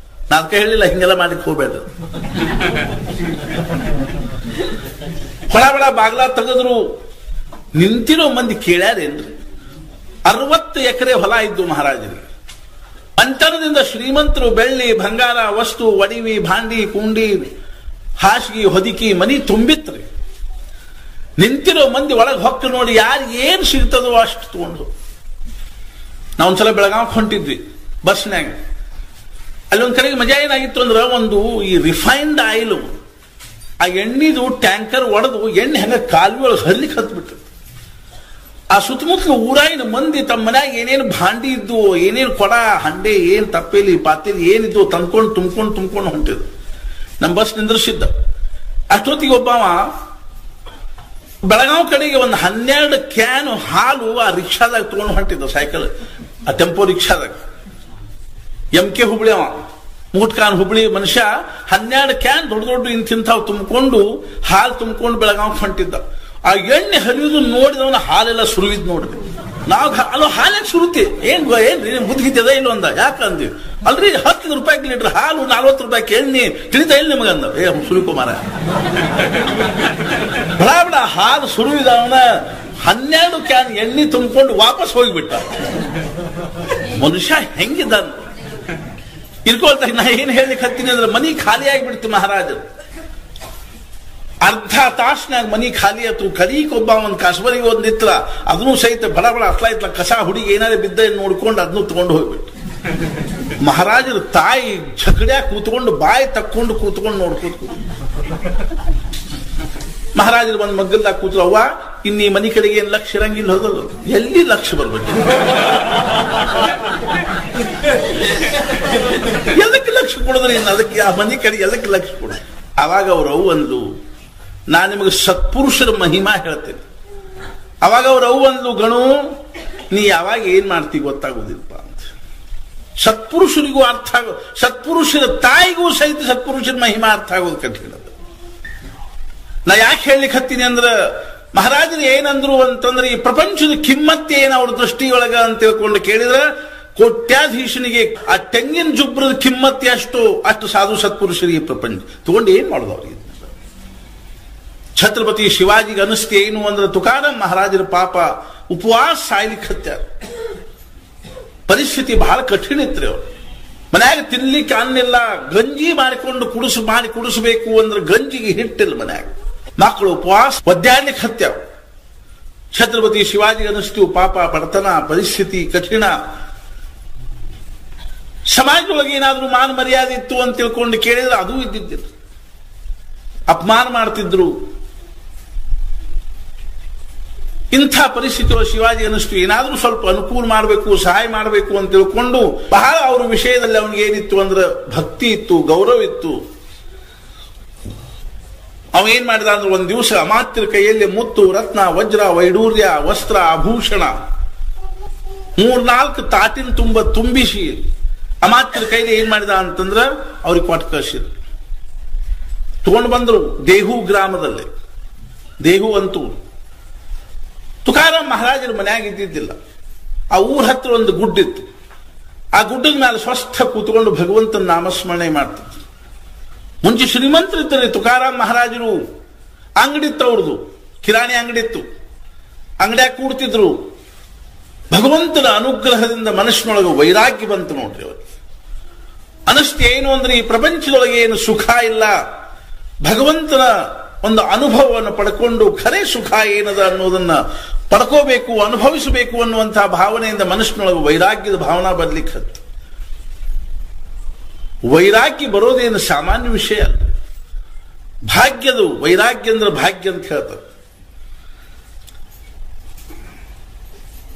ನಾ ಅದಕ್ಕೆ ಹೇಳಿಲ್ಲ, ಹಿಂಗೆಲ್ಲ ಮಾಡ್ಲಿಕ್ಕೆ ಹೋಗ್ಬೇಡ. ಬಡ ಬಾಗ್ಲ ತೆಗೆದ್ರು. ನಿಂತಿರೋ ಮಂದಿ ಕೇಳ್ಯಾರೇನ್ರಿ, 60 ಎಕರೆ ಹೊಲ ಇದ್ದು ಮಹಾರಾಜರಿಗೆ. ಅಂತರದಿಂದ ಶ್ರೀಮಂತರು ಬೆಳ್ಳಿ ಬಂಗಾರ ವಸ್ತು, ಒಡಿವಿ ಭಾಂಡಿ ಕುಂಡಿ ಹಾಸಿಗೆ ಹೊದಿಕಿ ಮನಿ ತುಂಬಿತ್ರಿ. ನಿಂತಿರೋ ಮಂದಿ ಒಳಗೆ ಹೊಕ್ಕ ನೋಡಿ ಯಾರು ಏನ್ ಸಿಗ್ತದೋ ಅಷ್ಟು ತಗೊಂಡು. ನಾವೊಂದ್ಸಲ ಬೆಳಗಾವ್ ಹೊಂಟಿದ್ವಿ ಬಸ್ನ್ಯಾಗ. ಅಲ್ಲಿ ಒಂದ್ ಕಡೆಗೆ ಮಜಾ ಏನಾಗಿತ್ತು ಅಂದ್ರೆ, ಒಂದು ಈ ರಿಫೈನ್ಡ್ ಆಯಿಲ್, ಆ ಎಣ್ಣಿದು ಟ್ಯಾಂಕರ್ ಒಡೆದು ಎಣ್ಣೆ ಹೆಂಗ ಕಾಲುವೆ ಒಳಗೆ ಹರ್ಲಿಕ್ಕೆ ಹತ್ಬಿಟ್ಟು. ಆ ಸುತ್ತಮುತ್ತಲು ಊರಾಗಿನ ಮಂದಿ ತಮ್ಮ ಮನ್ಯಾಗ ಏನೇನು ಭಾಂಡಿ ಇದ್ದು, ಏನೇನು ಕೊಡ ಹಂಡೆ, ಏನ್ ತಪ್ಪೇಲಿ ಪಾತೇಲಿ ಏನಿದ್ದು ತಂದ್ಕೊಂಡು ತುಂಬ್ಕೊಂಡು ಹೊಂಟಿದ್ರು. ನಮ್ಮ ಬಸ್ ನಿಂದ್ರಿಸಿದ್ದ. ಅಷ್ಟೊತ್ತಿಗೆ ಒಬ್ಬವ ಬೆಳಗಾವ್ ಕಡೆಗೆ ಒಂದು 12 ಕ್ಯಾನ್ ಹಾಲು ಆ ರಿಕ್ಷಾದಾಗ ತಗೊಂಡು ಹೊಂಟಿದ್ದ, ಸೈಕಲ್ ಆ ಟೆಂಪೋ ರಿಕ್ಷಾದಾಗ. MK ಹುಬ್ಳಿ ಅವ, ಮೂಟ್ಕಾನ್ ಹುಬ್ಳಿ ಮನುಷ್ಯ. 12 ಕ್ಯಾನ್ ದೊಡ್ಡ ಇಂತಿಂತಾವ್ ತುಂಬಿಕೊಂಡು ಹಾಲು ತುಂಬಿಕೊಂಡು ಬೆಳಗಾವ್ ಹೊಂಟಿದ್ದ. ಆ ಎಣ್ಣೆ ಹರಿಯುವುದು ನೋಡಿದವನ ಹಾಲೆಲ್ಲ ಸುರುವಿದ್ ನೋಡ್ರಿ. ನಾವು ಅಲ್ಲ ಹಾಲೆ ಸುರುತಿ, ಏನ್ರಿ ಬುದ್ಧಿಗಿದ್ದದ ಇಲ್ಲ ಅಂದ. ಯಾಕಂದಿವಿ, ಅಲ್ರಿ 10 ರೂಪಾಯಿ ಲೀಟರ್ ಹಾಲು, 40 ರೂಪಾಯಿ ಎಣ್ಣೆ, ತಿಳಿದ ಇಲ್ಲ ನಿಮಗಂದ. ಸುರಿಕುಮಾರ ಬಡ ಹಾಲು ಸುರುವಿದವನ 12 ಕ್ಯಾನ್ ಎಣ್ಣೆ ತುಂಬಿಕೊಂಡು ವಾಪಸ್ ಹೋಗಿಬಿಟ್ಟ. ಮನುಷ್ಯ ಹೆಂಗಿದ್ದ ಇರ್ಕೊಳ್ತಾ. ನಾ ಏನ್ ಹೇಳಿಕ್ ಹತ್ತೀನಿ ಅಂದ್ರೆ, ಮನಿ ಖಾಲಿ ಆಗಿಬಿಡ್ತಿ ಮಹಾರಾಜರು. ಅರ್ಧ ತಾಸ್ನಾಗ ಮನಿ ಖಾಲಿ ಆಯ್ತು. ಕರೀಕೊಬ್ಬ ಒಂದು ಕಸಬರಿಗೆ ಒಂದಿತ್ತಲ, ಅದನ್ನು ಸಹಿತ ಬಡ ಅಸ್ಲಾ ಇತ್ಲ, ಕಸ ಹುಡುಗಿ ಏನಾದ್ರು ಬಿದ್ದ ನೋಡ್ಕೊಂಡು ಅದನ್ನು ತಗೊಂಡು ಹೋಗ್ಬಿಟ್ಟು. ಮಹಾರಾಜರ ತಾಯಿ ಛಕಡ್ಯಾಗ ಕೂತ್ಕೊಂಡು ಬಾಯಿ ತಕ್ಕೊಂಡು ಕೂತ್ಕೊಂಡು ನೋಡ್ಕೋತ. ಮಹಾರಾಜರು ಬಂದ್ ಮಗ್ಗಲ್ದಾಗ ಕೂತ್ರು. ಅವ್ವ ಇನ್ನೀ ಮನಿ ಕಡೆಗೆ ಏನ್ ಲಕ್ಷ ಇರಂಗಿಲ್ಲ, ಹೋದಲ್ಲ, ಎಲ್ಲಿ ಲಕ್ಷ ಬರ್ಬೇಕು, ಎಲ್ಲಕ್ಕೆ ಲಕ್ಷ ಕೊಡಿದ್ರಿ, ಅದಕ್ಕೆ ಆ ಮನಿ ಕಡೆ ಎಲ್ಲಕ್ಕೆ ಲಕ್ಷ ಕೊಡ. ಅವಾಗ ಅವ್ರು ಒಂದು, ನಾನು ನಿಮಗೆ ಸತ್ಪುರುಷರ ಮಹಿಮಾ ಹೇಳ್ತೇನೆ. ಅವಾಗ ಅವ್ರು ಒಂದು, ಗಣು ನೀ ಯಾವಾಗ ಏನ್ ಮಾಡ್ತೀವಿ ಗೊತ್ತಾಗೋದಿಲ್ಪ ಅಂತ. ಸತ್ಪುರುಷರಿಗೂ ಅರ್ಥ ಆಗೋ, ಸತ್ಪುರುಷರ ತಾಯಿಗೂ ಸಹಿತ ಸತ್ಪುರುಷರ ಮಹಿಮಾ ಅರ್ಥ ಆಗೋದು ಕಠಿಣ. ನಾ ಯಾಕೆ ಹೇಳಲಿಕ್ಕೆ ಹತ್ತೀನಿ ಅಂದ್ರೆ, ಮಹಾರಾಜರು ಏನಂದ್ರು ಅಂತಂದ್ರೆ, ಈ ಪ್ರಪಂಚದ ಕಿಮ್ಮತ್ತೆ ಏನ ಅವ್ರ ದೃಷ್ಟಿಯೊಳಗ ಅಂತ ತಿಳ್ಕೊಂಡು ಕೇಳಿದ್ರೆ, ಕೋಟ್ಯಾಧೀಶನಿಗೆ ಆ ತೆಂಗಿನ ಜುಬ್ರದ ಕಿಮ್ಮತ್ತೆ ಅಷ್ಟು ಸಾಧು ಸತ್ಪುರುಷರಿಗೆ ಪ್ರಪಂಚ ತಗೊಂಡು ಏನ್ ಮಾಡೋದು ಅವ್ರಿಗೆ. ಛತ್ರಪತಿ ಶಿವಾಜಿಗೆ ಅನಿಸ್ತಿ ಏನು ಅಂದ್ರೆ, ತುಕಾರಾಮ್ ಮಹಾರಾಜರ ಪಾಪ ಉಪವಾಸ ಸಾಯ್ಲಿಕ್ಕೆ ಹತ್ಯಾರ. ಪರಿಸ್ಥಿತಿ ಬಹಳ ಕಠಿಣ ಇತ್ರಿ. ಅವ್ರು ಮನ್ಯಾಗ ತಿನ್ಲಿಕ್ಕೆ ಅನ್ನಿಲ್ಲ, ಗಂಜಿ ಮಾಡಿಕೊಂಡು ಕುಡಿಸಬೇಕು ಅಂದ್ರೆ ಗಂಜಿಗೆ ಹಿಟ್ಟಿಲ್ಲ ಮನ್ಯಾಗ. ಮಕ್ಕಳು ಉಪವಾಸ ಒದ್ದಾಡ್ಲಿಕ್ಕೆ ಹತ್ಯಾವ. ಛತ್ರಪತಿ ಶಿವಾಜಿಗೆ ಅನಿಸ್ತು ಪಾಪ, ಬಡತನ ಪರಿಸ್ಥಿತಿ ಕಠಿಣ. ಸಮಾಜದೊಳಗೆ ಏನಾದ್ರೂ ಮಾನ ಮರ್ಯಾದೆ ಇತ್ತು ಅಂತ ತಿಳ್ಕೊಂಡು ಕೇಳಿದ್ರೆ ಅದೂ ಇದ್ದಿದ್ದಿಲ್ಲ, ಅಪಮಾನ ಮಾಡ್ತಿದ್ರು. ಇಂಥ ಪರಿಸ್ಥಿತಿ ಶಿವಾಜಿ ಅನಿಸ್ತು ಏನಾದ್ರೂ ಸ್ವಲ್ಪ ಅನುಕೂಲ ಮಾಡಬೇಕು, ಸಹಾಯ ಮಾಡಬೇಕು ಅಂತ ತಿಳ್ಕೊಂಡು ಬಹಳ ಅವ್ರ ವಿಷಯದಲ್ಲಿ ಅವನಿಗೆ ಏನಿತ್ತು ಅಂದ್ರೆ ಭಕ್ತಿ ಇತ್ತು, ಗೌರವ ಇತ್ತು. ಅವೇನ್ ಮಾಡಿದ ಅಂದ್ರೆ ಒಂದ್ ದಿವಸ ಅಮಾತ್ಯರ ಕೈಯಲ್ಲಿ ಮುತ್ತು, ರತ್ನ, ವಜ್ರ, ವೈಡೂರ್ಯ, ವಸ್ತ್ರ, ಆಭೂಷಣ 3-4 ತಾಟಿನ ತುಂಬಿಸಿ ಅಮಾತ್ಯರ ಕೈಲಿ ಏನ್ ಮಾಡಿದ ಅಂತಂದ್ರ ಅವ್ರಿಗೆ ಕೊಟ್ಟು ಕಳಿಸಿದ್ರು. ತಗೊಂಡು ಬಂದ್ರು ದೇಹು ಗ್ರಾಮದಲ್ಲಿ. ದೇಹು ಅಂತೂ ತುಕಾರಾಮ್ ಮಹಾರಾಜರ ಮನ್ಯಾಗ ಇದ್ದಿದ್ದಿಲ್ಲ. ಆ ಊರ ಹತ್ರ ಒಂದು ಗುಡ್ಡಿತ್ತು. ಆ ಗುಡ್ಡದ ಮೇಲೆ ಸ್ವಸ್ಥ ಕೂತ್ಕೊಂಡು ಭಗವಂತನ ನಾಮಸ್ಮರಣೆ ಮಾಡ್ತಿದ್ರು. ಮುಂಚೆ ಶ್ರೀಮಂತರಿದ್ದರೆ ತುಕಾರಾಮ್ ಮಹಾರಾಜರು ಅಂಗಡಿತ್ತು, ಅವ್ರದ್ದು ಕಿರಾಣಿ ಅಂಗಡಿತ್ತು. ಅಂಗಡಿಯಾಗ ಕೂಡ್ತಿದ್ರು. ಭಗವಂತನ ಅನುಗ್ರಹದಿಂದ ಮನಸ್ಸಿನೊಳಗೆ ವೈರಾಗ್ಯ ಬಂತು ನೋಡ್ರಿ. ಅವರು ಅನಿಸ್ತು ಏನು ಅಂದ್ರೆ ಈ ಪ್ರಪಂಚದೊಳಗೆ ಏನು ಸುಖ ಇಲ್ಲ, ಭಗವಂತನ ಒಂದು ಅನುಭವವನ್ನು ಪಡ್ಕೊಂಡು ಖರೆ ಸುಖ ಏನದ ಅನ್ನೋದನ್ನ ಪಡ್ಕೋಬೇಕು, ಅನುಭವಿಸಬೇಕು ಅನ್ನುವಂತಹ ಭಾವನೆಯಿಂದ ಮನಸ್ಸಿನೊಳಗೆ ವೈರಾಗ್ಯದ ಭಾವನಾ ಬರ್ಲಿಕ್ಕೆ ಹತ್ತು. ವೈರಾಗ್ಯ ಬರೋದೇನು ಸಾಮಾನ್ಯ ವಿಷಯ ಅಲ್ಲ. ಭಾಗ್ಯದು ವೈರಾಗ್ಯ ಅಂದ್ರೆ ಭಾಗ್ಯ ಅಂತ ಹೇಳ್ತಾರೆ.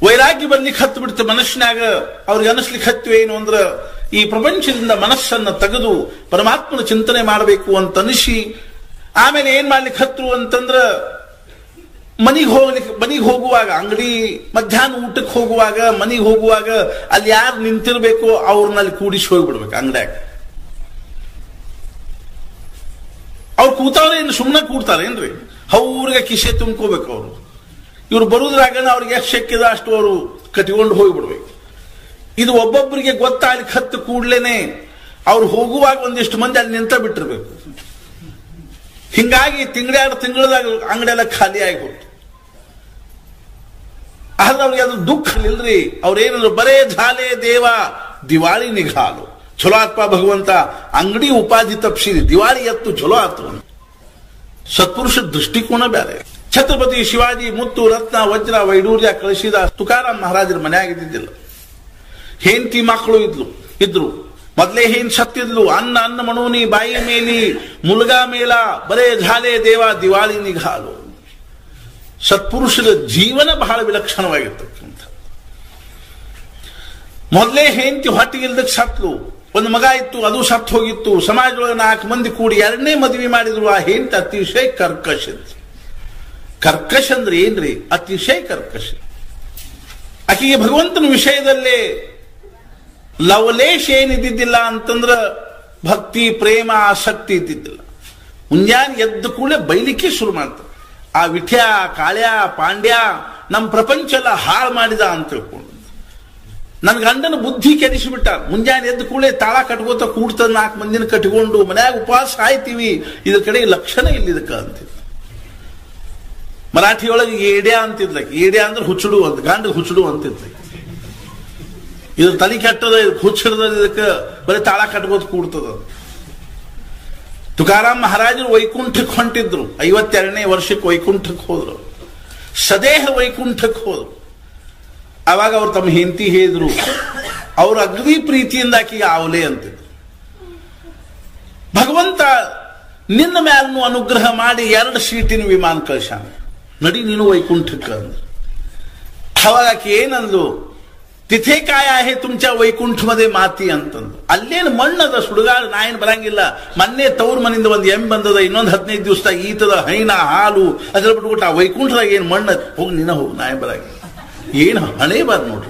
ವೈರಾಗ್ಯ ಬರ್ಲಿಕ್ಕೆ ಹತ್ತು ಬಿಡ್ತು ಮನಸ್ಸಿನಾಗ. ಅವ್ರಿಗೆ ಅನಿಸ್ಲಿಕ್ಕೆ ಹತ್ತು ಏನು ಅಂದ್ರೆ ಈ ಪ್ರಪಂಚದಿಂದ ಮನಸ್ಸನ್ನ ತೆಗೆದು ಪರಮಾತ್ಮನ ಚಿಂತನೆ ಮಾಡಬೇಕು ಅಂತ ಅನಿಸಿ ಆಮೇಲೆ ಏನ್ ಮಾಡ್ಲಿಕ್ಕೆ ಹತ್ತು ಅಂತಂದ್ರ ಮನಿಗೆ ಹೋಗುವಾಗ, ಅಂಗಡಿ ಮಧ್ಯಾಹ್ನ ಊಟಕ್ಕೆ ಹೋಗುವಾಗ, ಮನಿಗೆ ಹೋಗುವಾಗ ಅಲ್ಲಿ ಯಾರು ನಿಂತಿರ್ಬೇಕೋ ಅವ್ರನ್ನಲ್ಲಿ ಕೂಡಿಸಿ ಹೋಗ್ಬಿಡ್ಬೇಕು ಅಂಗಡಿಯಾಗ. ಅವ್ರು ಕೂತಾವ್ರೆ ಏನು ಸುಮ್ಮನೆ ಕೂಡ್ತಾರೇನ್ರಿ? ಅವ್ರಿಗೆ ಕಿಸೆ ತುಂಬ್ಕೋಬೇಕು. ಅವರು ಇವ್ರು ಬರುದ್ರಾಗ ಅವ್ರಿಗೆ ಎಷ್ಟು ಶಕ್ಯದ ಅಷ್ಟು ಅವರು ಕಟ್ಕೊಂಡು ಹೋಗ್ಬಿಡ್ಬೇಕು. ಇದು ಒಬ್ಬೊಬ್ಬರಿಗೆ ಗೊತ್ತಾಗ್ಲಿಕ್ಕೆ ಹತ್ತು ಕೂಡ್ಲೇನೆ ಅವ್ರು ಹೋಗುವಾಗ ಒಂದಿಷ್ಟು ಮಂದಿ ಅಲ್ಲಿ ನಿಂತ ಬಿಟ್ಟಿರ್ಬೇಕು. ಹಿಂಗಾಗಿ ತಿಂಗಳದಾಗ ಅಂಗಡಿ ಎಲ್ಲ ಖಾಲಿ ಆಗಿ ಹೋಗ್ತು. ಆದ್ರೆ ಅವ್ರಿಗೆ ಅದು ದುಃಖ ಇಲ್ರಿ. ಅವ್ರೇನಂದ್ರು ಬರೇ ಝಾಲೆ ದೇವ ದಿವಾಳಿ ನಿಘಾಲು. ಚಲೋ ಆತ್ಮ ಭಗವಂತ, ಅಂಗಡಿ ಉಪಾಧಿ ತಪ್ಪಿಸಿದೆ, ದಿವಾಳಿ ಎತ್ತು ಚಲೋ ಆತು. ಸತ್ಪುರುಷ ದೃಷ್ಟಿಕೋನ ಬೇರೆ. ಛತ್ರಪತಿ ಶಿವಾಜಿ ಮುತ್ತು, ರತ್ನ, ವಜ್ರ, ವೈಡೂರ್ಯ ಕಳಿಸಿದ ತುಕಾರಾಮ್ ಮಹಾರಾಜರ ಮನೆಯಾಗಿದ್ದಿಲ್ಲ. ಹೆಂಡತಿ ಮಕ್ಕಳು ಇದ್ರು. ಮೊದಲೇ ಏನ್ ಸತ್ತಿದ್ಲು. ಅನ್ನ ಮಣೂನಿ ಬಾಯಿ ಮೇಲಿ ಮುಲ್ಗಾ ಮೇಲ ಬರೇ ಝಾಲೆ ದೇವ ದಿವಾಳಿ ನಿಘಾಲು. ಸತ್ಪುರುಷರ ಜೀವನ ಬಹಳ ವಿಲಕ್ಷಣವಾಗಿರ್ತಕ್ಕಂಥ. ಮೊದಲೇ ಹೆಂಡತಿ ಹೊಟ್ಟಿಗಿಲ್ದಕ್ಕೆ ಸತ್ಲು. ಒಂದು ಮಗ ಇತ್ತು, ಅದು ಸತ್ತು ಹೋಗಿತ್ತು. ಸಮಾಜದೊಳಗೆ 4 ಮಂದಿ ಕೂಡಿ 2ನೇ ಮದುವೆ ಮಾಡಿದ್ರು. ಆ ಹೆಂಡತಿ ಅತಿಶಯ ಕರ್ಕಶ. ಕರ್ಕಶ ಅಂದ್ರೆ ಏನ್ರಿ? ಅತಿಶಯ ಕರ್ಕಶ. ಆಕೆಗೆ ಭಗವಂತನ ವಿಷಯದಲ್ಲೇ ಲವಲೇಶ ಏನಿದ್ದಿದ್ದಿಲ್ಲ ಅಂತಂದ್ರ ಭಕ್ತಿ, ಪ್ರೇಮ, ಆಸಕ್ತಿ ಇದ್ದಿದ್ದಿಲ್ಲ. ಮುಂಜಾನೆ ಎದ್ದು ಕೂಡಲೇ ಬೈಲಿಕ್ಕೆ ಶುರು ಮಾಡ್ತಾರೆ. ಆ ವಿಠ್ಯ, ಕಾಳ್ಯ, ಪಾಂಡ್ಯ ನಮ್ಮ ಪ್ರಪಂಚ ಎಲ್ಲ ಹಾಳು ಮಾಡಿದ ಅಂತ ತಿಳ್ಕೊಂಡು ನನ್ನ ಗಂಡನ ಬುದ್ಧಿ ಕೆಡಿಸಿಬಿಟ್ಟ. ಮುಂಜಾನೆ ಎದ್ದು ಕೂಡಲೇ ತಾಳ ಕಟ್ಕೋತ ಕೂಡ್ತದ 4 ಮಂದಿನ ಕಟ್ಕೊಂಡು ಮನ್ಯಾಗ ಉಪವಾಸ ಆಯ್ತೀವಿ. ಇದ್ರ ಕಡೆ ಲಕ್ಷಣ ಇಲ್ಲ ಇದಕ್ಕ ಅಂತಿದ್ದ. ಮರಾಠಿಯೊಳಗೆ ಏಡ್ಯಾ ಅಂತಿದ್ಲ. ಏಡ್ಯಾ ಅಂದ್ರೆ ಹುಚ್ಚುಡು ಅಂತ, ಗಂಡ ಹುಚ್ಚುಡು ಅಂತಿದ್ಲ. ಇದ್ರ ತಲೆ ಕೆಟ್ಟದ, ಹುಚ್ಚಿಡ್ದ, ಇದಕ್ಕೆ ಬರೀ ತಾಳ ಕಟ್ಕೋತ ಕೂಡ್ತದ. ತುಕಾರಾಮ್ ಮಹಾರಾಜರು ವೈಕುಂಠಕ್ಕೆ ಹೊಂಟಿದ್ರು. 52ನೇ ವರ್ಷಕ್ಕೆ ವೈಕುಂಠಕ್ಕೆ ಹೋದ್ರು. ಸದೇಹ ವೈಕುಂಠಕ್ಕೆ ಹೋದ್ರು. ಆವಾಗ ಅವ್ರು ತಮ್ಮ ಹೆಂಡತಿ ಹೇಳಿದ್ರು, ಅವ್ರ ಅಗ್ನಿ ಪ್ರೀತಿಯಿಂದ ಆಕೆಗೆ ಆವಲೆ ಅಂತಿದ್ರು. ಭಗವಂತ ನಿನ್ನ ಮ್ಯಾಲೂ ಅನುಗ್ರಹ ಮಾಡಿ 2 ಸೀಟಿನ ವಿಮಾನ ಕಳ್ಸಾನ, ನಡಿ ನೀನು ವೈಕುಂಠಕ್ಕೆ ಅಂದ್ರು. ಅವಾಗ ಆಕೆ ಏನಂದ್ರು, ತಿಥೆ ಕಾಯ ಹೇ ತುಮಚ ವೈಕುಂಠ ಮದೆ ಮಾತಿ ಅಂತಂದು. ಅಲ್ಲೇನು ಮಣ್ಣದ ಸುಡುಗಾಡು, ನಾ ಏನು ಬರಂಗಿಲ್ಲ. ಮೊನ್ನೆ ತವ್ರ ಮನಿಂದ ಒಂದು ಎಮ್ಮೆ ಬಂದದ, ಇನ್ನೊಂದು 15 ದಿವಸದಾಗ ಈತದ ಹೈನ ಹಾಲು ಅದ್ರ ಬಿಟ್ಬಿಟ್ಟು ಆ ವೈಕುಂಠದಾಗ ಏನು ಮಣ್ಣ, ಹೋಗಿ ನಿನ್ನ ಹೋಗಿ, ನಾ ಏನು ಬರಂಗಿಲ್ಲ. ಏನು ಹಣೆ ಬಾರ ನೋಡ್ರಿ.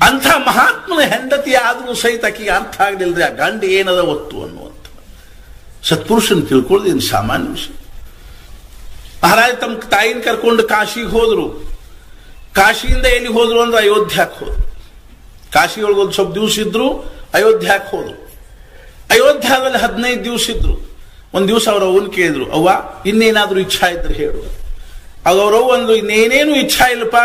ಅಂಥ ಮಹಾತ್ಮನ ಹೆಂಡತಿ ಆದ್ರೂ ಸಹಿತ ಆಕೆಗೆ ಅರ್ಥ ಆಗ್ಲಿಲ್ರಿ ಆ ಗಂಡ ಏನದ ಒತ್ತು ಅನ್ನುವಂಥ. ಸತ್ಪುರುಷನ್ ತಿಳ್ಕೊಳ್ಳೋದು ಏನು ಸಾಮಾನ್ಯ ವಿಷಯ. ಮಹಾರಾಜ ತಮ್ಮ ತಾಯಿನ ಕರ್ಕೊಂಡು ಕಾಶಿಗೆ ಹೋದ್ರು. ಕಾಶಿಯಿಂದ ಎಲ್ಲಿ ಹೋದ್ರು ಅಂದ್ರೆ ಅಯೋಧ್ಯಕ್ಕೆ ಹೋದ್ರು. ಕಾಶಿಯೊಳಗೆ ಒಂದು ಸ್ವಲ್ಪ ದಿವಸ ಇದ್ರು, ಅಯೋಧ್ಯಕ್ಕೆ ಹೋದ್ರು. ಅಯೋಧ್ಯದಲ್ಲಿ 15 ದಿವಸ ಇದ್ರು. ಒಂದು ದಿವಸ ಅವ್ರ ಅವನ್ ಕೇಳಿದ್ರು, ಅವ್ವ ಇನ್ನೇನಾದ್ರೂ ಇಚ್ಛಾ ಇದ್ರೆ ಹೇಳು. ಆಗ ಅವ್ರವ್ ಒಂದು ಇನ್ನೇನೇನು ಇಚ್ಛಾ ಇಲ್ಲಪ್ಪ,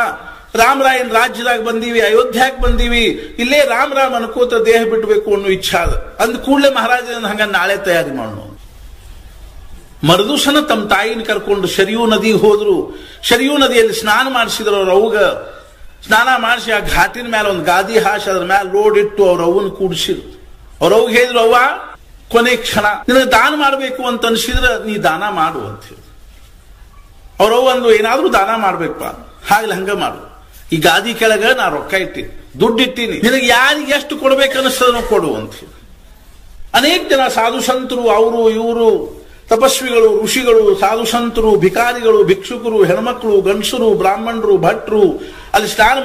ರಾಮರಾಯನ್ ರಾಜ್ಯದಾಗ ಬಂದೀವಿ, ಅಯೋಧ್ಯಕ್ಕೆ ಬಂದೀವಿ, ಇಲ್ಲೇ ರಾಮ್ ಅನ್ಕೋತ ದೇಹ ಬಿಡ್ಬೇಕು ಅನ್ನೋ ಇಚ್ಛಾ ಅದ. ಅಂದ ಕೂಡಲೇ ಮಹಾರಾಜ ಹಂಗ ನಾಳೆ ತಯಾರಿ ಮಾಡೋಣ. ಮರುದಿವಸನ ತಮ್ಮ ತಾಯಿನ ಕರ್ಕೊಂಡು ಶರಿಯೂ ನದಿಗೆ ಹೋದ್ರು. ಶರಿಯೂ ನದಿಯಲ್ಲಿ ಸ್ನಾನ ಮಾಡಿಸಿದ್ರು. ಅವ್ರ ಅವಾಗ ಸ್ನಾನ ಮಾಡಿಸಿ ಆ ಘಾಟಿನ ಮೇಲೆ ಒಂದು ಗಾದಿ ಹಾಸಿ ಅದ್ರ ಮೇಲೆ ಲೋಡ್ ಇಟ್ಟು ಅವ್ರ ಅವ್ವನ್ ಕೂಡಿಸಿದ್ರು. ಅವ್ರ ಅವ್ವ ಹೇಳಿದ್ರು, ಅವ್ವ ಕೊನೆ ಕ್ಷಣ ನಿನಗೆ ದಾನ ಮಾಡಬೇಕು ಅಂತ ಅನ್ಸಿದ್ರೆ ನೀ ದಾನ ಮಾಡು ಅಂತ ಹೇಳಿ. ಅವ್ರವ್ವ ಒಂದು ಏನಾದ್ರೂ ದಾನ ಮಾಡ್ಬೇಕಪ್ಪ, ಹಾಗಲಿ ಹಂಗ ಮಾಡು. ಈ ಗಾದಿ ಕೆಳಗ ನಾ ರೊಕ್ಕ ಇಟ್ಟಿನಿ, ದುಡ್ಡು ಇಟ್ಟೀನಿ, ನಿನಗೆ ಯಾರಿಗೆ ಎಷ್ಟು ಕೊಡ್ಬೇಕು ಅನಿಸ್ತದನೋ ಕೊಡು ಅಂತ ಹೇಳಿ. ಅನೇಕ ಜನ ಸಾಧು ಸಂತರು, ಅವರು ಇವರು ತಪಸ್ವಿಗಳು, ಋಷಿಗಳು, ಸಾಧು ಸಂತರು, ಭಿಕಾರಿಗಳು, ಭಿಕ್ಷುಕರು, ಹೆಣ್ಮಕ್ಳು, ಗಂಡಸರು, ಬ್ರಾಹ್ಮಣರು, ಭಟ್ರು ಅಲ್ಲಿ ಸ್ನಾನ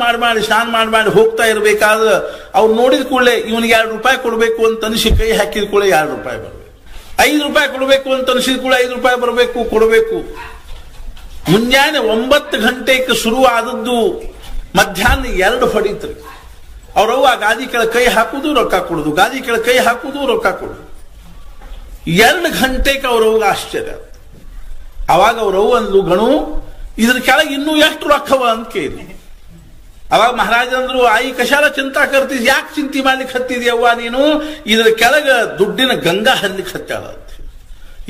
ಮಾಡಿ ಹೋಗ್ತಾ ಇರಬೇಕಾದ್ರೆ ಅವ್ರು ನೋಡಿದ ಕೂಡಲೇ ಇವನಿಗೆ ₹2 ಕೊಡಬೇಕು ಅಂತ ಅನಿಸಿ ಕೈ ಹಾಕಿದ ಕೂಡಲೇ ₹2 ಬರಬೇಕು. ₹5 ಕೊಡಬೇಕು ಅಂತ ಅನಿಸಿದ ಕೂಡ ₹5 ಬರಬೇಕು, ಕೊಡಬೇಕು. ಮುಂಜಾನೆ 9 ಗಂಟೆಗೆ ಶುರು ಆದದ್ದು ಮಧ್ಯಾಹ್ನ 2 ಹೊಡಿತ್ರಿ. ಅವ್ರವ್ವ ಗಾದಿ ಕೆಳಗೆ ಕೈ ಹಾಕುದು ರೊಕ್ಕ ಕೊಡುದು, ಗಾದಿ ಕೆಳಗೆ ಕೈ ಹಾಕುದು ರೊಕ್ಕ ಕೊಡುದು. 2 ಗಂಟೆಗೆ ಅವ್ರವ್ಗ ಆಶ್ಚರ್ಯ. ಅವಾಗ ಅವ್ರವ್ವ ಅಂದ್ಲು, ಗಣು ಇದ್ರ ಕೆಳಗೆ ಇನ್ನೂ ಎಷ್ಟು ರೊಕ್ಕವ ಅಂತ ಕೇಳಿ. ಅವಾಗ ಮಹಾರಾಜ ಅಂದ್ರು, ಆಯಿ ಕಶಾಲ ಚಿಂತಾ ಕರ್ತೀಸ್, ಯಾಕೆ ಚಿಂತೆ ಮಾಡ್ಲಿಕ್ಕೆ ಹತ್ತಿದ್ಯವ್ವ ನೀನು, ಇದ್ರ ಕೆಳಗ ದುಡ್ಡಿನ ಗಂಗಾ ಹರ್ಲಿಕ್ಕೆ ಹತ್ತಾಳ ಅಂತ.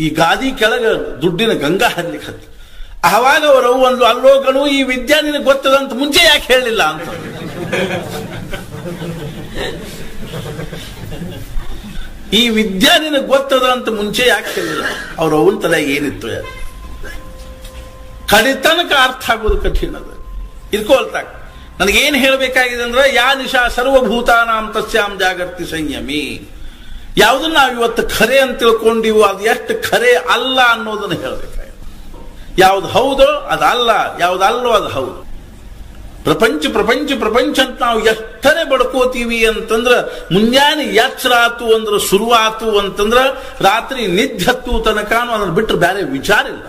ಈ ಗಾದಿ ಕೆಳಗ ದುಡ್ಡಿನ ಗಂಗಾ ಹರ್ಲಿಕ್ಕೆ ಹತ್ತ. ಆವಾಗ ಅವ್ರವ್ವ ಅಂದ್ಲು, ಅಲ್ಲೋ ಗಣು ಈ ವಿದ್ಯಾ ನಿನಗೆ ಗೊತ್ತದಂತ ಮುಂಚೆ ಯಾಕೆ ಹೇಳಲಿಲ್ಲ ಅಂತ. ಈ ವಿದ್ಯಾ ನಿನಗೆ ಗೊತ್ತದ ಅಂತ ಮುಂಚೆ ಯಾಕೆ ಹೇಳಿಲ್ಲ. ಅವ್ರ ಅವನ ತಲೆ ಏನಿತ್ತು ಯಾರು ಕಡಿತನಕ ಅರ್ಥ ಆಗೋದು ಕಠಿಣ ಅದ. ಇದ್ಕೊಳ್ತಾಕ ನನಗೇನು ಹೇಳಬೇಕಾಗಿದೆ ಅಂದ್ರೆ, ಯಾ ನಿಶಾ ಸರ್ವಭೂತಾನಾಂ ತಸ್ಯಾಂ ಜಾಗರ್ತಿ ಸಂಯಮಿ. ಯಾವುದನ್ನ ನಾವು ಇವತ್ತು ಖರೆ ಅಂತ ತಿಳ್ಕೊಂಡಿವೋ ಅದು ಎಷ್ಟು ಖರೆ ಅಲ್ಲ ಅನ್ನೋದನ್ನ ಹೇಳಬೇಕಾಗಿದೆ. ಯಾವ್ದು ಹೌದೋ ಅದು ಅಲ್ಲ, ಯಾವ್ದಲ್ಲೋ ಅದು ಹೌದು. ಪ್ರಪಂಚ ಅಂತ ನಾವು ಎಷ್ಟನೇ ಬಡ್ಕೋತೀವಿ ಅಂತಂದ್ರ, ಮುಂಜಾನೆ ಎಚ್ಚರ ಆತು ಅಂದ್ರೆ ಶುರುವಾತು ಅಂತಂದ್ರ ರಾತ್ರಿ ನಿದ್ದೆ ಹತ್ತು ತನಕನೂ ಅದನ್ನ ಬಿಟ್ಟರೆ ಬೇರೆ ವಿಚಾರ ಇಲ್ಲ.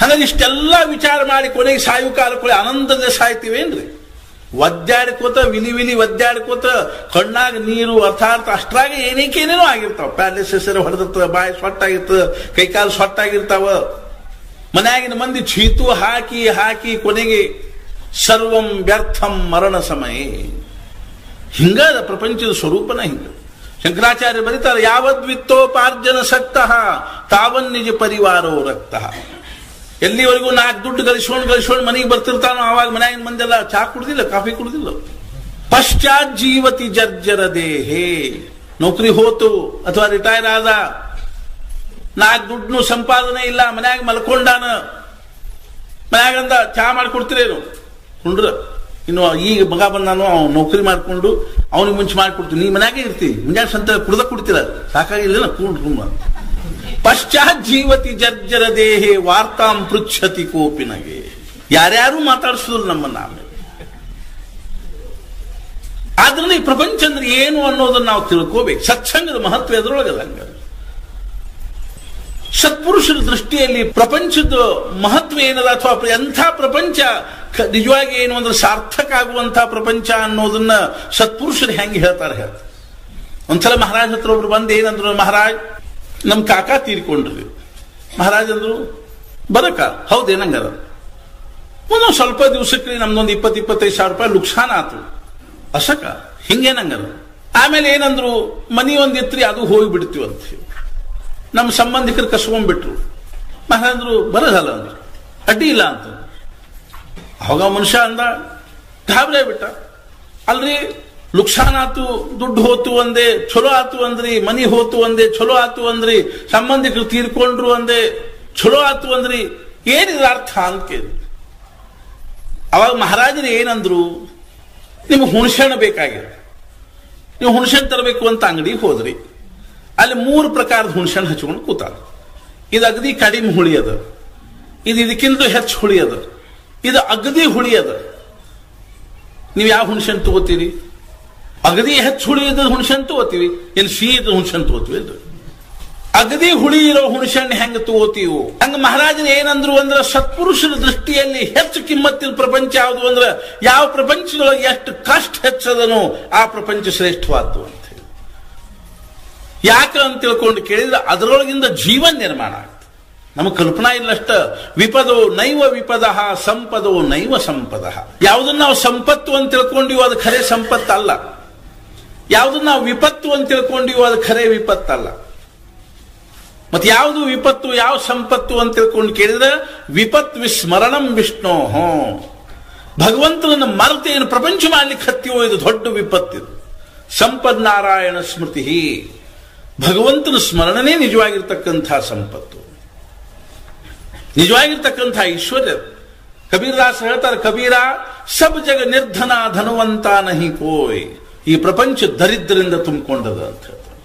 ಹಾಗಾಗಿ ಇಷ್ಟೆಲ್ಲ ವಿಚಾರ ಮಾಡಿ ಕೊನೆಗೆ ಸಾಯು ಕಾಲಕ್ಕೆ ಆನಂದದಿಂದ ಸಾಯ್ತೀವೇನ್ರಿ? ಒದ್ದಾಡ್ಕೋತ ವಿಲಿ ಒದ್ದಾಡ್ಕೋತ ಕಣ್ಣಾಗ ನೀರು ಅರ್ಥಾರ್ಥ ಅಷ್ಟ್ರಾಗ ಏನೇನೇನೋ ಆಗಿರ್ತಾವ. ಪ್ಯಾಲಿಸಸ್ ಹೊಡೆದಿರ್ತವ, ಬಾಯಿ ಸೊಟ್ಟಾಗಿರ್ತದ, ಕೈಕಾಲು ಸೊಟ್ಟಾಗಿರ್ತಾವ. ಮನ್ಯಾಗಿನ ಮಂದಿ ಚೀತು ಹಾಕಿ ಕೊನೆಗೆ ಸರ್ವಂ ವ್ಯರ್ಥಂ ಮರಣ ಸಮಯ. ಹಿಂಗದ ಪ್ರಪಂಚದ ಸ್ವರೂಪನ ಹಿಂಗ. ಶಂಕರಾಚಾರ್ಯ ಬರೀತಾರೆ, ಯಾವದ್ವಿತ್ತೋಪಾರ್ಜನ ಸಕ್ತಃ ತಾವನ್ ನಿಜ ಪರಿವಾರೋ ರಕ್ತಃ. ಎಲ್ಲಿವರೆಗೂ 4 ದುಡ್ಡು ಗಳಿಸ್ಕೊಂಡು ಮನೆಗೆ ಬರ್ತಿರ್ತಾನೋ ಆವಾಗ ಮನ್ಯಾಗಿನ ಮಂದೆಲ್ಲ ಚಾ ಕುಡ್ದಿಲ್ಲ, ಕಾಫಿ ಕುಡ್ದಿಲ್ಲ. ಪಶ್ಚಾತ್ ಜೀವತಿ ಜರ್ಜರ ದೇಹೇ. ನೌಕರಿ ಹೋತು ಅಥವಾ ರಿಟೈರ್ ಆದ, 4 ದುಡ್ಡು ಸಂಪಾದನೆ ಇಲ್ಲ, ಮನ್ಯಾಗ ಮಲ್ಕೊಂಡಾನ. ಮನ್ಯಾಗಂದ ಚಾ ಮಾಡಿಕೊಡ್ತೀರೇನು? ಕುಂಡ್ರ ಇನ್ನು ಈಗ ಮಗ ಬಂದಾನು, ಅವ್ನು ನೌಕರಿ ಮಾಡಿಕೊಂಡು ಅವನಿಗೆ ಮುಂಚೆ ಮಾಡಿಕೊಡ್ತೀವಿ, ನೀ ಮನ್ಯಾಗೆ ಇರ್ತೀವಿ, ಮುಂಜಾನೆ ಸಂತ ಕುಡ್ತೀರ, ಸಾಕಾಗಿಲ್ಲ ಕುಂಡ್ರು. ಪಶ್ಚಾತ್ ಜೀವತಿ ಜರ್ಜರ ದೇಹೇ ವಾರ್ತಾಂ ಪೃಚ್ಛತಿ ಕೋಪಿನಗೆ. ಯಾರ್ಯಾರು ಮಾತಾಡಿಸಿದ್ರು ನಮ್ಮನ್ನ. ಆಮೇಲೆ ಆದ್ರಲ್ಲಿ ಈ ಪ್ರಪಂಚ ಅಂದ್ರೆ ಏನು ಅನ್ನೋದನ್ನ ನಾವು ತಿಳ್ಕೋಬೇಕು. ಸತ್ಸಂಗದ ಮಹತ್ವ ಎದ್ರೊಳಗದ. ಹಂಗ ಸತ್ಪುರುಷರ ದೃಷ್ಟಿಯಲ್ಲಿ ಪ್ರಪಂಚದ ಮಹತ್ವ ಏನದ, ಅಥವಾ ಎಂಥ ಪ್ರಪಂಚ ನಿಜವಾಗಿ ಏನು ಅಂದ್ರೆ ಸಾರ್ಥಕ ಆಗುವಂತಹ ಪ್ರಪಂಚ ಅನ್ನೋದನ್ನ ಸತ್ಪುರುಷರು ಹೆಂಗೆ ಹೇಳ್ತಾರೆ. ಒಂದ್ಸಲ ಮಹಾರಾಜ್ ಹತ್ರ ಒಬ್ರು ಬಂದು ಏನಂದ್ರು, ಮಹಾರಾಜ್ ನಮ್ ಕಾಕಾ ತೀರ್ಕೊಂಡ್ರಿ. ಮಹಾರಾಜ್ ಅಂದ್ರು, ಬರಕ ಹೌದೇನಂಗಾರ ಒಂದೊಂದು ಸ್ವಲ್ಪ ದಿವಸಕ್ಕೆ ನಮ್ದೊಂದು 20-25 ಸಾವಿರ ರೂಪಾಯಿ ಲುಕ್ಸಾನ ಆತು. ಅಸಕ ಹಿಂಗೇನಂಗಾರ. ಆಮೇಲೆ ಏನಂದ್ರು, ಮನಿ ಒಂದಿತ್ರಿ ಅದು ಹೋಗಿ ಬಿಡ್ತೀವಂತ ನಮ್ಮ ಸಂಬಂಧಿಕರು ಕಸ್ಕೊಂಡ್ಬಿಟ್ರು. ಮಹಾರಾಜರು ಬರೋದಲ್ಲ ಅಂದ್ರು, ಅಡ್ಡಿ ಇಲ್ಲ ಅಂತ. ಅವಾಗ ಮನುಷ್ಯ ಅಂದ, ಗಾಬರಿ ಬಿಟ್ಟ. ಅಲ್ರಿ ಲುಕ್ಸಾನ್ ಆತು, ದುಡ್ಡು ಹೋತು ಅಂದೆ, ಚಲೋ ಆತು ಅಂದ್ರಿ, ಮನಿ ಹೋತು ಅಂದೆ, ಚಲೋ ಆತು ಅಂದ್ರಿ, ಸಂಬಂಧಿಕರು ತೀರ್ಕೊಂಡ್ರು ಅಂದೆ, ಚಲೋ ಆತು ಅಂದ್ರಿ, ಏನಿದ್ರ ಅರ್ಥ ಅಂತ ಕೇಳಿ. ಅವಾಗ ಮಹಾರಾಜರು ಏನಂದ್ರು, ನಿಮ್ಗೆ ಹುಣಸೆಹಣ್ಣು ಬೇಕಾಗಿದೆ, ನೀವು ಹುಣಸೆಹಣ್ಣು ತರಬೇಕು ಅಂತ ಅಂಗಡಿಗೆ ಹೋದ್ರಿ. ಅಲ್ಲಿ 3 ಪ್ರಕಾರದ ಹುಣಸೆಹಣ್ಣು ಹಚ್ಕೊಂಡು ಕೂತಾರ. ಇದು ಅಗದಿ ಕಡಿಮೆ ಹುಳಿ ಅದ, ಇದು ಇದಕ್ಕಿಂತ ಹೆಚ್ಚು ಹುಳಿ ಅದ, ಇದು ಅಗದಿ ಹುಳಿ ಅದ. ನೀವು ಯಾವ ಹುಣಸೆಹಣ್ಣು ತಗೋತೀರಿ? ಅಗದಿ ಹೆಚ್ಚು ಹುಳಿ ಇದ್ದ ಹುಣಸೆಹಣ್ಣು ತಗೋತೀವಿ, ಏನು ಸಿಹಿ ಇದ್ದ ಹುಣಸೆಹಣ್ಣು ತಗೋತೀವಿ? ಅಗದಿ ಹುಳಿ ಇರೋ ಹುಣಸೆಹಣ್ಣು ಹೆಂಗ ತಗೋತೀವಿ? ಹಂಗ ಮಹಾರಾಜರು ಏನಂದ್ರು ಅಂದ್ರೆ, ಸತ್ಪುರುಷರ ದೃಷ್ಟಿಯಲ್ಲಿ ಹೆಚ್ಚು ಕಿಮ್ಮತ್ತಿನ ಪ್ರಪಂಚ ಯಾವುದು ಅಂದ್ರೆ, ಯಾವ ಪ್ರಪಂಚದೊಳಗೆ ಎಷ್ಟು ಕಷ್ಟ ಹೆಚ್ಚದನೋ ಆ ಪ್ರಪಂಚ ಶ್ರೇಷ್ಠವಾದ್ದು ಅಂತ ಹೇಳಿ. ಯಾಕ ಅಂತ ತಿಳ್ಕೊಂಡು ಕೇಳಿದ್ರೆ, ಅದರೊಳಗಿಂದ ಜೀವನ ನಿರ್ಮಾಣ ಆಗ್ತದೆ. ನಮಗೆ ಕಲ್ಪನಾ ಇಲ್ಲಷ್ಟ. ವಿಪದೋ ನೈವ ವಿಪದ, ಸಂಪದೋ ನೈವ ಸಂಪದ. ಯಾವುದನ್ನ ನಾವು ಸಂಪತ್ತು ಅಂತ ತಿಳ್ಕೊಂಡಿವೋ ಅದು ಖರೆ ಸಂಪತ್ತಲ್ಲ. ಯಾವುದನ್ನ ನಾವು ವಿಪತ್ತು ಅಂತ ತಿಳ್ಕೊಂಡಿವೋ ಅದು ಖರೆ ವಿಪತ್ತಲ್ಲ. ಮತ್ತೆ ಯಾವುದು ವಿಪತ್ತು, ಯಾವ ಸಂಪತ್ತು ಅಂತ ತಿಳ್ಕೊಂಡು ಕೇಳಿದ್ರೆ, ವಿಪತ್ ವಿಸ್ಮರಣಂ ವಿಷ್ಣೋ. ಭಗವಂತನನ್ನು ಮರೆತೇನು ಪ್ರಪಂಚ ಮಾಡ್ಲಿಕ್ಕೆ ಹತ್ತಿಯೋ ಇದು ದೊಡ್ಡ ವಿಪತ್ತಿದು. ಸಂಪನ್ನಾರಾಯಣ ಸ್ಮೃತಿ, ಭಗವಂತನ ಸ್ಮರಣನೇ ನಿಜವಾಗಿರ್ತಕ್ಕಂಥ ಸಂಪತ್ತು, ನಿಜವಾಗಿರ್ತಕ್ಕಂಥ ಐಶ್ವರ್ಯ. ಕಬೀರದಾಸ ಹೇಳ್ತಾರೆ, ಕಬೀರ ಸಬ್ ಜಗ ನಿರ್ಧನ ಧನವಂತ ನಹಿ ಕೋಯ್. ಈ ಪ್ರಪಂಚ ದರಿದ್ರದಿಂದ ತುಂಬಿಕೊಂಡದ ಅಂತ ಹೇಳ್ತಾರೆ.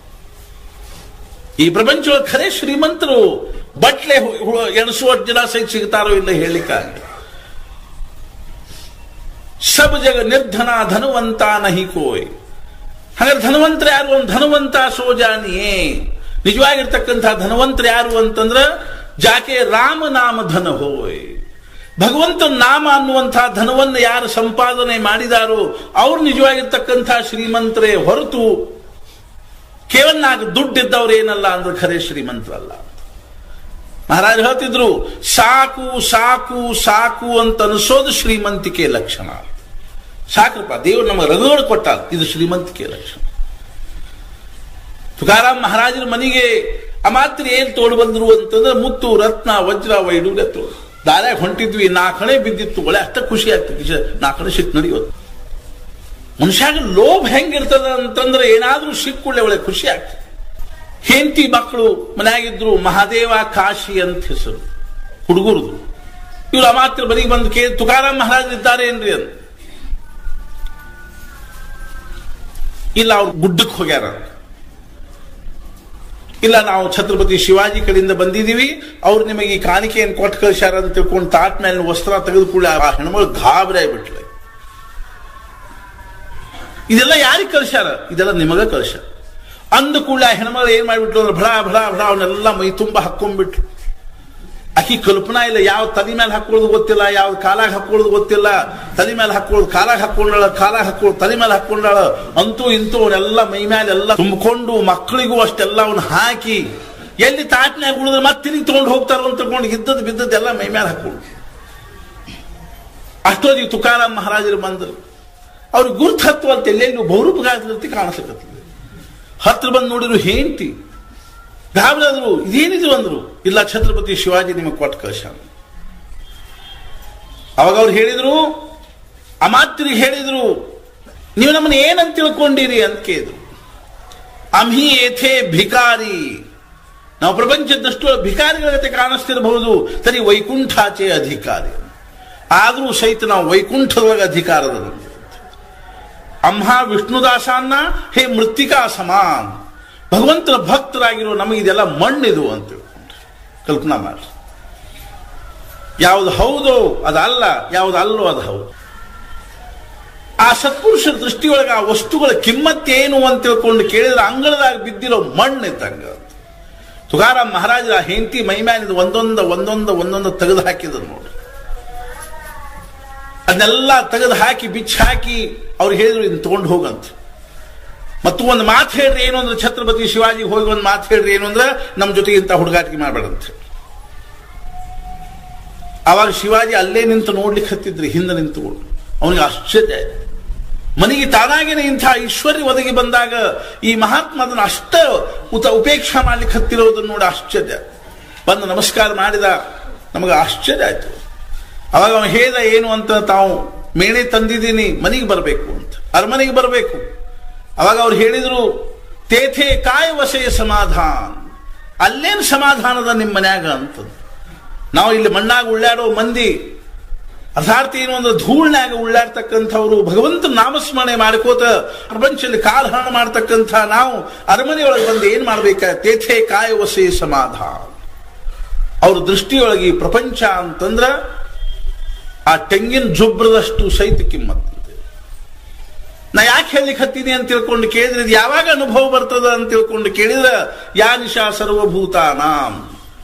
ಈ ಪ್ರಪಂಚದ ಖರೆ ಶ್ರೀಮಂತರು ಬಟ್ಲೆ ಎಣಸುವ ಜನ ಸಹಿತ ಸಿಗ್ತಾರೋ ಇಲ್ಲ ಹೇಳಿಕಾಗ. ಸಬ್ ಜಗ ನಿರ್ಧನ ಧನವಂತ ನಹಿ ಕೋಯ್. ಹಾಗಾದ್ರೆ ಧನವಂತರ ಯಾರು? ಒಂದು ಧನವಂತ ಸೋಜಾನಿಯೇ. ನಿಜವಾಗಿರ್ತಕ್ಕಂಥ ಧನವಂತರ ಯಾರು ಅಂತಂದ್ರ ಜಾಕೆ ರಾಮ ನಾಮ ಧನ ಹೋಯ್. ಭಗವಂತನ ನಾಮ ಅನ್ನುವಂಥ ಧನವನ್ನು ಯಾರು ಸಂಪಾದನೆ ಮಾಡಿದಾರೋ ಅವ್ರು ನಿಜವಾಗಿರ್ತಕ್ಕಂಥ ಶ್ರೀಮಂತರೇ ಹೊರತು ಕೇವಲ ದುಡ್ಡಿದ್ದವ್ರು ಏನಲ್ಲ ಅಂದ್ರೆ ಖರೆ ಶ್ರೀಮಂತರಲ್ಲ. ಮಹಾರಾಜ್ ಹೇಳ್ತಿದ್ರು, ಸಾಕು ಸಾಕು ಸಾಕು ಅಂತ ಅನಿಸೋದು ಶ್ರೀಮಂತಿಕೆ ಲಕ್ಷಣ. ಸಾಕ್ರಪ್ಪ, ದೇವರು ನಮಗೆ ರಗಗಳು ಕೊಟ್ಟ, ಇದು ಶ್ರೀಮಂತಿಕೆ ಲಕ್ಷಣ. ತುಕಾರಾಮ್ ಮಹಾರಾಜರ ಮನೆಗೆ ಅಮಾತ್ರಿ ಏನ್ ತೋಡು ಬಂದ್ರು ಅಂತಂದ್ರೆ ಮುತ್ತು ರತ್ನ ವಜ್ರ ವೈಡೂರ್ಯ ತೋಡು. ದಾರ್ಯಾಗ ಹೊಂಟಿದ್ವಿ, 4 ಕಣೆ ಬಿದ್ದಿತ್ತು, ಒಳ್ಳೆ ಅಷ್ಟ ಖುಷಿ ಆಗ್ತದೆ. 4 ಕಣೆ ಸಿಟ್ಟು ನಡೆಯೋದು. ಮನುಷ್ಯಾಗ ಲೋಭ ಹೆಂಗಿರ್ತದ ಅಂತಂದ್ರೆ ಏನಾದ್ರೂ ಸಿಕ್ಕುಳ್ಳೆ ಒಳ್ಳೆ ಖುಷಿ ಆಗ್ತದೆ. ಹೆಂಡತಿ ಮಕ್ಕಳು ಮನೆಯಾಗಿದ್ರು, ಮಹಾದೇವ ಕಾಶಿ ಅಂತ ಹೆಸರು ಹುಡುಗರುದು. ಇವ್ರು ಅಮಾತ್ರ ಬರಿಗೆ ಬಂದು ಕೇಳಿ, ತುಕಾರಾಮ್ ಮಹಾರಾಜ್ ಇದ್ದಾರೆ ಏನ್ರಿ ಅಂತ. ಇಲ್ಲ, ಅವ್ರು ಗುಡ್ಡಕ್ಕೆ ಹೋಗ್ಯಾರ. ಇಲ್ಲ, ನಾವು ಛತ್ರಪತಿ ಶಿವಾಜಿ ಕಡೆಯಿಂದ ಬಂದಿದ್ದೀವಿ, ಅವ್ರು ನಿಮಗೆ ಈ ಕಾಣಿಕೆಯನ್ನು ಕೊಟ್ಟು ಕಳಿಸ್ಯಾರ ಅಂತ ತಿಳ್ಕೊಂಡು ತಾಟ್ ಮೇಲೆ ವಸ್ತ್ರ ತೆಗೆದುಕೊಳ್ಳಿ ಆ ಹೆಣ್ಮಗಳು ಗಾಬರಿ ಆಗ್ಬಿಟ್ಲೆ. ಇದೆಲ್ಲ ಯಾರಿಗೆ ಕಳಿಸ್ಯಾರ? ಇದೆಲ್ಲ ನಿಮಗ ಕಳಿಸ್ಯಾರ ಅಂದ ಕೂಡಲೇ ಆ ಹೆಣ್ಮಗಳು ಏನ್ ಮಾಡ್ಬಿಟ್ರು ಅಂದ್ರೆ ಭಡ ಭಡ ಭಡ ಅವನ್ನೆಲ್ಲ ಮೈ ತುಂಬ ಹಾಕೊಂಡ್ಬಿಟ್ರು. ಆಕಿ ಕಲ್ಪನಾ ಇಲ್ಲ, ಯಾವ ತಲೆ ಮೇಲೆ ಹಾಕೊಳ್ಳೋದು ಗೊತ್ತಿಲ್ಲ, ಯಾವ ಕಾಲಾಗ ಹಾಕೊಳ್ಳೋದು ಗೊತ್ತಿಲ್ಲ. ತಲೆ ಮೇಲೆ ಹಾಕೊಳ್ಳೋದು ಕಾಲಾಗ ಹಾಕೊಂಡಾಳ, ಕಾಲಾಗ ಹಾಕೊಳ್ಳೋದು ತಲೆ ಮೇಲೆ ಹಾಕೊಂಡಾಳ. ಅಂತೂ ಇಂತೂ ಅವನ್ನೆಲ್ಲ ಮೈ ಮೇಲೆ ಎಲ್ಲ ತುಂಬಿಕೊಂಡು ಮಕ್ಕಳಿಗೂ ಅಷ್ಟೆಲ್ಲ ಅವನ್ನ ಹಾಕಿ ಎಲ್ಲಿ ತಾಟ್ನಾಗ ಉಳಿದ್ರೆ ಮತ್ತೆ ತಿರುಗಿ ತಗೊಂಡು ಹೋಗ್ತಾರ ಅಂತ ತಗೊಂಡು ಇದ್ದದ್ದು ಬಿದ್ದದ್ದೆಲ್ಲ ಮೈ ಮೇಲೆ ಹಾಕೊಂಡು. ಅಷ್ಟೊತ್ತಿಗೆ ತುಕಾರಾಮ್ ಮಹಾರಾಜರು ಬಂದರು. ಅವ್ರಿಗೆ ಗುರ್ತು ಹತ್ತು ಅಂತ ಎಲ್ಲೆಲ್ಲೂ ಬಹುರೂಪಗಾತಿ ಕಾಣಿಸಕತ್ತದ. ಹತ್ರ ಬಂದು ನೋಡಿದ್ರು ಹೆಂಡತಿ ಗಾಬರಾದ್ರು. ಇದೇನಿದು ಅಂದ್ರು. ಇಲ್ಲ, ಛತ್ರಪತಿ ಶಿವಾಜಿ ನಿಮಗೆ ಕೊಟ್ಟು ಕಳಿಸ್ಯಾನ. ಅವಾಗ ಅವ್ರು ಹೇಳಿದ್ರು, ಅಮಾತ್ರಿಗೆ ಹೇಳಿದ್ರು, ನೀವು ನಮ್ಮನ್ನ ಏನಂತ ತಿಳ್ಕೊಂಡಿರಿ ಅಂತ ಕೇಳಿದ್ರು. ಅಮ್ಹಿ ಏಥೇ ಭಿಕಾರಿ, ನಾವು ಪ್ರಪಂಚದಷ್ಟು ಭಿಕಾರಿಗಳ ಜೊತೆ ಕಾಣಿಸ್ತಿರಬಹುದು, ಸರಿ ವೈಕುಂಠಾಚೆ ಅಧಿಕಾರಿ, ಆದ್ರೂ ಸಹಿತ ನಾವು ವೈಕುಂಠದೊಳಗೆ ಅಧಿಕಾರದ. ಅಂಹ ವಿಷ್ಣುದಾಸನ್ನ ಹೇ ಮೃತ್ತಿಕಾ ಸಮಾನ್, ಭಗವಂತನ ಭಕ್ತರಾಗಿರೋ ನಮಗೆ ಇದೆಲ್ಲ ಮಣ್ಣಿದು ಅಂತ ತಿಳ್ಕೊಂಡ್ರೆ ಕಲ್ಪನಾ ಮಾಡಿ. ಯಾವುದು ಹೌದೋ ಅದಲ್ಲ, ಯಾವುದು ಅಲ್ಲೋ ಅದು ಹೌದು. ಆ ಸತ್ಪುರುಷರ ದೃಷ್ಟಿಯೊಳಗೆ ಆ ವಸ್ತುಗಳ ಕಿಮ್ಮತ್ತೇನು ಅಂತ ತಿಳ್ಕೊಂಡು ಕೇಳಿದ್ರೆ ಅಂಗಳದಾಗ ಬಿದ್ದಿರೋ ಮಣ್ಣಿದ್ದಂಗ. ತುಕಾರಾಮ್ ಮಹಾರಾಜರ ಹೆಂಡತಿ ಮೈಮ್ಯಾನಿದ ಒಂದೊಂದು ತೆಗೆದು ಹಾಕಿದ್ರು ನೋಡಿ. ಅದನ್ನೆಲ್ಲ ತೆಗೆದು ಹಾಕಿ ಬಿಚ್ಚಿ ಹಾಕಿ ಅವ್ರು ಹೇಳಿದ್ರು, ಇದನ್ನ ತಗೊಂಡು ಹೋಗಂತ. ಮತ್ತು ಒಂದು ಮಾತು ಹೇಳ್ರಿ ಏನು ಅಂದ್ರೆ, ಛತ್ರಪತಿ ಶಿವಾಜಿಗೆ ಹೋಗಿ ಒಂದು ಮಾತು ಹೇಳ್ರಿ ಏನು ಅಂದ್ರೆ, ನಮ್ಮ ಜೊತೆಗೆ ಇಂಥ ಹುಡುಗಾಟಿಕೆ ಮಾಡಬೇಡಂತ. ಆವಾಗ ಶಿವಾಜಿ ಅಲ್ಲೇ ನಿಂತು ನೋಡ್ಲಿಕ್ಕೆ ಹತ್ತಿದ್ರಿ, ಹಿಂದೆ ನಿಂತುಕೊಂಡು. ಅವನಿಗೆ ಆಶ್ಚರ್ಯ ಆಯ್ತು. ಮನೆಗೆ ತಾನಾಗೇನೆ ಇಂಥ ಐಶ್ವರ್ಯ ಒದಗಿ ಬಂದಾಗ ಈ ಮಹಾತ್ಮ ಅದನ್ನು ಅಷ್ಟ ಉಪೇಕ್ಷಾ ಮಾಡ್ಲಿಕ್ಕೆ ಹತ್ತಿರೋದನ್ನು ನೋಡಿ ಆಶ್ಚರ್ಯ. ಬಂದು ನಮಸ್ಕಾರ ಮಾಡಿದ. ನಮಗೆ ಆಶ್ಚರ್ಯ ಆಯ್ತು. ಅವಾಗ ಅವನು ಹೇಳಿದ ಏನು ಅಂತ, ತಾವು ಮೇಣೆ ತಂದಿದ್ದೀನಿ, ಮನೆಗೆ ಬರಬೇಕು ಅಂತ, ಅರಮನೆಗೆ ಬರಬೇಕು. ಅವಾಗ ಅವ್ರು ಹೇಳಿದ್ರು, ತೇಥೆ ಕಾಯ ವಸೆ ಸಮಾಧಾನ, ಅಲ್ಲೇನು ಸಮಾಧಾನದ ನಿಮ್ಮ ಮನ್ಯಾಗ ಅಂತ. ನಾವು ಇಲ್ಲಿ ಮಣ್ಣಾಗ ಉಳ್ಳಾಡೋ ಮಂದಿ, ಅರ್ಥಾರ್ಥ ಏನು ಅಂದ್ರೆ ಧೂಳ್ನಾಗ ಉಳ್ಳಾಡ್ತಕ್ಕಂಥವ್ರು, ಭಗವಂತನ ನಾಮಸ್ಮರಣೆ ಮಾಡ್ಕೋತ ಪ್ರಪಂಚದಲ್ಲಿ ಕಾಲಹರಣ ಮಾಡ್ತಕ್ಕಂಥ ನಾವು ಅರಮನೆಯೊಳಗೆ ಬಂದು ಏನ್ ಮಾಡ್ಬೇಕ? ತೇಥೆ ಕಾಯ ವಸೆ ಸಮಾಧಾನ. ಅವ್ರ ದೃಷ್ಟಿಯೊಳಗೆ ಪ್ರಪಂಚ ಅಂತಂದ್ರ ಆ ತೆಂಗಿನ ಜೊಬ್ರದಷ್ಟು ಸಹಿತ ಕಿಮ್ಮತ್ತಂತೆ. ನಾ ಯಾಕೆ ಹೇಳಲಿಕ್ಕೆ ಹತ್ತೀನಿ ಅಂತ ತಿಳ್ಕೊಂಡು ಕೇಳಿದ್ರೆ, ಇದು ಯಾವಾಗ ಅನುಭವ ಬರ್ತದ ಅಂತ ತಿಳ್ಕೊಂಡು ಕೇಳಿದ್ರೆ, ಯಾ ನಿಶಾ ಸರ್ವಭೂತಾನಾಂ,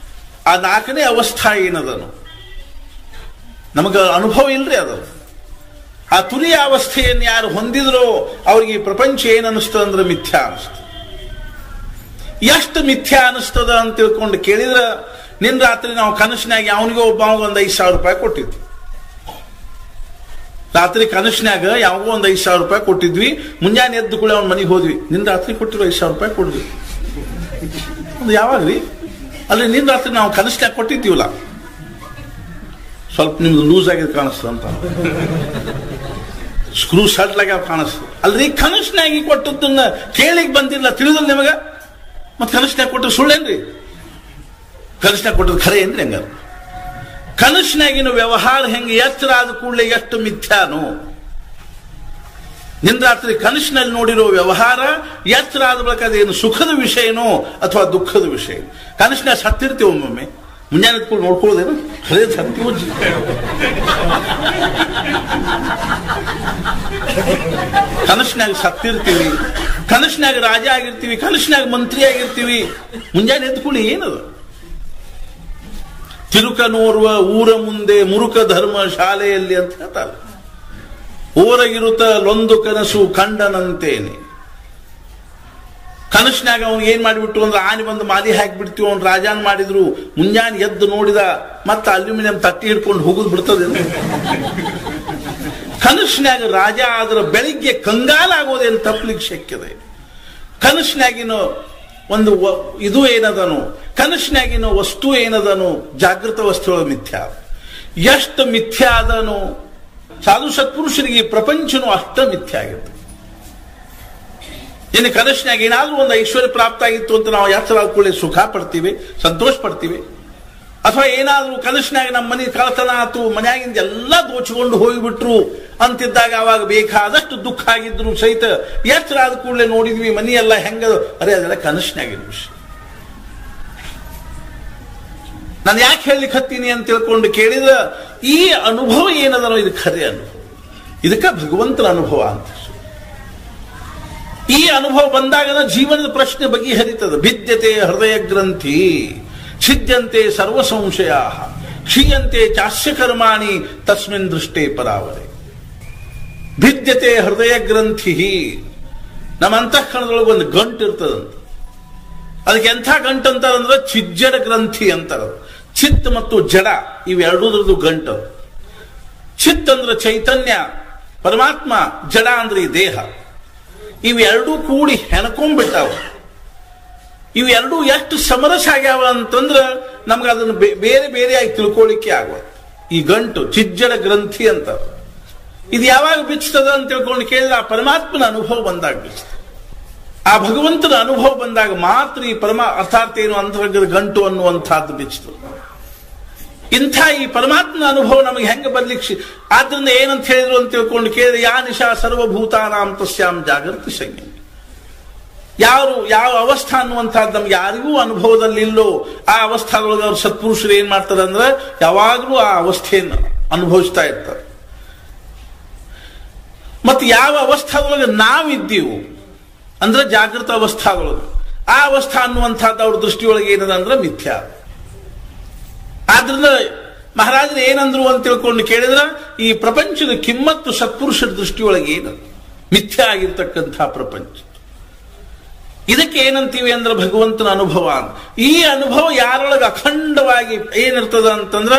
ಆ 4ನೇ ಅವಸ್ಥಾ ಏನದನು ನಮಗ ಅನುಭವ ಇಲ್ರಿ. ಅದು ಆ ತುರಿಯ ಅವಸ್ಥೆಯನ್ನು ಯಾರು ಹೊಂದಿದ್ರೋ ಅವ್ರಿಗೆ ಪ್ರಪಂಚ ಏನ್ ಅನಿಸ್ತದ ಅಂದ್ರೆ ಮಿಥ್ಯಾ ಅನಿಸ್ತದ. ಎಷ್ಟು ಮಿಥ್ಯಾ ಅನಿಸ್ತದ ಅಂತ ತಿಳ್ಕೊಂಡು ಕೇಳಿದ್ರೆ, ನಿನ್ನ ರಾತ್ರಿ ನಾವು ಕನಸಿನಾಗ ಅವನಿಗೆ ಒಬ್ಬವಾಗ ಒಂದು 5,000 ರೂಪಾಯಿ ಕೊಟ್ಟಿದ್ವಿ. ರಾತ್ರಿ ಕನಸಿನಾಗ ಯಾವಾಗೋ ಒಂದು 5,000 ರೂಪಾಯಿ ಕೊಟ್ಟಿದ್ವಿ. ಮುಂಜಾನೆ ಎದ್ದು ಕೂಡ ಅವ್ನ ಮನೆಗೆ ಹೋದ್ವಿ. ನಿನ್ನ ರಾತ್ರಿ ಕೊಟ್ಟಿರೋ 5,000 ರೂಪಾಯಿ ಕೊಡ್ವಿ. ಒಂದು ಯಾವಾಗ್ರಿ? ಅಲ್ರಿ, ನಿನ್ನ ರಾತ್ರಿ ನಾವು ಕನಸಿನಾಗ ಕೊಟ್ಟಿದ್ದೀವಲ್ಲ. ಸ್ವಲ್ಪ ನಿಮ್ದು ಲೂಸ್ ಆಗಿದ್ ಕಾಣಿಸ್ತದೆ ಅಂತ, ಸ್ಕ್ರೂ ಸಟ್ಲ್ ಆಗ್ಯಾವ ಕಾಣಿಸ್ತದೆ ಅಲ್ರಿ. ಕನಸಿನಾಗಿ ಕೊಟ್ಟದ್ದನ್ನ ಕೇಳಿಗೆ ಬಂದಿಲ್ಲ, ತಿಳಿದಲ್ಲ ನಿಮಗ, ಮತ್ತೆ ಕನಸಿನಾಗ ಕೊಟ್ಟರೆ ಸುಳ್ಳೇನ್ರಿ? ಕನಸಿನಾಗ ಕೊಟ್ಟದ್ದು ಖರೆ ಏನ್ರಿ? ಹಂಗ ಕನಸಿನಾಗಿನ ವ್ಯವಹಾರ ಹೆಂಗೆ ಎಚ್ಚರ ಆದ ಕೂಡಲೇ ಎಷ್ಟು ಮಿಥ್ಯಾನು. ನಿಂದ್ರಾತ್ರಿ ಕನಸಿನಲ್ಲಿ ನೋಡಿರೋ ವ್ಯವಹಾರ ಎಚ್ಚರ ಆದ ಬಳಿಕ ಅದೇನು ಸುಖದ ವಿಷಯನೋ ಅಥವಾ ದುಃಖದ ವಿಷಯ. ಕನಸಿನಾಗ ಸತ್ತಿರ್ತೀವಿ ಒಮ್ಮೊಮ್ಮೆ, ಮುಂಜಾನೆ ಕೂಡ ನೋಡ್ಕೊಳ್ಳೋದೇನು ಖರೆ ಸತ್ಯವೂ. ಕನಸಿನಾಗ ಸತ್ತಿರ್ತೀವಿ, ಕನಸಿನಾಗ ರಾಜ ಆಗಿರ್ತೀವಿ, ಕನಸಿನಾಗ ಮಂತ್ರಿ ಆಗಿರ್ತೀವಿ. ಮುಂಜಾನೆ ಎದ್ಕೊಳ್ಳಿ ಏನದು? ತಿರುಕನೋರ್ವ ಊರ ಮುಂದೆ ಮುರುಕ ಧರ್ಮ ಶಾಲೆಯಲ್ಲಿ ಅಂತ ಹೇಳ್ತಾರೆ. ಊರಗಿರುತ್ತಲೊಂದು ಕನಸು ಕಂಡನಂತೇನೆ. ಕನಸಿನಾಗ ಅವನು ಏನ್ ಮಾಡಿಬಿಟ್ಟು ಅಂದ್ರೆ ಆನೆ ಬಂದು ಮಾಲಿ ಹಾಕಿಬಿಡ್ತೀವಿ, ಅವ್ನು ರಾಜಾನ್ ಮಾಡಿದ್ರು. ಮುಂಜಾನೆ ಎದ್ದು ನೋಡಿದ ಮತ್ತೆ ಅಲ್ಯೂಮಿನಿಯಂ ತಟ್ಟಿ ಹಿಡ್ಕೊಂಡು ಹೋಗುದು ಬಿಡ್ತದೆ. ಕನಸಿನಾಗ ರಾಜ ಆದ್ರ ಬೆಳಿಗ್ಗೆ ಕಂಗಾಲಾಗೋದೇನು ತಪ್ಪಲಿಕ್ಕೆ ಶಕ್ಯದೆ. ಕನಸಿನಾಗಿನ ಒಂದು ಇದು ಏನದನು, ಕನಸಿನಾಗಿನ ವಸ್ತು ಏನದನು, ಜಾಗೃತ ವಸ್ತುಗಳ ಮಿಥ್ಯಾ. ಎಷ್ಟು ಮಿಥ್ಯಾ ಅದನು. ಸಾಧು ಸತ್ಪುರುಷರಿಗೆ ಪ್ರಪಂಚನೂ ಅಷ್ಟ ಮಿಥ್ಯಾ ಆಗಿತ್ತು. ಇನ್ನು ಕನಸಿನಾಗ ಏನಾದ್ರೂ ಒಂದು ಐಶ್ವರ್ಯ ಪ್ರಾಪ್ತ ಆಗಿತ್ತು ಅಂತ ನಾವು ಎಚ್ಚರ ಕೂಡಲೇ ಸುಖ ಪಡ್ತೀವಿ, ಸಂತೋಷ ಪಡ್ತೀವಿ. ಅಥವಾ ಏನಾದ್ರೂ ಕನಸಿನಾಗ ನಮ್ಮ ಮನೆ ಕಳತನ ಆತು, ಮನೆಯಾಗಿಂದ ಎಲ್ಲ ದೋಚಿಕೊಂಡು ಹೋಗಿಬಿಟ್ರು ಅಂತಿದ್ದಾಗ ಅವಾಗ ಬೇಕಾದಷ್ಟು ದುಃಖ ಆಗಿದ್ರು ಸಹಿತ ಎಚ್ಚರ ಆದ ಕೂಡಲೇ ನೋಡಿದ್ವಿ ಮನೆಯೆಲ್ಲ ಹೆಂಗ. ಅರೆ ಅದೆಲ್ಲ ಕನಸಿನಾಗಿನ ವಿಷಯ. ನಾನು ಯಾಕೆ ಹೇಳಲಿಕ್ಕೆ ಹತ್ತೀನಿ ಅಂತ ತಿಳ್ಕೊಂಡು ಕೇಳಿದ ಈ ಅನುಭವ ಏನದನೋ ಇದು ಖರೆ ಅನುಭವ. ಇದಕ್ಕೆ ಭಗವಂತನ ಅನುಭವ ಅಂತ. ಈ ಅನುಭವ ಬಂದಾಗ ಜೀವನದ ಪ್ರಶ್ನೆ ಬಗೆಹರಿತದ. ಭಿದ್ಯತೆ ಹೃದಯ ಗ್ರಂಥಿ ಛಿದ್ಯಂತೆ ಸರ್ವ ಸಂಶಯ ಕ್ಷೀಯಂತೆ ಚಾಸ್ಯ ಕರ್ಮಾಣಿ ತಸ್ಮಿನ್ ದೃಷ್ಟೇ ಪರಾವರೆ. ಭಿದ್ಯತೆ ಹೃದಯ ಗ್ರಂಥಿ. ನಮ್ಮ ಅಂತಃಕರಣದೊಳಗೆ ಒಂದು ಗಂಟು ಇರ್ತದಂತ. ಅದಕ್ಕೆ ಎಂಥ ಗಂಟು ಅಂತಾರಂದ್ರೆ ಚಿಜ್ಜಡ ಗ್ರಂಥಿ ಅಂತಾರ. ಚಿತ್ ಮತ್ತು ಜಡ ಇವೆರಡೂದ್ರದ್ದು ಗಂಟು. ಚಿತ್ ಅಂದ್ರೆ ಚೈತನ್ಯ ಪರಮಾತ್ಮ, ಜಡ ಅಂದ್ರೆ ಈ ದೇಹ. ಇವೆರಡೂ ಕೂಡಿ ಹೆಣಕೊಂಡ್ಬಿಟ್ಟಾವ. ಇವೆರಡೂ ಎಷ್ಟು ಸಮರಸ ಆಗ್ಯಾವ ಅಂತಂದ್ರ ನಮ್ಗೆ ಅದನ್ನು ಬೇರೆ ಬೇರೆಯಾಗಿ ತಿಳ್ಕೊಳ್ಳಿಕ್ಕೆ ಆಗುವ. ಈ ಗಂಟು ಚಿಜ್ಜಡ ಗ್ರಂಥಿ ಅಂತ ಇದು ಯಾವಾಗ ಬಿಚ್ಚತದ ಅಂತ ತಿಳ್ಕೊಂಡು ಕೇಳಿದ್ರೆ ಆ ಪರಮಾತ್ಮನ ಅನುಭವ ಬಂದಾಗ ಬಿಚ್ಚುತ್ತೆ. ಆ ಭಗವಂತನ ಅನುಭವ ಬಂದಾಗ ಮಾತ್ರ ಈ ಅರ್ಥಾತ್ ಏನು ಅಂತರ್ಗತ ಗಂಟು ಅನ್ನುವಂಥದ್ದು ಬಿಚ್ಚುತ್ತದೆ. ಇಂಥ ಈ ಪರಮಾತ್ಮನ ಅನುಭವ ನಮಗೆ ಹೆಂಗೆ ಬರ್ಲಿಕ್ಕೆ. ಆದ್ರಿಂದ ಏನಂತ ಹೇಳಿದ್ರು ಅಂತ ತಿಳ್ಕೊಂಡು ಕೇಳಿದ್ರೆ ಯಾ ನಿಶಾ ಸರ್ವಭೂತಾನಾಂ ತಸ್ಯಾಂ ಜಾಗೃತಿ ಸಂಜ್ಞೆ. ಯಾವ ಅವಸ್ಥಾ ಅನ್ನುವಂಥದ್ದು ನಮ್ಗೆ ಯಾರಿಗೂ ಅನುಭವದಲ್ಲಿ ಇಲ್ಲೋ ಆ ಅವಸ್ಥಾದೊಳಗೆ ಅವ್ರು ಸತ್ಪುರುಷರು ಏನ್ ಮಾಡ್ತಾರೆ ಅಂದ್ರೆ ಯಾವಾಗಲೂ ಆ ಅವಸ್ಥೆಯನ್ನು ಅನುಭವಿಸ್ತಾ ಇರ್ತಾರೆ. ಮತ್ತೆ ಯಾವ ಅವಸ್ಥಾದೊಳಗೆ ನಾವಿದ್ದೀವು ಅಂದ್ರೆ ಜಾಗೃತ ಅವಸ್ಥಾದೊಳಗೆ, ಆ ಅವಸ್ಥಾ ಅನ್ನುವಂಥದ್ದು ಅವ್ರ ದೃಷ್ಟಿಯೊಳಗೆ ಏನದ ಅಂದ್ರೆ ಮಿಥ್ಯಾ. ಆದ್ರಿಂದ ಮಹಾರಾಜರು ಏನಂದ್ರು ಅಂತ ತಿಳ್ಕೊಂಡು ಕೇಳಿದ್ರೆ ಈ ಪ್ರಪಂಚದ ಕಿಮ್ಮತ್ತು ಸತ್ಪುರುಷರ ದೃಷ್ಟಿಯೊಳಗೆ ಏನದು ಮಿಥ್ಯಾ ಆಗಿರ್ತಕ್ಕಂಥ ಪ್ರಪಂಚ. ಇದಕ್ಕೆ ಏನಂತೀವಿ ಅಂದ್ರೆ ಭಗವಂತನ ಅನುಭವ. ಈ ಅನುಭವ ಯಾರೊಳಗೆ ಅಖಂಡವಾಗಿ ಏನಿರ್ತದ ಅಂತಂದ್ರ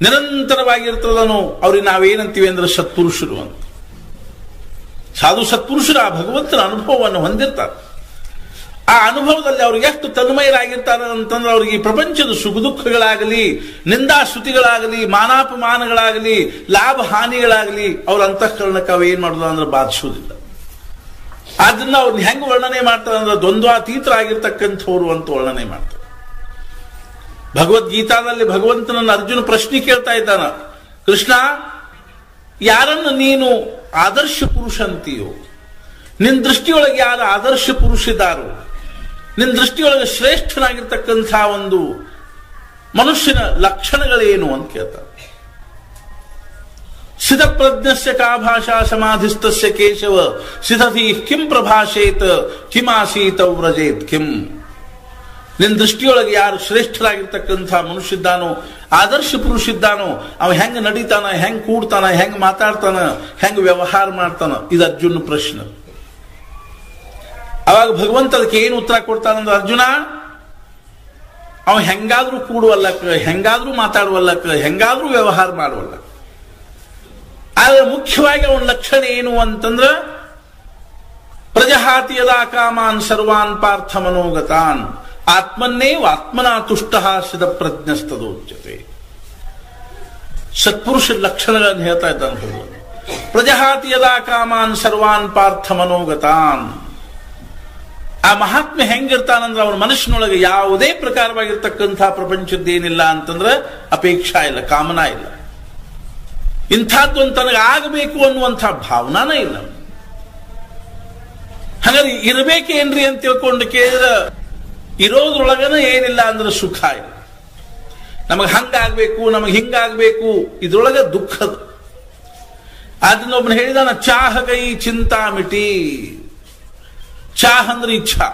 ನಿರಂತರವಾಗಿರ್ತದನೋ ಅವ್ರಿಗೆ ನಾವೇನಂತೀವಿ ಅಂದ್ರೆ ಸತ್ಪುರುಷರು ಅಂತ. ಸಾಧು ಸತ್ಪುರುಷರು ಆ ಭಗವಂತನ ಅನುಭವವನ್ನು ಹೊಂದಿರ್ತಾರೆ. ಆ ಅನುಭವದಲ್ಲಿ ಅವ್ರಿಗೆ ಎಷ್ಟು ತನ್ಮಯರಾಗಿರ್ತಾರೆ ಅಂತಂದ್ರೆ ಅವ್ರಿಗೆ ಈ ಪ್ರಪಂಚದ ಸುಖ ದುಃಖಗಳಾಗಲಿ, ನಿಂದಾಸ್ತುತಿಗಳಾಗಲಿ, ಮಾನಾಪಮಾನಗಳಾಗಲಿ, ಲಾಭ ಹಾನಿಗಳಾಗಲಿ ಅವ್ರ ಅಂತಃಕರಣಕ್ಕೆ ಅವ ಏನ್ ಮಾಡೋದು ಅಂದ್ರೆ ಬಾಧಿಸುವುದಿಲ್ಲ. ಆದ್ರಿಂದ ಅವ್ರನ್ನ ಹೆಂಗ್ ವರ್ಣನೆ ಮಾಡ್ತಾರೆ ಅಂದ್ರೆ ದ್ವಂದ್ವಾತೀತರಾಗಿರ್ತಕ್ಕಂಥವ್ರು ಅಂತ ವರ್ಣನೆ ಮಾಡ್ತಾರೆ. ಭಗವದ್ಗೀತಾದಲ್ಲಿ ಭಗವಂತನನ್ನು ಅರ್ಜುನ ಪ್ರಶ್ನೆ ಕೇಳ್ತಾ ಇದ್ದಾನ, ಕೃಷ್ಣ ಯಾರನ್ನು ನೀನು ಆದರ್ಶ ಪುರುಷ ಅಂತೀಯೋ, ನಿನ್ನ ದೃಷ್ಟಿಯೊಳಗೆ ಯಾರು ಆದರ್ಶ ಪುರುಷಿದಾರೋ, ನಿನ್ನ ದೃಷ್ಟಿಯೊಳಗೆ ಶ್ರೇಷ್ಠನಾಗಿರ್ತಕ್ಕಂಥ ಒಂದು ಮನುಷ್ಯನ ಲಕ್ಷಣಗಳೇನು ಅಂತ ಕೇಳ್ತಾರೆ. ಸಿದ್ಧಪ್ರಜ್ಞಸ್ಯ ಕಾ ಭಾಷಾ ಸಮಾಧಿಸ್ತಸ್ಯ ಕೇಶವ ಸಿದ್ಧಿ ಕಿಂ ಪ್ರಭಾಷೇತ್ ಕಿಮಾಸೀತ ವ್ರಜೇತ್ ಕಿಂ. ನಿನ್ನ ದೃಷ್ಟಿಯೊಳಗೆ ಯಾರು ಶ್ರೇಷ್ಠರಾಗಿರ್ತಕ್ಕಂಥ ಮನುಷ್ಯದ್ದಾನೋ, ಆದರ್ಶ ಪುರುಷ ಇದ್ದಾನೋ, ಅವ ಹೆಂಗ್ ನಡೀತಾನ, ಹೆಂಗ್ ಕೂಡ್ತಾನ, ಹೆಂಗ್ ಮಾತಾಡ್ತಾನ, ಹೆಂಗ್ ವ್ಯವಹಾರ ಮಾಡ್ತಾನ, ಇದು ಅರ್ಜುನ ಪ್ರಶ್ನೆ. ಅವಾಗ ಭಗವಂತ ಅದಕ್ಕೆ ಏನು ಉತ್ತರ ಕೊಡ್ತಾನಂದ್ರೆ, ಅರ್ಜುನ ಅವ ಹೆಂಗಾದ್ರೂ ಕೂಡುವಲ್ಲಕ್ಕ, ಹೆಂಗಾದ್ರೂ ಮಾತಾಡುವಲ್ಲಕ್ಕ, ಹೆಂಗಾದ್ರೂ ವ್ಯವಹಾರ ಮಾಡುವಲ್ಲ. ಆದ್ರೆ ಮುಖ್ಯವಾಗಿ ಅವನ ಲಕ್ಷಣ ಏನು ಅಂತಂದ್ರ ಪ್ರಜಹಾತಿ ಯದಾ ಕಾಮಾನ್ ಸರ್ವಾನ್ ಪಾರ್ಥ ಮನೋಗತಾನ್ ಆತ್ಮನ್ನೇವ ಆತ್ಮನಾ ತುಷ್ಟ ಸಿದ್ಧ ಪ್ರಜ್ಞಸ್ತದೋಚ್ಯತೆ. ಸತ್ಪುರುಷ ಲಕ್ಷಣಗಳನ್ನು ಹೇಳ್ತಾ ಇದ್ದಾನೆ. ಪ್ರಜಹಾತಿ ಯದಾ ಕಾಮಾನ್ ಸರ್ವಾನ್ ಪಾರ್ಥ ಮನೋಗತಾನ್. ಆ ಮಹಾತ್ಮ ಹೆಂಗಿರ್ತಾನಂದ್ರೆ ಅವನ ಮನಸ್ಸಿನೊಳಗೆ ಯಾವುದೇ ಪ್ರಕಾರವಾಗಿರ್ತಕ್ಕಂಥ ಪ್ರಪಂಚದ್ದೇನಿಲ್ಲ ಅಂತಂದ್ರೆ ಅಪೇಕ್ಷಾ ಇಲ್ಲ, ಕಾಮನಾ ಇಲ್ಲ. ಇಂಥದ್ದೊಂದು ತನಗೆ ಆಗಬೇಕು ಅನ್ನುವಂಥ ಭಾವನಾನೇ ಇಲ್ಲ. ಹಾಗಾದ್ರೆ ಇರಬೇಕೇನ್ರಿ ಅಂತ ತಿಳ್ಕೊಂಡು ಕೇಳಿದ್ರೆ ಇರೋದ್ರೊಳಗನ ಏನಿಲ್ಲ ಅಂದ್ರೆ ಸುಖ ಇಲ್ಲ. ನಮಗೆ ಹಂಗಾಗ್ಬೇಕು, ನಮಗೆ ಹಿಂಗಾಗ್ಬೇಕು, ಇದ್ರೊಳಗೆ ದುಃಖದ. ಅದನ್ನ ಒಬ್ಬನು ಹೇಳಿದಾನ, ಚಾಹಗೈ ಚಿಂತಾ ಮಿಟಿ. ಚಾಹ ಅಂದ್ರೆ ಇಚ್ಛಾ,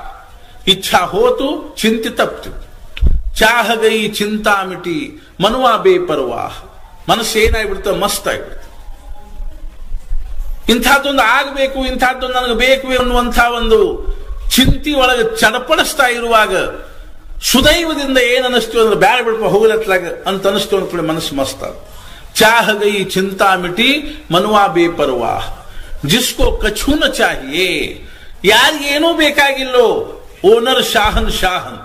ಇಚ್ಛಾ ಹೋತು ಚಿಂತೆ ತಪ್ತು. ಚಾಹಗೈ ಚಿಂತಾ ಮಿಟಿ ಮನುವ ಬೇಪರ್ವಾಹ. ಮನಸ್ಸು ಏನಾಗ್ಬಿಡ್ತದೆ, ಮಸ್ತ್ ಆಗ್ಬಿಡ್ತದೆ. ಇಂಥದ್ದೊಂದು ಆಗಬೇಕು, ಇಂಥದ್ದೊಂದು ನನಗೆ ಬೇಕು ಅನ್ನುವಂಥ ಒಂದು ಚಿಂತೆ ಒಳಗೆ ಚಡಪಡಿಸ್ತಾ ಇರುವಾಗ ಸುದೈವದಿಂದ ಏನ್ ಅನಿಸ್ತೀವಿ ಅಂದ್ರೆ ಬ್ಯಾಡ ಬಿಡ್ಪ ಹೋಗಲತ್ಲಾಗ ಅಂತ ಅನಿಸ್ತೀವಿ ಅಂದ್ಕೊಳ್ಳಿ, ಮನಸ್ಸು ಮಸ್ತ್. ಚಾಹ ಗೈ ಚಿಂತಾ ಮಿಟಿ ಮನುವಾ ಬೇಪರ್ವಾಹ. ಜಿಸ್ಕೋ ಕಛೂ ನ ಚಾಹಿಯೇ. ಯಾರಿಗೇನೂ ಬೇಕಾಗಿಲ್ಲೋ ಓನರ್ ಶಾಹನ್ ಶಾಹನ್,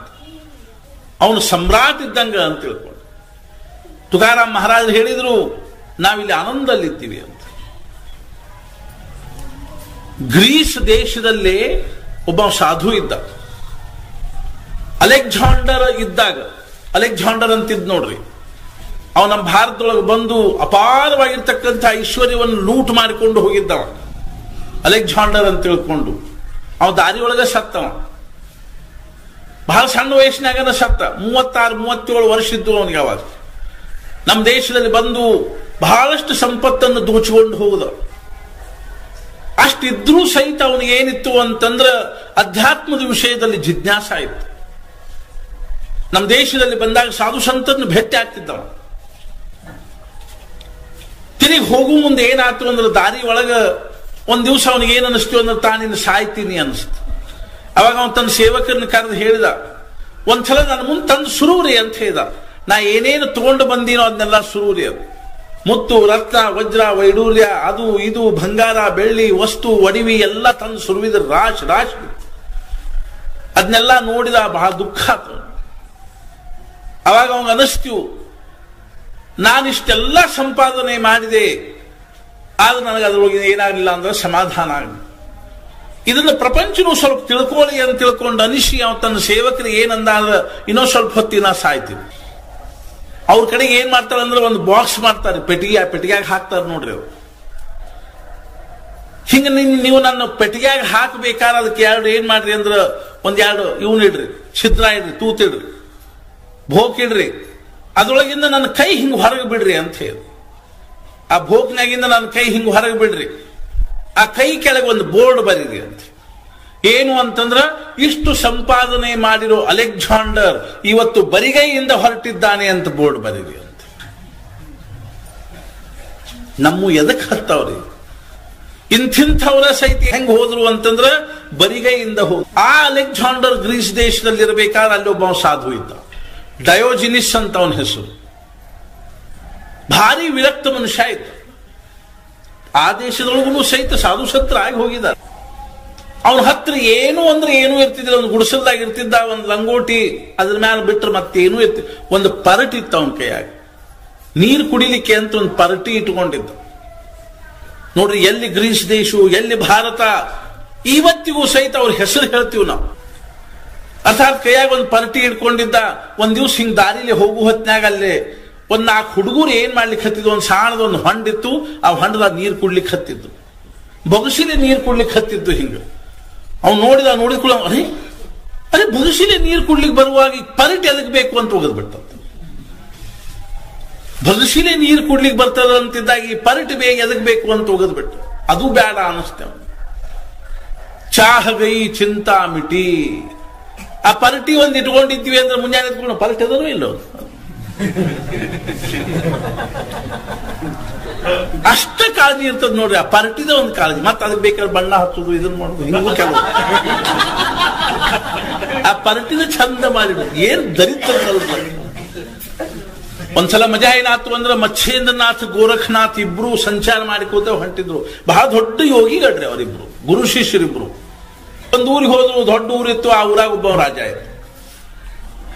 ಅವನು ಸಮ್ರಾಟ್ ಇದ್ದಂಗ ಅಂತ ತಿಳ್ಕೊಂಡು. ತುಕಾರಾಮ್ ಮಹಾರಾಜರು ಹೇಳಿದ್ರು, ನಾವಿಲ್ಲಿ ಆನಂದದಲ್ಲಿದ್ದೀವಿ ಅಂತ. ಗ್ರೀಸ್ ದೇಶದಲ್ಲೇ ಒಬ್ಬ ಸಾಧು ಇದ್ದ, ಅಲೆಕ್ಸಾಂಡರ್ ಇದ್ದಾಗ. ಅಲೆಕ್ಸಾಂಡರ್ ಅಂತಿದ್ ನೋಡ್ರಿ, ಅವನು ನಮ್ಮ ಭಾರತದೊಳಗೆ ಬಂದು ಅಪಾರವಾಗಿರ್ತಕ್ಕಂಥ ಐಶ್ವರ್ಯವನ್ನು ಲೂಟ್ ಮಾಡಿಕೊಂಡು ಹೋಗಿದ್ದವ. ಅಲೆಕ್ಸಾಂಡರ್ ಅಂತ ತಿಳ್ಕೊಂಡು ಅವ ದಾರಿ ಒಳಗೆ ಸತ್ತವ. ಬಹಳ ಸಣ್ಣ ವಯಸ್ಸಿನಾಗನ ಸತ್ತ. 36-37 ವರ್ಷ ಇದ್ದು ಅವನಿಗೆ. ಅವಾಗ ನಮ್ಮ ದೇಶದಲ್ಲಿ ಬಂದು ಬಹಳಷ್ಟು ಸಂಪತ್ತನ್ನು ದೋಚಿಕೊಂಡು ಹೋಗುದ. ಅಷ್ಟಿದ್ರೂ ಸಹಿತ ಅವನಿಗೆ ಏನಿತ್ತು ಅಂತಂದ್ರೆ ಅಧ್ಯಾತ್ಮದ ವಿಷಯದಲ್ಲಿ ಜಿಜ್ಞಾಸ ಇತ್ತು. ನಮ್ಮ ದೇಶದಲ್ಲಿ ಬಂದಾಗ ಸಾಧು ಸಂತರನ್ನು ಭೇಟಿ ಆಗ್ತಿದ್ದವ. ತಿರುಗಿ ಹೋಗು ಮುಂದೆ ಏನಾಯ್ತು ಅಂದ್ರೆ ದಾರಿ ಒಳಗ ಒಂದ್ ದಿವಸ ಅವನಿಗೆ ಏನ್ ಅನಿಸ್ತು ಅಂದ್ರೆ ತಾನಿನ್ನು ಸಾಯ್ತೀನಿ ಅನಿಸ್ತು. ಅವಾಗ ಅವನು ತನ್ನ ಸೇವಕರನ್ನ ಕರೆದು ಹೇಳಿದ, ಒಂದ್ಸಲ ನನ್ನ ಮುಂದೆ ತಂದು ಸುರೂರಿ ಅಂತ ಹೇಳಿದ. ನಾ ಏನೇನು ತಗೊಂಡು ಬಂದೀನೋ ಅದನ್ನೆಲ್ಲ ಸುರೂರಿ. ಅದು ಮುತ್ತು ರತ್ನ ವಜ್ರ ವೈಡೂರ್ಯ ಅದು ಇದು ಬಂಗಾರ ಬೆಳ್ಳಿ ವಸ್ತು ಒಡಿವಿ ಎಲ್ಲ ತಂದು ಸುರುವಿದ ರಾಶಿ ರಾಶಿ. ಅದನ್ನೆಲ್ಲ ನೋಡಿದ ಬಹಳ ದುಃಖ ಆತ. ಅವಾಗ ಅವಂಗ ಅನಿಸ್ತೀವು, ನಾನಿಷ್ಟೆಲ್ಲ ಸಂಪಾದನೆ ಮಾಡಿದೆ, ಆದ್ರೆ ನನಗೆ ಅದ್ರೊಳಗೆ ಏನಾಗಲಿಲ್ಲ ಅಂದ್ರೆ ಸಮಾಧಾನ ಆಗಲಿ. ಇದನ್ನ ಪ್ರಪಂಚನೂ ಸ್ವಲ್ಪ ತಿಳ್ಕೊಳ್ಳಿ ಅಂತ ತಿಳ್ಕೊಂಡು ಅನಿಸಿ ಅವನು ತನ್ನ ಸೇವಕರಿಗೆ ಏನಂದ ಅಂದ್ರೆ, ಇನ್ನೊಂದು ಸ್ವಲ್ಪ ಹೊತ್ತಿನ ಸಾಯ್ತೀವಿ. ಅವ್ರ ಕಡೆಗೆ ಏನ್ ಮಾಡ್ತಾರೆ ಅಂದ್ರೆ ಒಂದು ಬಾಕ್ಸ್ ಮಾಡ್ತಾರೆ, ಪೆಟ್ಟಿಗೆ ಹಾಕ್ತಾರೆ ನೋಡ್ರಿ. ಅವ್ರು ಹಿಂಗ ನೀವು ನನ್ನ ಪೆಟ್ಟಿಗೆ ಹಾಕಬೇಕಾದ್ರೆ ಅದಕ್ಕೆ ಏನ್ ಮಾಡ್ರಿ ಅಂದ್ರೆ ಒಂದೆರಡು ಇವನ್ ಇಡ್ರಿ, ಛಿದ್ರ ಇಡ್ರಿ, ತೂತಿಡ್ರಿ, ಭೋಕ್ ಇಡ್ರಿ, ಅದ್ರೊಳಗಿಂದ ನನ್ನ ಕೈ ಹಿಂಗ್ ಹೊರಗೆ ಬಿಡ್ರಿ ಅಂತ ಹೇಳಿ. ಆ ಭೋಕ್ನಾಗಿಂದ ನನ್ನ ಕೈ ಹಿಂಗ್ ಹೊರಗೆ ಬಿಡ್ರಿ, ಆ ಕೈ ಕೆಳಗೆ ಒಂದು ಬೋರ್ಡ್ ಬರೀರಿ ಅಂತ. ಏನು ಅಂತಂದ್ರ, ಇಷ್ಟು ಸಂಪಾದನೆ ಮಾಡಿರೋ ಅಲೆಕ್ಸಾಂಡರ್ ಇವತ್ತು ಬರಿಗೈಯಿಂದ ಹೊರಟಿದ್ದಾನೆ ಅಂತ ಬೋರ್ಡ್ ಬರೀರಿ ಅಂತ. ನಮ್ಮ ಎದಕ್ ಹತ್ತವ್ರಿ? ಇಂಥವರ ಸಹಿತ ಹೆಂಗ್ ಹೋದ್ರು ಅಂತಂದ್ರ ಬರಿಗೈಯಿಂದ ಹೋದ್ರು. ಆ ಅಲೆಕ್ಸಾಂಡರ್ ಗ್ರೀಸ್ ದೇಶದಲ್ಲಿ ಇರಬೇಕಾದ್ರೆ ಅಲ್ಲಿ ಒಬ್ಬ ಸಾಧು ಇದ್ದ, ಡಯೋಜಿನಿಸ್ ಅಂತ ಅವನ ಹೆಸರು. ಭಾರಿ ವಿರಕ್ತ ಮನುಷ್ಯ ಇದ್ದ. ಆ ದೇಶದೊಳಗೂ ಸಹಿತ ಸಾಧು ಸಂತರಾಗಿ ಹೋಗಿದ್ದಾರೆ. ಅವನ ಹತ್ರ ಏನು ಅಂದ್ರೆ ಏನೂ ಇರ್ತಿದ್ದಿಲ್ಲ. ಒಂದು ಗುಡಿಸಲ್ದಾಗ ಇರ್ತಿದ್ದ, ಒಂದು ಲಂಗೋಟಿ, ಅದ್ರ ಮ್ಯಾಲ ಬಿಟ್ರೆ ಮತ್ತೇನೂ ಇರ್ತಿದ್ದ. ಒಂದು ಪರಟಿ ಇತ್ತು ಅವನ ಕೈಯಾಗ, ನೀರು ಕುಡಿಲಿಕ್ಕೆ ಅಂತ ಒಂದು ಪರಟಿ ಇಟ್ಕೊಂಡಿದ್ದ. ನೋಡ್ರಿ, ಎಲ್ಲಿ ಗ್ರೀಸ್ ದೇಶ, ಎಲ್ಲಿ ಭಾರತ, ಇವತ್ತಿಗೂ ಸಹಿತ ಅವ್ರ ಹೆಸರು ಹೇಳ್ತೀವಿ ನಾವು. ಅರ್ಥಾತ್ ಕೈಯಾಗ ಒಂದು ಪರಟಿ ಇಟ್ಕೊಂಡಿದ್ದ. ಒಂದ್ ದಿವ್ಸ ಹಿಂಗ್ ದಾರಿಲಿ ಹೋಗು ಹೊತ್ನಾಗ ಅಲ್ಲೇ ಒಂದ್ 4 ಹುಡುಗರು ಏನ್ ಮಾಡ್ಲಿಕ್ಕೆ ಹತ್ತಿದ್ದು, ಒಂದು ಸಾಣದ ಒಂದು ಹೊಂಡಿತ್ತು, ಆ ಹೊಂಡದಾಗ ನೀರು ಕುಡ್ಲಿಕ್ಕೆ ಹತ್ತಿದ್ದು, ಬೊಗಸಿಲೆ ನೀರು ಕುಡ್ಲಿಕ್ಕೆ ಹತ್ತಿದ್ದು. ಹಿಂಗ ಅವ್ನು ನೋಡಿದ್ಕೊಳ್ಳ, ಅರೆ ಬೊಗಸಿಲೆ ನೀರು ಕುಡ್ಲಿಕ್ಕೆ ಬರುವಾಗ ಪರಟಿ ಎದಕ್ ಬೇಕು ಅಂತ ಹೋಗದ್ ಬಿಡ್ತ. ಬೊಗಸಿಲೆ ನೀರು ಕುಡ್ಲಿಕ್ಕೆ ಬರ್ತದ ಅಂತಿದ್ದಾಗ ಈ ಪರಟಿ ಬೇಗ ಎದಕ್ ಬೇಕು ಅಂತ ಹೋಗದ್ ಬಿಟ್ಟು, ಅದು ಬೇಡ ಅನಿಸ್ತೇವ. ಚಾಹ ಗೈ ಚಿಂತಾ ಮಿಟಿ. ಆ ಪರಟಿ ಒಂದ್ ಇಟ್ಕೊಂಡಿದ್ವಿ ಅಂದ್ರೆ ಮುಂಜಾನೆ ಎತ್ಕೊಂಡು ಪರಟಿ ಅದೂ ಇಲ್ಲ, ಅಷ್ಟ ಕಾಳಜಿ ಇರ್ತದ ನೋಡ್ರಿ. ಆ ಪರಟಿದ ಒಂದು ಕಾಳಜಿ, ಮತ್ತೆ ಅದಕ್ಕೆ ಬೇಕಾದ್ರೆ ಬಣ್ಣ ಹಚ್ಚೋದು, ಇದನ್ನ ಮಾಡೋದು, ಹಿಂಗೂ ಕೆಲವು. ಆ ಪರಟಿನ ಚಂದ ಮಾಡಿದ್ರು, ಏನ್ ದರಿದ್ರ. ಒಂದ್ಸಲ ಮಜಾ ಏನಾಯ್ತು ಅಂದ್ರೆ, ಮಚ್ಛೇಂದ್ರನಾಥ್ ಗೋರಖನಾಥ್ ಇಬ್ರು ಸಂಚಾರ ಮಾಡಿಕೋತ ಹೊಂಟಿದ್ರು. ಬಹಳ ದೊಡ್ಡ ಯೋಗಿಗಳ್ರಿ ಅವರಿಬ್ರು, ಗುರು ಶಿಷ್ಯರಿಬ್ರು. ಒಂದ್ ಊರಿಗೆ ಹೋದ್ರು, ದೊಡ್ಡ ಊರಿತ್ತು, ಆ ಊರಾಗ ಒಬ್ಬ ರಾಜ ಇತ್ತು.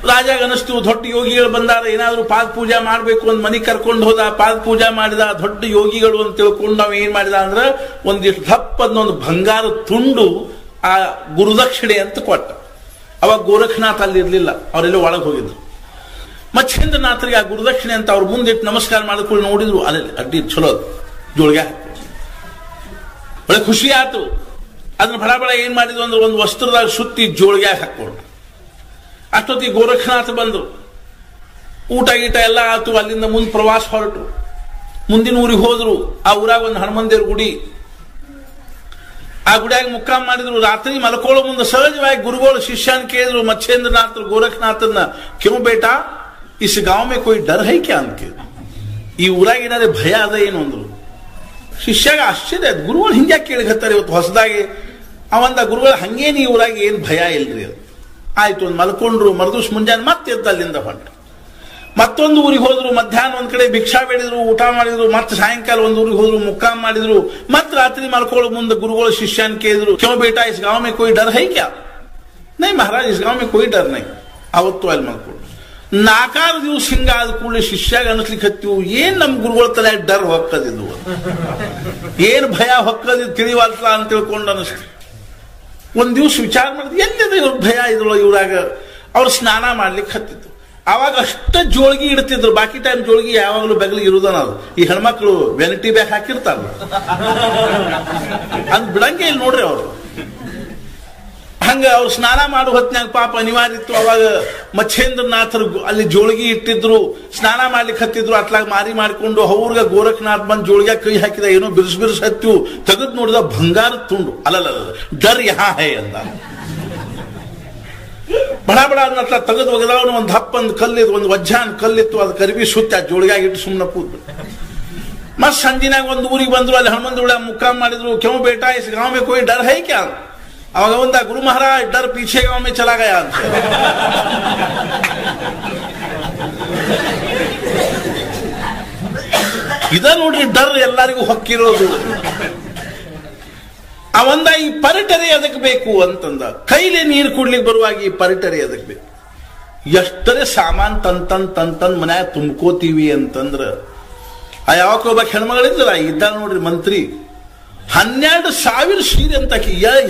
ರಾಜಾಗ ಅನಿಸ್ತು ದೊಡ್ಡ ಯೋಗಿಗಳು ಬಂದಾರ, ಏನಾದ್ರು ಪಾದ ಪೂಜಾ ಮಾಡ್ಬೇಕು ಅಂತ ಮನೆಗೆ ಕರ್ಕೊಂಡು ಹೋದ. ಪಾದ ಪೂಜಾ ಮಾಡಿದ, ದೊಡ್ಡ ಯೋಗಿಗಳು ಅಂತ ತಿಳ್ಕೊಂಡು ನಾವ್ ಏನ್ ಮಾಡಿದ ಅಂದ್ರೆ ಒಂದಿಷ್ಟು ದಪ್ಪದೊಂದು ಬಂಗಾರ ತುಂಡು ಆ ಗುರುದಕ್ಷಿಣೆ ಅಂತ ಕೊಟ್ಟ. ಅವಾಗ ಗೋರಖನಾಥ್ ಅಲ್ಲಿ ಇರ್ಲಿಲ್ಲ, ಅವರೆಲ್ಲ ಒಳಗೆ ಹೋಗಿದ್ರು. ಮಚ್ಛೇಂದ್ರನಾಥರಿಗೆ ಆ ಗುರುದಕ್ಷಿಣೆ ಅಂತ ಅವ್ರ ಮುಂದಿಟ್ಟು ನಮಸ್ಕಾರ ಮಾಡಿಕೊಂಡು ನೋಡಿದ್ರು, ಅಲ್ಲಿ ಅಡ್ಡಿ ಚಲೋ ಜೋಳಿಗೆ ಒಳ್ಳೆ ಖುಷಿ ಆಯ್ತು. ಅದನ್ನ ಬಡ ಬಡ ಏನ್ ಮಾಡಿದ್ರು ಅಂದ್ರೆ ಒಂದು ವಸ್ತ್ರದಾಗ ಸುತ್ತಿ ಜೋಳಿಗೆ ಹಾಕೊಂಡು. ಅಷ್ಟೊತ್ತಿಗೆ ಗೋರಖನಾಥ ಬಂದ್ರು, ಊಟ ಗೀಟ ಎಲ್ಲ ಆಯ್ತು. ಅಲ್ಲಿಂದ ಮುಂದೆ ಪ್ರವಾಸ ಹೊರಟು, ಮುಂದಿನ ಊರಿಗೆ ಹೋದ್ರು. ಆ ಊರಾಗ ಒಂದು ಹನುಮಂದೇವ್ರ ಗುಡಿ, ಆ ಗುಡಿಯಾಗ ಮುಕ್ಕಾಂ ಮಾಡಿದ್ರು. ರಾತ್ರಿ ಮಲ್ಕೊಳ್ಳೋ ಮುಂದೆ ಸಹಜವಾಗಿ ಗುರುಗಳು ಶಿಷ್ಯನ್ ಕೇಳಿದ್ರು ಮಚ್ಛೇಂದ್ರನಾಥ ಗೋರಖನಾಥನ್ನ, Q Beta is Gaon May ಕೊಯ್ ಡರ್ high ಕ್ಯಾ ಅಂತ ಕೇಳಿದ್ರು. ಈ ಊರಾಗ ಏನಾದ್ರೆ ಭಯ ಅದ ಏನು ಅಂದ್ರು. ಶಿಷ್ಯಾಗ ಆಶ್ಚರ್ಯ ಆಯ್ತು, ಗುರುಗಳು ಹಿಂಗ್ಯಾಕೆ ಕೇಳಿಕತ್ತಾರೆ ಇವತ್ತು ಹೊಸದಾಗಿ. ಅವಂದ ಗುರುಗಳು ಹಂಗೇನು ಈ ಊರಾಗ ಏನ್ ಭಯ ಇಲ್ರಿ ಅದು. ಆಯ್ತು, ಒಂದು ಮಲ್ಕೊಂಡ್ರು. ಮರುದಿವ್ಸ ಮುಂಜಾನೆ ಮತ್ತೆ ಎದ್ದು ಅಲ್ಲಿಂದ ಹೊಂಟ್ರು. ಮತ್ತೊಂದು ಊರಿಗೆ ಹೋದ್ರು. ಮಧ್ಯಾಹ್ನ ಒಂದ್ ಕಡೆ ಭಿಕ್ಷಾ ಬೇಡಿದ್ರು, ಊಟ ಮಾಡಿದ್ರು. ಮತ್ತೆ ಸಾಯಂಕಾಲ ಒಂದು ಊರಿಗೆ ಹೋದ್ರು, ಮುಕ್ಕಾಂ ಮಾಡಿದ್ರು. ಮತ್ತೆ ರಾತ್ರಿ ಮಲ್ಕೊಳ್ಳೋ ಮುಂದೆ ಗುರುಗಳು ಶಿಷ್ಯನ್ ಕೇಳಿದ್ರು, ಕ್ಯೋ ಬೇಟಾ ಇಸ್ ಗಾಂವ್ ಮೇ ಕೊಯ್ ಡರ್ ಹೈ ಕ್ಯಾ? ನೈ ಮಹಾರಾಜ್, ಇಸ್ ಗಾಂವ್ ಮೇ ಕೊಯ್ ಡರ್ ನೈ. ಅವತ್ತು ಅಲ್ಲಿ ಮಲ್ಕೊಂಡು 4 ದಿವಸ ಹಿಂಗಾದ ಕೂಡಲೇ ಶಿಷ್ಯಾಗ ಅನಿಸ್ಲಿಕ್ಕೆ ಹತ್ತಿವು, ಏನ್ ನಮ್ ಗುರುಗಳ ತಲೆ ಡರ್ ಹೊಕ್ಕದಿದ್ವು, ಏನ್ ಭಯ ಹೊಕ್ಕದಿದ್ದು ತಿಳಿವಲ್ತ ಅಂತ ತಿಳ್ಕೊಂಡು ಅನಿಸ್ತು. ಒಂದ್ ದಿವ್ಸ ವಿಚಾರ ಮಾಡಿದ್ರು, ಎಲ್ಲಿದೆ ಇವ್ರ ಭಯ ಇದ್ರಲ್ಲ ಇವ್ರಾಗ. ಅವ್ರು ಸ್ನಾನ ಮಾಡ್ಲಿಕ್ಕೆ ಹತ್ತಿದ್ರು. ಅವಾಗ ಅಷ್ಟ ಜೋಳಿಗೆ ಇಡ್ತಿದ್ರು. ಬಾಕಿ ಟೈಮ್ ಜೋಳಿಗೆ ಯಾವಾಗಲೂ ಬೆಗಲಿಗೆ ಇರುದನ ಅದು. ಈ ಹೆಣ್ಮಕ್ಳು ವೆನಿಟಿ ಬ್ಯಾಗ್ ಹಾಕಿರ್ತಾರಲ್ಲ, ಅದ್ ಬಿಡಂಗೆ ಇಲ್ಲಿ ನೋಡ್ರಿ ಅವರು. ಹಂಗ ಅವ್ರು ಸ್ನಾನ ಮಾಡೋ ಹೊತ್ನ್ಯಾಗ ಪಾಪ ಅನಿವಾರ್ಯ ಇತ್ತು. ಅವಾಗ ಮಚ್ಛೇಂದ್ರನಾಥರು ಅಲ್ಲಿ ಜೋಳಿಗೆ ಇಟ್ಟಿದ್ರು, ಸ್ನಾನ ಮಾಡ್ಲಿಕ್ಕೆ ಹತ್ತಿದ್ರು. ಅತ್ಲಾಗ ಮಾರಿ ಮಾಡಿಕೊಂಡು ಅವ್ರಿಗೆ ಗೋರಖನಾಥ್ ಬಂದ್ ಜೋಳಿಗೆ ಕೈ ಹಾಕಿದ, ಏನೋ ಬಿರ್ಸ್ ಬಿರ್ಸ್ ಹತ್ತಿವು. ತೆಗೆದು ನೋಡಿದ ಬಂಗಾರ ತುಂಡು. ಅಲ್ಲಲ್ಲ, ಡರ್ ಯಹಾ ಹೈ ಅಂದ. ಬಡ ಬಡ ಅದನ್ನ ತೆಗೆದು ಒಗದವನು ಒಂದು ಹಪ್ಪಂದು ಕಲ್ಲಿದ್ದು, ಒಂದು ವಜ್ಜಾನ್ ಕಲ್ಲಿತ್ತು. ಅದು ಕರಿಬಿ ಸುತ್ತ ಆ ಜೋಳಿಗಾಗಿ ಇಟ್ಟು ಸುಮ್ಮನೆ ಕೂತ್. ಮತ್ ಸಂಜಿನಾಗ ಒಂದು ಊರಿಗೆ ಬಂದ್ರು. ಅಲ್ಲಿ ಹನುಮಂತ ಮುಕ್ಕಾಂ ಮಾಡಿದ್ರು. ಕ್ಯೋ ಬೇಟಾ ಇಸ್ ಗಾಂವ್ ಮೇ ಕೊಯ್ ಡರ್ ಹೈ ಕ್ಯಾ? ಅವಾಗ ಒಂದ ಗುರು ಮಹಾರಾಜ್ ಡರ್ ಪೀಛೆ ಗಾಂವ್ ಮೇ ಚಲಾ ಗಯಾ ಅಂತ. ಇದ ನೋಡ್ರಿ ಡರ್ ಎಲ್ಲರಿಗೂ ಹೊಕ್ಕಿರೋದು. ಅವಂದ ಈ ಪರಿಟರಿ ಅದಕ್ಕೆ ಬೇಕು ಅಂತಂದ. ಕೈಲಿ ನೀರು ಕುಡ್ಲಿಕ್ಕೆ ಬರುವಾಗ ಈ ಪರಿಟರಿ ಅದಕ್ಕೆ ಬೇಕು. ಎಷ್ಟರೇ ಸಾಮಾನ್ ತಂತನ್ ಮನ್ಯಾಗ ತುಂಬ್ಕೋತೀವಿ ಅಂತಂದ್ರ, ಆ ಯಾವಾಗ ಒಬ್ಬ ಹೆಣ್ಮಗಳಿದ್ದಲ್ಲ ಇದ್ದ ನೋಡ್ರಿ ಮಂತ್ರಿ, 12,000 ಸೀರೆ ಅಂತ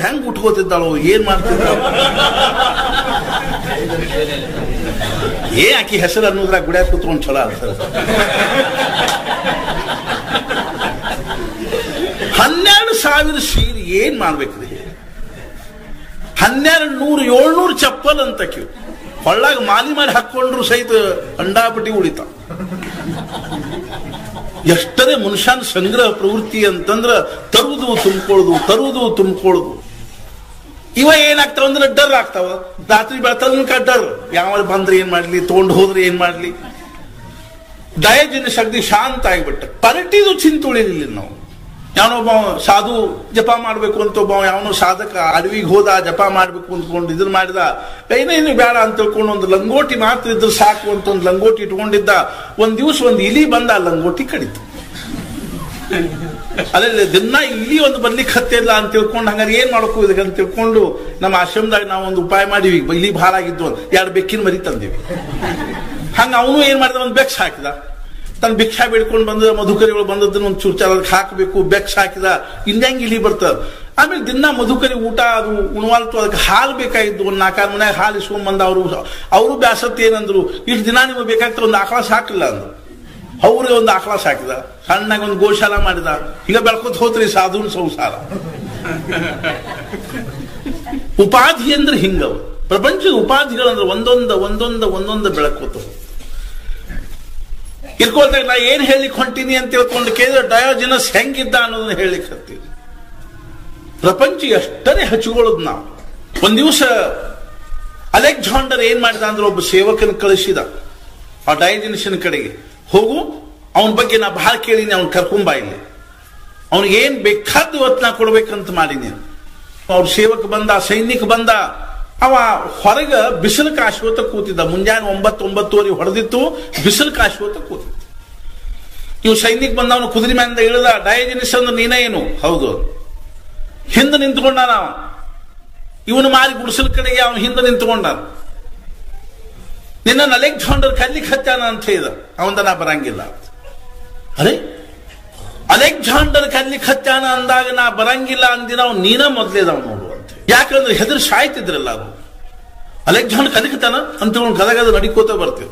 ಹೆಂಗ್ ಉಟ್ಕೋತಿದ್ದಾಳು, ಏನ್ ಮಾಡ್ತಿದ್ದಾಳು. ಆಕಿ ಹೆಸರು ಅನ್ನೋದ್ರ ಗುಡಿಯಾಗ ಕೂತ್ಕೊಂಡು ಚಲೋ ಆಗ್ತದೆ. 12,000 ಸೀರೆ ಏನ್ ಮಾಡ್ಬೇಕ್ರಿ? 1200 700 ಚಪ್ಪಲ್ ಅಂತ ಕ್ಯೂ ಹೊಳ್ಳಾಗ ಮಾಲಿ ಮಾಡಿ ಹಾಕೊಂಡ್ರು ಸಹಿತ ಅಂಡಾಪಟ್ಟಿ ಉಳಿತ. ಎಷ್ಟರೇ ಮನುಷ್ಯನ ಸಂಗ್ರಹ ಪ್ರವೃತ್ತಿ ಅಂತಂದ್ರ ತರುವುದು ತುಂಬಿಕೊಳ್ಳೋದು. ಇವ ಏನಾಗ್ತಾವ ಅಂದ್ರೆ ಡರ್ ಆಗ್ತಾವ. ರಾತ್ರಿ ಬೆಳತನಕ ಡರ್, ಯಾವ ಬಂದ್ರೆ ಏನ್ ಮಾಡ್ಲಿ, ತಗೊಂಡು ಹೋದ್ರೆ ಏನ್ ಮಾಡ್ಲಿ. ದಯಜಿನ ಶಕ್ತಿ ಶಾಂತ ಆಗಿಬಿಟ್ಟ. ಪರಟಿದು ಚಿಂತೆ ಉಳಿಲಿಲ್ಲ ನಾವು. ಯಾವನೊಬ್ಬ ಸಾಧು ಜಪ ಮಾಡ್ಬೇಕು ಅಂತ ಒಬ್ಬ ಯಾವನೋ ಸಾಧಕ ಅಡವಿಗೆ ಹೋದ, ಜಪ ಮಾಡ್ಬೇಕು ಅಂದ್ಕೊಂಡು ಇದನ್ನ ಮಾಡಿದ. ಏನೇನು ಬೇಡ ಅಂತ ತಿಳ್ಕೊಂಡು ಒಂದು ಲಂಗೋಟಿ ಮಾತ್ರ ಇದ್ರೆ ಸಾಕು ಅಂತ ಒಂದು ಲಂಗೋಟಿ ಇಟ್ಕೊಂಡಿದ್ದ. ಒಂದ್ ದಿವಸ ಒಂದು ಇಲಿ ಬಂದ, ಲಂಗೋಟಿ ಕಡಿತು. ಅದೇ ದಿನ ಇಲಿ ಒಂದು ಬರ್ಲಿಕ್ಕೆ ಹತ್ತಿಲ್ಲ ಅಂತ ತಿಳ್ಕೊಂಡು, ಹಂಗಾರೆ ಏನ್ ಮಾಡಬೇಕು ಇದಕ್ಕೆ ಅಂತ ತಿಳ್ಕೊಂಡು ನಮ್ಮ ಆಶ್ರಮದಾಗ ನಾವು ಒಂದು ಉಪಾಯ ಮಾಡಿವಿ. ಇಲಿ ಭಾರ ಆಗಿದ್ದು 2 ಬೆಕ್ಕಿನ ಮರಿ ತಂದಿವಿ. ಹಂಗ ಅವನು ಏನ್ ಮಾಡಿದ, ಒಂದು ಬೆಕ್ಸ್ ಹಾಕಿದ. ತನ್ನ ಭಿಕ್ಷಾ ಬೇಡ್ಕೊಂಡು ಬಂದ ಮಧುಕರಿಗಳು ಬಂದದ್ದನ್ನ ಒಂದು ಚೂರು ಚಾಲ ಹಾಕಬೇಕು. ಬೆಕ್ಸ್ ಹಾಕಿದ, ಇನ್ನಂಗೆ ಇಲಿ ಬರ್ತದ. ಆಮೇಲೆ ದಿನ ಮಧುಕರಿ ಊಟ ಅದು ಉಣವಾಲ್ತು. ಅದಕ್ಕೆ ಹಾಲು ಬೇಕಾಗಿದ್ದು. ಒಂದು 4 ಮನ್ಯಾಗ ಹಾಲು ಇಸ್ಕೊಂಡ್ ಬಂದ. ಅವರು ಬ್ಯಾಸತ್ ಏನಂದ್ರು, ಇಷ್ಟು ದಿನ ನಿಮಗೆ ಬೇಕಾಗ್ತದೆ, ಒಂದು ಆಕಳ ಸಾಕಿಲ್ಲ ಅಂದ್ರು. ಅವ್ರಿಗೆ ಒಂದು ಆಕಳ ಸಾಕಿದ, ಸಣ್ಣಾಗ ಒಂದು ಗೋಶಾಲ ಮಾಡಿದ. ಈಗ ಬೆಳ್ಕೊತ ಹೋತ್ರಿ ಸಾಧುನ ಸಂಸಾರ. ಉಪಾಧಿ ಅಂದ್ರೆ ಹಿಂಗವ. ಪ್ರಪಂಚದ ಉಪಾಧಿಗಳಂದ್ರೆ ಒಂದೊಂದ ಬೆಳಕೋತ ಇರ್ಕೊಳ್ದಾಗ. ನಾ ಏನ್ ಹೇಳಿಕ್ ಹೊಂಟೀನಿ ಅಂತ ತಿಳ್ಕೊಂಡು ಕೇಳಿದ್ರೆ ಡಯೋಜಿನಸ್ ಹೆಂಗಿದ್ದ ಅನ್ನೋದನ್ನ ಹೇಳಿಕ್ ಹತ್ತೀವಿ. ಪ್ರಪಂಚ ಎಷ್ಟರೇ ಹಚ್ಕೊಳ್ಳೋದು ನಾವು. ಒಂದ್ ದಿವಸ ಅಲೆಕ್ಸಾಂಡರ್ ಏನ್ ಮಾಡಿದ ಅಂದ್ರೆ ಒಬ್ಬ ಸೇವಕನ ಕಳಿಸಿದ ಆ ಡಯೋಜಿನಸ್ನ ಕಡೆಗೆ. ಹೋಗು, ಅವನ ಬಗ್ಗೆ ನಾ ಬಹಳ ಕೇಳಿನಿ, ಅವ್ನ ಕರ್ಕೊಂಬ ಇಲ್ಲಿ, ಅವ್ನಿಗೆ ಏನ್ ಬೇಕಾದ ಇವತ್ತು ನಾ ಕೊಡ್ಬೇಕಂತ ಮಾಡೀನಿ. ಅವ್ರ ಸೇವಕ ಬಂದ, ಸೈನಿಕ ಬಂದ. ಅವ ಹೊರಗ ಬಿಸಿಲು ಕಾಶ್ವತ ಕೂತಿದ್ದ. ಮುಂಜಾನೆ 9-9:30 ಹೊಡೆದಿತ್ತು, ಬಿಸಿಲು ಕಾಶ್ವತ ಕೂತಿತ್ತು. ಇವ್ ಸೈನಿಕ ಬಂದ, ಅವನು ಕುದುರೆ ಮ್ಯಾಲಿಂದ ಇಳಿದ. ಡಯೋಜಿನಸ್ ಅಂದ್ರೆ ನೀನೇ ಏನು? ಹೌದು. ಹಿಂದೆ ನಿಂತ್ಕೊಂಡ. ಇವನು ಮಾರಿ ಗುಡಿಸಲ ಕಡೆಗೆ ಅವನು ಹಿಂದೆ ನಿಂತ್ಕೊಂಡ. ನಿನ್ನ ಅಲೆಕ್ಸಾಂಡರ್ ಕಲ್ಲಿಗೆ ಹತ್ತಾನ ಅಂತ ಹೇಳಿದ. ಅವಂದ ನಾ ಬರಂಗಿಲ್ಲ. ಅರೆ ಅಲೆಕ್ಸಾಂಡರ್ ಕಲ್ಲಿಗೆ ಹತ್ತಾನ ಅಂದಾಗ ನಾ ಬರಂಗಿಲ್ಲ ಅಂದಿನ ಅವ್ನು ನೀನ ಮೊದಲೇದವ್ ನೋಡು ಅಂತ. ಯಾಕಂದ್ರೆ ಹೆದರ್ ಸಾಯ್ತಿದ್ರಲ್ಲ ಅದು. ಅಲೆಕ್ಸಾಂಡರ್ ಕಲಿಕತಾನ ಅಂತ ಗದಗದ ನಡಿಕೋತ ಬರ್ತೀವಿ.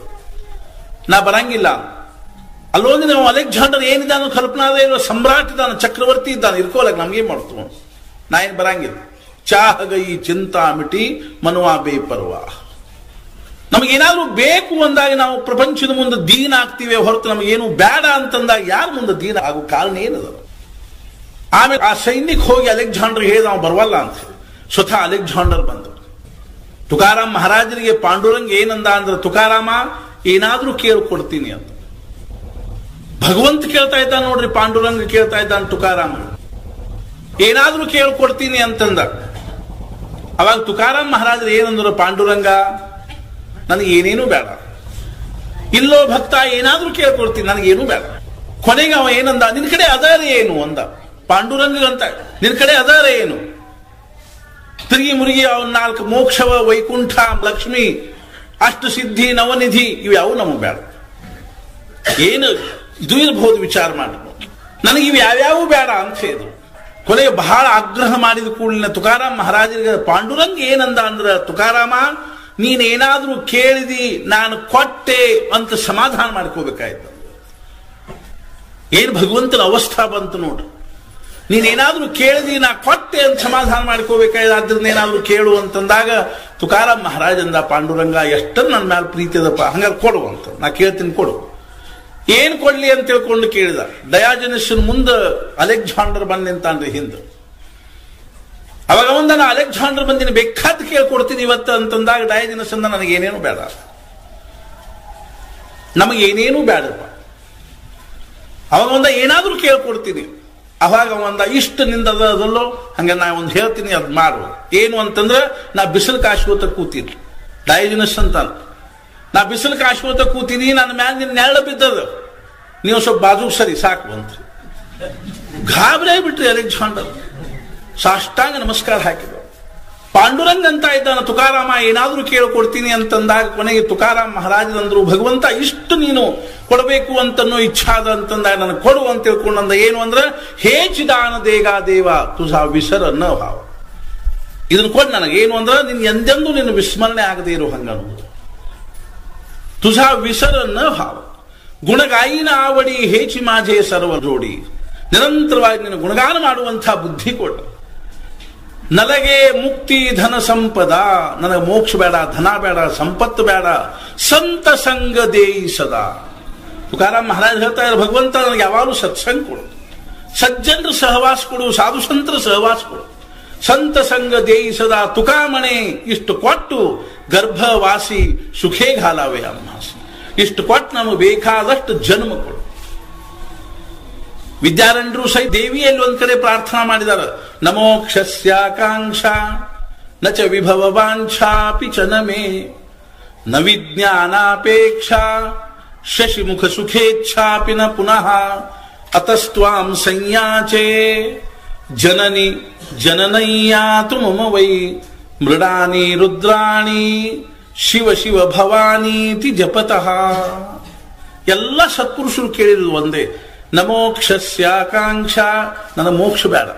ನಾ ಬರಂಗಿಲ್ಲ. ಅಲ್ಲೋಗಿ ನಾವು ಅಲೆಕ್ಸಾಂಡರ್ ಏನಿದಾನು ಕಲ್ಪನಾದ ಇರುವ ಸಮ್ರಾಟ್ ಇದ್ದಾನೆ, ಚಕ್ರವರ್ತಿ ಇದ್ದಾನೆ, ಇರ್ಕೋಲಕ್ ನಮ್ಗೇನ್ ಮಾಡ್ತೀವಿ. ನಾ ಏನ್ ಬರಂಗಿಲ್ಲ. ಚಾಹ ಗೈ ಚಿಂತಾ ಮಿಟಿ ಮನುವಾ ಬೇಪರ್ವ. ನಮಗೇನಾದ್ರೂ ಬೇಕು ಅಂದಾಗ ನಾವು ಪ್ರಪಂಚದ ಮುಂದೆ ದೀನ ಆಗ್ತೀವಿ ಹೊರತು ನಮಗೇನು ಬೇಡ ಅಂತಂದಾಗ ಯಾರ ಮುಂದೆ ದೀನ ಆಗೋ ಕಾರಣ ಏನದ. ಆಮೇಲೆ ಆ ಸೈನಿಕ ಹೋಗಿ ಅಲೆಕ್ಸಾಂಡರ್ ಹೇಳಿದ ನಾವು ಬರವಲ್ಲ ಅಂತ ಹೇಳಿ. ಸ್ವತಃ ಅಲೆಕ್ಸಾಂಡರ್ ಬಂದರು. ತುಕಾರಾಮ್ ಮಹಾರಾಜರಿಗೆ ಪಾಂಡುರಂಗ ಏನಂದ ಅಂದ್ರೆ, ತುಕಾರಾಮ ಏನಾದ್ರೂ ಕೇಳ್ಕೊಡ್ತೀನಿ ಅಂತ. ಭಗವಂತ ಕೇಳ್ತಾ ಇದ್ದ ನೋಡ್ರಿ, ಪಾಂಡುರಂಗ ಕೇಳ್ತಾ ಇದ್ದಾನೆ ತುಕಾರಾಮ ಏನಾದ್ರೂ ಕೇಳ್ಕೊಡ್ತೀನಿ ಅಂತಂದ. ಅವಾಗ ತುಕಾರಾಮ್ ಮಹಾರಾಜರು ಏನಂದ್ರು, ಪಾಂಡುರಂಗ ನನಗೆ ಏನೇನು ಬೇಡ, ಇಲ್ಲೋ ಭಕ್ತ ಏನಾದ್ರೂ ಕೇಳ್ಕೊಡ್ತೀನಿ, ನನಗೇನು ಬೇಡ. ಕೊನೆಗೆ ಅವ ಏನಂದ, ನಿನ್ ಕಡೆ ಅದಾರ ಏನು ಅಂದ. ಪಾಂಡುರಂಗ ಅಂತ ನಿನ್ ಕಡೆ ಅದಾರ ಏನು. ತಿರುಗಿ ಮುರುಗಿ ಅವನ್ 4 ಮೋಕ್ಷವ, ವೈಕುಂಠ, ಲಕ್ಷ್ಮಿ, ಅಷ್ಟು ಸಿದ್ಧಿ, ನವನಿಧಿ ಇವು ಯಾವ ನಮಗ್ ಬೇಡ. ಏನು ಇದು ಇರಬಹುದು ವಿಚಾರ ಮಾಡಬಹುದು. ನನಗೆ ಇವು ಯಾವ್ಯಾವು ಬೇಡ ಅಂತ ಹೇಳಿದ್ರು. ಕೊನೆಗೆ ಬಹಳ ಆಗ್ರಹ ಮಾಡಿದ ಕೂಡಲಿನ ತುಕಾರಾಮ್ ಮಹಾರಾಜರಿಗೆ ಪಾಂಡುರಂಗ ಏನಂದ ಅಂದ್ರ, ತುಕಾರಾಮ ನೀನೇನಾದ್ರೂ ಕೇಳಿದಿ ನಾನು ಕೊಟ್ಟೆ ಅಂತ ಸಮಾಧಾನ ಮಾಡ್ಕೋಬೇಕಾಯ್ತು. ಏನ್ ಭಗವಂತನ ಅವಸ್ಥಾ ಬಂತು ನೋಡ್ರಿ. ನೀನೇನಾದ್ರೂ ಕೇಳಿದಿ ನಾ ಕೊಟ್ಟೆ ಅಂತ ಸಮಾಧಾನ ಮಾಡ್ಕೋಬೇಕಾಯ್ತು. ಆದ್ರಿಂದ ಏನಾದ್ರೂ ಕೇಳು ಅಂತಂದಾಗ ತುಕಾರಾಮ್ ಮಹಾರಾಜ್ ಅಂದ, ಪಾಂಡುರಂಗ ಎಷ್ಟನ್ನು ನನ್ನ ಮೇಲೆ ಪ್ರೀತಿ ಅದಪ್ಪ, ಹಂಗಾರೆ ಕೊಡು ಅಂತ. ನಾ ಕೇಳ್ತೀನಿ, ಕೊಡು. ಏನ್ ಕೊಡ್ಲಿ ಅಂತ ತಿಳ್ಕೊಂಡು ಕೇಳಿದ. ಡಯಾಜನಸ್ನ ಮುಂದೆ ಅಲೆಕ್ಸಾಂಡರ್ ಬಂದ್ ನಿಂತಾನ್ರಿ ಹಿಂದೆ. ಅವಾಗ ಅವಂದ ನಾ ಅಲೆಕ್ಸಾಂಡರ್ ಬಂದಿನ ಬೇಕಾದ ಕೇಳ್ಕೊಡ್ತೀನಿ ಇವತ್ತು ಅಂತಂದಾಗ ಡಯಾಜನಸ್ ಅಂದ, ನನಗೇನೇನು ಬೇಡ, ನಮಗೇನೇನು ಬೇಡಪ್ಪ. ಅವಾಗ ಒಂದ ಏನಾದ್ರೂ ಕೇಳ್ಕೊಡ್ತೀನಿ. ಅವಾಗ ಅವಂದ ಇಷ್ಟು ನಿಂದದ ಅದಲ್ಲೋ, ಹಂಗ ನಾ ಒಂದು ಹೇಳ್ತೀನಿ ಅದ್ ಮಾಡು. ಏನು ಅಂತಂದ್ರೆ, ನಾ ಬಿಸಿಲು ಕಾಶ್ಕೋತ ಕೂತೀನಿ. ಡಯಾಜನಸ್ ಅಂತಾನ, ನಾ ಬಿಸಿಲು ಕಾಶ್ಕೋತ ಕೂತೀನಿ, ನನ್ನ ಮ್ಯಾಲ ನಿನ್ನ ನೆರಳು ಬಿದ್ದದ, ನೀವು ಸ್ವಲ್ಪ ಬಾಜು ಸರಿ ಸಾಕು ಅಂತ. ಗಾಬರಿ ಆಗ್ಬಿಟ್ರಿ ಅಲೆಕ್ಸಾಂಡರ್. ಸಾಷ್ಟಾಂಗ ನಮಸ್ಕಾರ ಹಾಕಿದ್ರು. ಪಾಂಡುರಂಗ್ ಅಂತ ಇದ್ದಾನ, ತುಕಾರಾಮ ಏನಾದ್ರೂ ಕೇಳ್ಕೊಡ್ತೀನಿ ಅಂತಂದಾಗ ಕೊನೆಗೆ ತುಕಾರಾಮ್ ಮಹಾರಾಜರಂದ್ರು, ಭಗವಂತ ಇಷ್ಟು ನೀನು ಕೊಡಬೇಕು ಅಂತನೋ ಇಚ್ಛಾದ ಅಂತಂದಾಗ ನನಗೆ ಕೊಡು ಅಂತ ತಿಳ್ಕೊಂಡಂದ. ಏನು ಅಂದ್ರೆ, ಹೇ ಚಿದಾನ ದೇಗ ದೇವ ತುಜಾ ವಿಸರ ನ ಭಾವ. ಇದನ್ನು ಕೊಟ್ಟು ನನಗೇನು ಅಂದ್ರೆ, ನಿನ್ ಎಂದೆಂದೂ ನಿನ್ನ ವಿಸ್ಮರಣೆ ಆಗದೆ ಇರೋ ಹಂಗನ್ನುವುದು. ತುಜಾ ವಿಸರ ನ ಭಾವ. ಗುಣಗಾಯಿನ ಆವಡಿ ಹೇಚಿ ಮಾಜೆ ಸರ್ವ ಜೋಡಿ. ನಿರಂತರವಾಗಿ ನಿನ್ನ ಗುಣಗಾನ ಮಾಡುವಂತಹ ಬುದ್ಧಿ ಕೊಡ. ನನಗೆ ಮುಕ್ತಿ ಧನ ಸಂಪದ, ನನಗೆ ಮೋಕ್ಷ ಬೇಡ, ಧನ ಬೇಡ, ಸಂಪತ್ತು ಬೇಡ, ಸಂತ ಸಂಗ ದೇಯಿ ಸದಾ. ತುಕಾರಾಮ್ ಮಹಾರಾಜ್ ಹೇಳ್ತಾ ಇದ್ದಾರೆ, ಭಗವಂತ ನನಗೆ ಯಾವಾಗಲೂ ಸತ್ಸಂಗ ಕೊಡು, ಸಜ್ಜನರ ಸಹವಾಸ ಕೊಡು, ಸಾಧು ಸಂತರ ಸಹವಾಸ ಕೊಡು, ಸಂತ ಸಂಗ ದೇಯಿ ಸದಾ. ತುಕಾಮಣೆ ಇಷ್ಟು ಕೊಟ್ಟು ಗರ್ಭವಾಸಿ ಸುಖೇ ಘಾಲಾವೆ ಅಮ್ಮಾಸಿ. ಇಷ್ಟು ಕೊಟ್ಟು ನಮಗೆ ಬೇಕಾದಷ್ಟು ಜನ್ಮ ಕೊಡು. ವಿದ್ಯಾರಣ್ಯರು ಸಹಿತ ದೇವಿಯಲ್ಲಿ ಒಂದ್ ಕಡೆ ಪ್ರಾರ್ಥನಾ ಮಾಡಿದಾರ, ನಮೋಕ್ಷಸ್ಯಾಕಾಂಕ್ಷ ನ ಚ ವಿಭವ ವಾಂಛಾಪಿ ಚ ನಮೇ ನ ವಿಜ್ಞಾನಾಪೇಕ್ಷ ಶಶಿಮುಖ ಸುಖೇಚ್ಛಾಪಿ ನ ಪುನಃ ಅತಸ್ತ್ವಾಂ ಸಂಯಾಚೆ ಜನನಿ ಜನನಯ್ಯಾತು ಮಮ ವೈ ಮೃಡಾನಿ ರುದ್ರಾಣಿ ಶಿವ ಶಿವ ಭವಾನೀತಿ ಜಪತಃ. ಎಲ್ಲ ಸತ್ಪುರುಷರು ಕೇಳಿದ್ರು ಒಂದೇ, ನಮೋಕ್ಷಸ್ಯಾಕಾಂಕ್ಷ, ನನ್ನ ಮೋಕ್ಷ ಬೇಡ,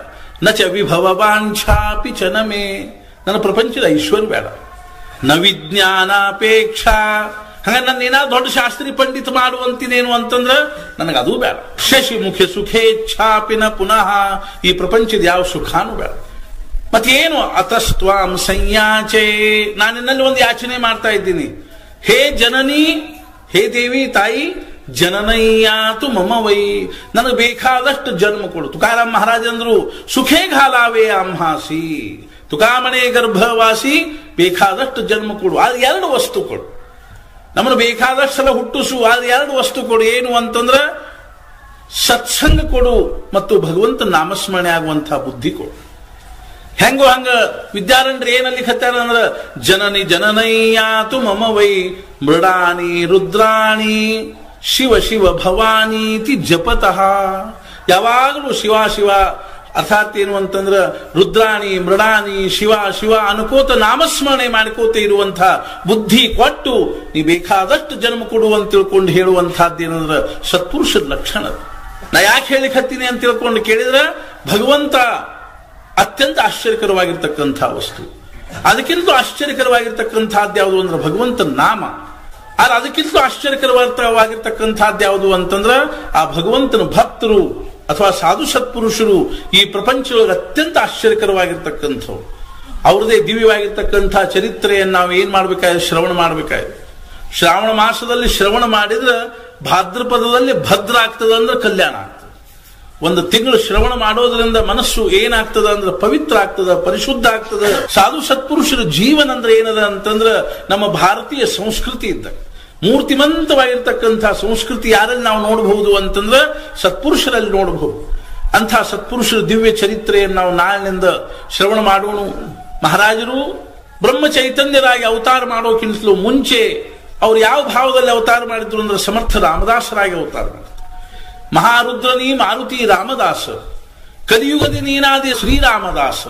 ನ ಚ ವಿಭವ ವಾಂಛಾಪಿ ಚ ನಮೇ, ನನ್ನ ಪ್ರಪಂಚದ ಐಶ್ವರ್ಯ ಬೇಡ, ನ ವಿಜ್ಞಾನಾಪೇಕ್ಷ, ಹಂಗ ನನ್ನ ಏನಾದ್ರು ದೊಡ್ಡ ಶಾಸ್ತ್ರಿ ಪಂಡಿತ ಮಾಡುವಂತಿನೇನು ಅಂತಂದ್ರ ನನಗದು ಬೇಡ. ಶಶಿ ಮುಖ್ಯ ಸುಖೇಚ್ಛಾಪಿನ ಪುನಃ, ಈ ಪ್ರಪಂಚದ ಯಾವ ಸುಖಾನು ಬೇಡ. ಮತ್ತೇನು, ಅತಸ್ತ್ವಾಂ ಸಂಯಾಚೆ, ನಾನು ನಿನ್ನಲ್ಲಿ ಒಂದು ಯಾಚನೆ ಮಾಡ್ತಾ ಇದ್ದೀನಿ. ಹೇ ಜನನಿ, ಹೇ ದೇವಿ ತಾಯಿ, ಜನನಯ್ಯಾತು ಮಮ ವೈ, ನನಗೆ ಬೇಕಾದಷ್ಟು ಜನ್ಮ ಕೊಡು. ತುಕಾರಾಮ್ ಮಹಾರಾಜ್ ಅಂದ್ರು, ಸುಖೇ ಘಾಲಾವೆ ಅಂಹಾಸಿ, ತುಕಾಮಣೆ ಗರ್ಭವಾಸಿ, ಬೇಕಾದಷ್ಟು ಜನ್ಮ ಕೊಡು. ಅದು 2 ವಸ್ತು ಕೊಡು. ನಮ್ಮನ್ನು ಬೇಕಾದಷ್ಟು ಸಲ ಹುಟ್ಟಿಸು, ಅದು 2 ವಸ್ತು ಕೊಡು. ಏನು ಅಂತಂದ್ರ ಸತ್ಸಂಗ ಕೊಡು ಮತ್ತು ಭಗವಂತ ನಾಮಸ್ಮರಣೆ ಆಗುವಂತಹ ಬುದ್ಧಿ ಕೊಡು. ಹೆಂಗೋ ಹಂಗ ವಿದ್ಯಾರಣ್ಯರು ಏನಲ್ಲಿ ಕತ್ತಾರ ಅಂದ್ರ, ಜನನಿ ಜನನಯ್ಯಾತು ಮಮ ವೈ ಮೃಡಾನಿ ರುದ್ರಾಣಿ ಶಿವ ಶಿವ ಭವಾನೀತಿ ಜಪತಃ. ಯಾವಾಗಲೂ ಶಿವ ಶಿವ ಅರ್ಥಾತ್ ಏನು ಅಂತಂದ್ರೆ ರುದ್ರಾಣಿ ಮೃಡಾನಿ ಶಿವ ಶಿವ ಅನ್ಕೋತ ನಾಮಸ್ಮರಣೆ ಮಾಡ್ಕೋತ ಇರುವಂಥ ಬುದ್ಧಿ ಕೊಟ್ಟು ನೀ ಬೇಕಾದಷ್ಟು ಜನ್ಮ ಕೊಡುವಂತ ತಿಳ್ಕೊಂಡು ಹೇಳುವಂತಹದ್ದೇನಂದ್ರೆ ಸತ್ಪುರುಷದ ಲಕ್ಷಣ. ನಾ ಯಾಕೆ ಹೇಳಿಕ್ ಹತ್ತೀನಿ ಅಂತ ತಿಳ್ಕೊಂಡು ಕೇಳಿದ್ರೆ ಭಗವಂತ ಅತ್ಯಂತ ಆಶ್ಚರ್ಯಕರವಾಗಿರ್ತಕ್ಕಂಥ ವಸ್ತು. ಅದಕ್ಕಿಂತ ಆಶ್ಚರ್ಯಕರವಾಗಿರ್ತಕ್ಕಂಥದ್ದು ಯಾವುದು ಅಂದ್ರೆ ಭಗವಂತನ ನಾಮ. ಆದ್ರೆ ಅದಕ್ಕಿಂತ ಆಶ್ಚರ್ಯಕರವಾಗಿರ್ತಕ್ಕಂಥದ್ದು ಯಾವುದು ಅಂತಂದ್ರೆ ಆ ಭಗವಂತನ ಭಕ್ತರು ಅಥವಾ ಸಾಧು ಸತ್ಪುರುಷರು ಈ ಪ್ರಪಂಚದೊಳಗೆ ಅತ್ಯಂತ ಆಶ್ಚರ್ಯಕರವಾಗಿರ್ತಕ್ಕಂಥವ್ರು. ಅವ್ರದೇ ದಿವ್ಯವಾಗಿರ್ತಕ್ಕಂಥ ಚರಿತ್ರೆಯನ್ನು ನಾವು ಏನ್ ಮಾಡ್ಬೇಕಾದ್ರೆ ಶ್ರವಣ ಮಾಡ್ಬೇಕಾಗಿದೆ. ಶ್ರಾವಣ ಮಾಸದಲ್ಲಿ ಶ್ರವಣ ಮಾಡಿದ್ರೆ ಭಾದ್ರಪದದಲ್ಲಿ ಭದ್ರ ಆಗ್ತದೆ ಅಂದ್ರೆ ಕಲ್ಯಾಣ ಆಗ್ತದೆ. ಒಂದು ತಿಂಗಳು ಶ್ರವಣ ಮಾಡೋದ್ರಿಂದ ಮನಸ್ಸು ಏನಾಗ್ತದ ಅಂದ್ರೆ ಪವಿತ್ರ ಆಗ್ತದ, ಪರಿಶುದ್ಧ ಆಗ್ತದ. ಸಾಧು ಸತ್ಪುರುಷರ ಜೀವನ ಅಂದ್ರೆ ಏನದ ಅಂತಂದ್ರೆ ನಮ್ಮ ಭಾರತೀಯ ಸಂಸ್ಕೃತಿ ಇದ್ದ ಮೂರ್ತಿಮಂತವಾಗಿರ್ತಕ್ಕಂಥ ಸಂಸ್ಕೃತಿ ಯಾರಲ್ಲಿ ನಾವು ನೋಡಬಹುದು ಅಂತಂದ್ರೆ ಸತ್ಪುರುಷರಲ್ಲಿ ನೋಡಬಹುದು. ಅಂಥ ಸತ್ಪುರುಷರ ದಿವ್ಯ ಚರಿತ್ರೆಯನ್ನು ನಾವು ನಾಳಿನಿಂದ ಶ್ರವಣ ಮಾಡೋಣ. ಮಹಾರಾಜರು ಬ್ರಹ್ಮ ಚೈತನ್ಯರಾಗಿ ಅವತಾರ ಮಾಡೋಕ್ಕಿಂತಲೂ ಮುಂಚೆ ಅವ್ರು ಯಾವ ಭಾವದಲ್ಲಿ ಅವತಾರ ಮಾಡಿದ್ರು ಅಂದ್ರೆ ಸಮರ್ಥ ರಾಮದಾಸರಾಗಿ ಅವತಾರ ಮಾಡಿದ್ರು. ಮಹಾರುದ್ರನಿ ಮಾರುತಿ ರಾಮದಾಸ, ಕಲಿಯುಗದಿ ನೀನಾದಿ ಶ್ರೀರಾಮದಾಸ,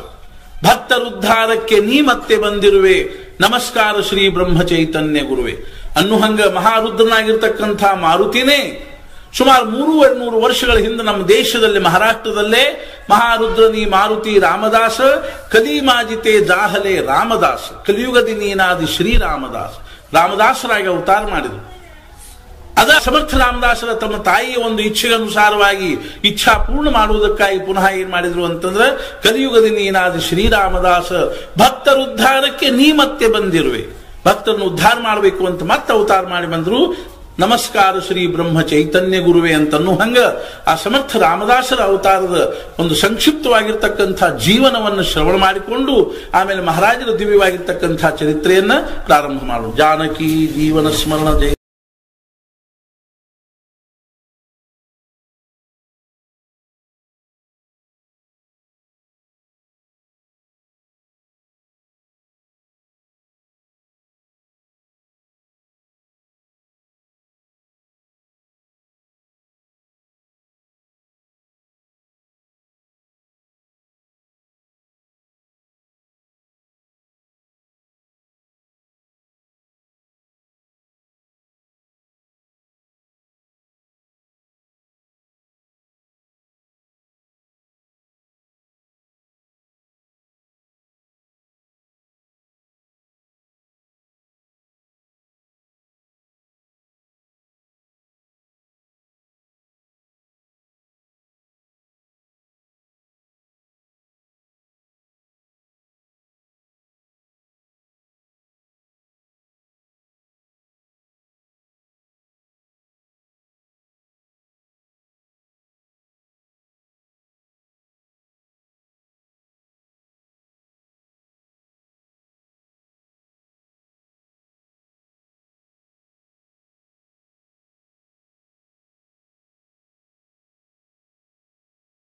ಭಕ್ತರುದ್ಧಾರಕ್ಕೆ ನೀ ಮತ್ತೆ ಬಂದಿರುವೆ, ನಮಸ್ಕಾರ ಶ್ರೀ ಬ್ರಹ್ಮ ಚೈತನ್ಯ ಗುರುವೆ ಅನ್ನುಹಂಗ ಮಹಾರುದ್ರನಾಗಿರ್ತಕ್ಕಂಥ ಮಾರುತಿನೇ ಸುಮಾರು 300 ವರ್ಷಗಳ ಹಿಂದೆ ನಮ್ಮ ದೇಶದಲ್ಲಿ ಮಹಾರಾಷ್ಟ್ರದಲ್ಲೇ ಮಹಾರುದ್ರನಿ ಮಾರುತಿ ರಾಮದಾಸ, ಕಲಿಮಾಜಿತೆ ದಾಹಲೆ ರಾಮದಾಸ, ಕಲಿಯುಗದಿ ನೀನಾದಿ ಶ್ರೀರಾಮದಾಸ ರಾಮದಾಸರಾಗಿ ಅವತಾರ ಮಾಡಿದರು. ಅದ ಸಮರ್ಥ ರಾಮದಾಸರ ತಮ್ಮ ತಾಯಿಯ ಒಂದು ಇಚ್ಛೆಗನುಸಾರವಾಗಿ ಇಚ್ಛಾ ಪೂರ್ಣ ಮಾಡುವುದಕ್ಕಾಗಿ ಪುನಃ ಏನ್ ಮಾಡಿದ್ರು ಅಂತಂದ್ರೆ ಕಲಿಯುಗದಿ ನೀನಾದಿ ಶ್ರೀರಾಮದಾಸ, ಭಕ್ತರುದ್ಧಾರಕ್ಕೆ ನೀ ಮತ್ತೆ ಬಂದಿರುವೆ, ಭಕ್ತರನ್ನು ಉದ್ಧಾರ ಮಾಡಬೇಕು ಅಂತ ಮತ್ತೆ ಅವತಾರ ಮಾಡಿ ಬಂದ್ರು. ನಮಸ್ಕಾರ ಶ್ರೀ ಬ್ರಹ್ಮ ಚೈತನ್ಯ ಗುರುವೆ ಅಂತನ್ನೂ ಹಂಗ ಆ ಸಮರ್ಥ ರಾಮದಾಸರ ಅವತಾರದ ಒಂದು ಸಂಕ್ಷಿಪ್ತವಾಗಿರ್ತಕ್ಕಂಥ ಜೀವನವನ್ನು ಶ್ರವಣ ಮಾಡಿಕೊಂಡು ಆಮೇಲೆ ಮಹಾರಾಜರ ದಿವ್ಯವಾಗಿರ್ತಕ್ಕಂಥ ಚರಿತ್ರೆಯನ್ನ ಪ್ರಾರಂಭ ಮಾಡೋಣ. ಜಾನಕಿ ಜೀವನ ಸ್ಮರಣ ಜಯ.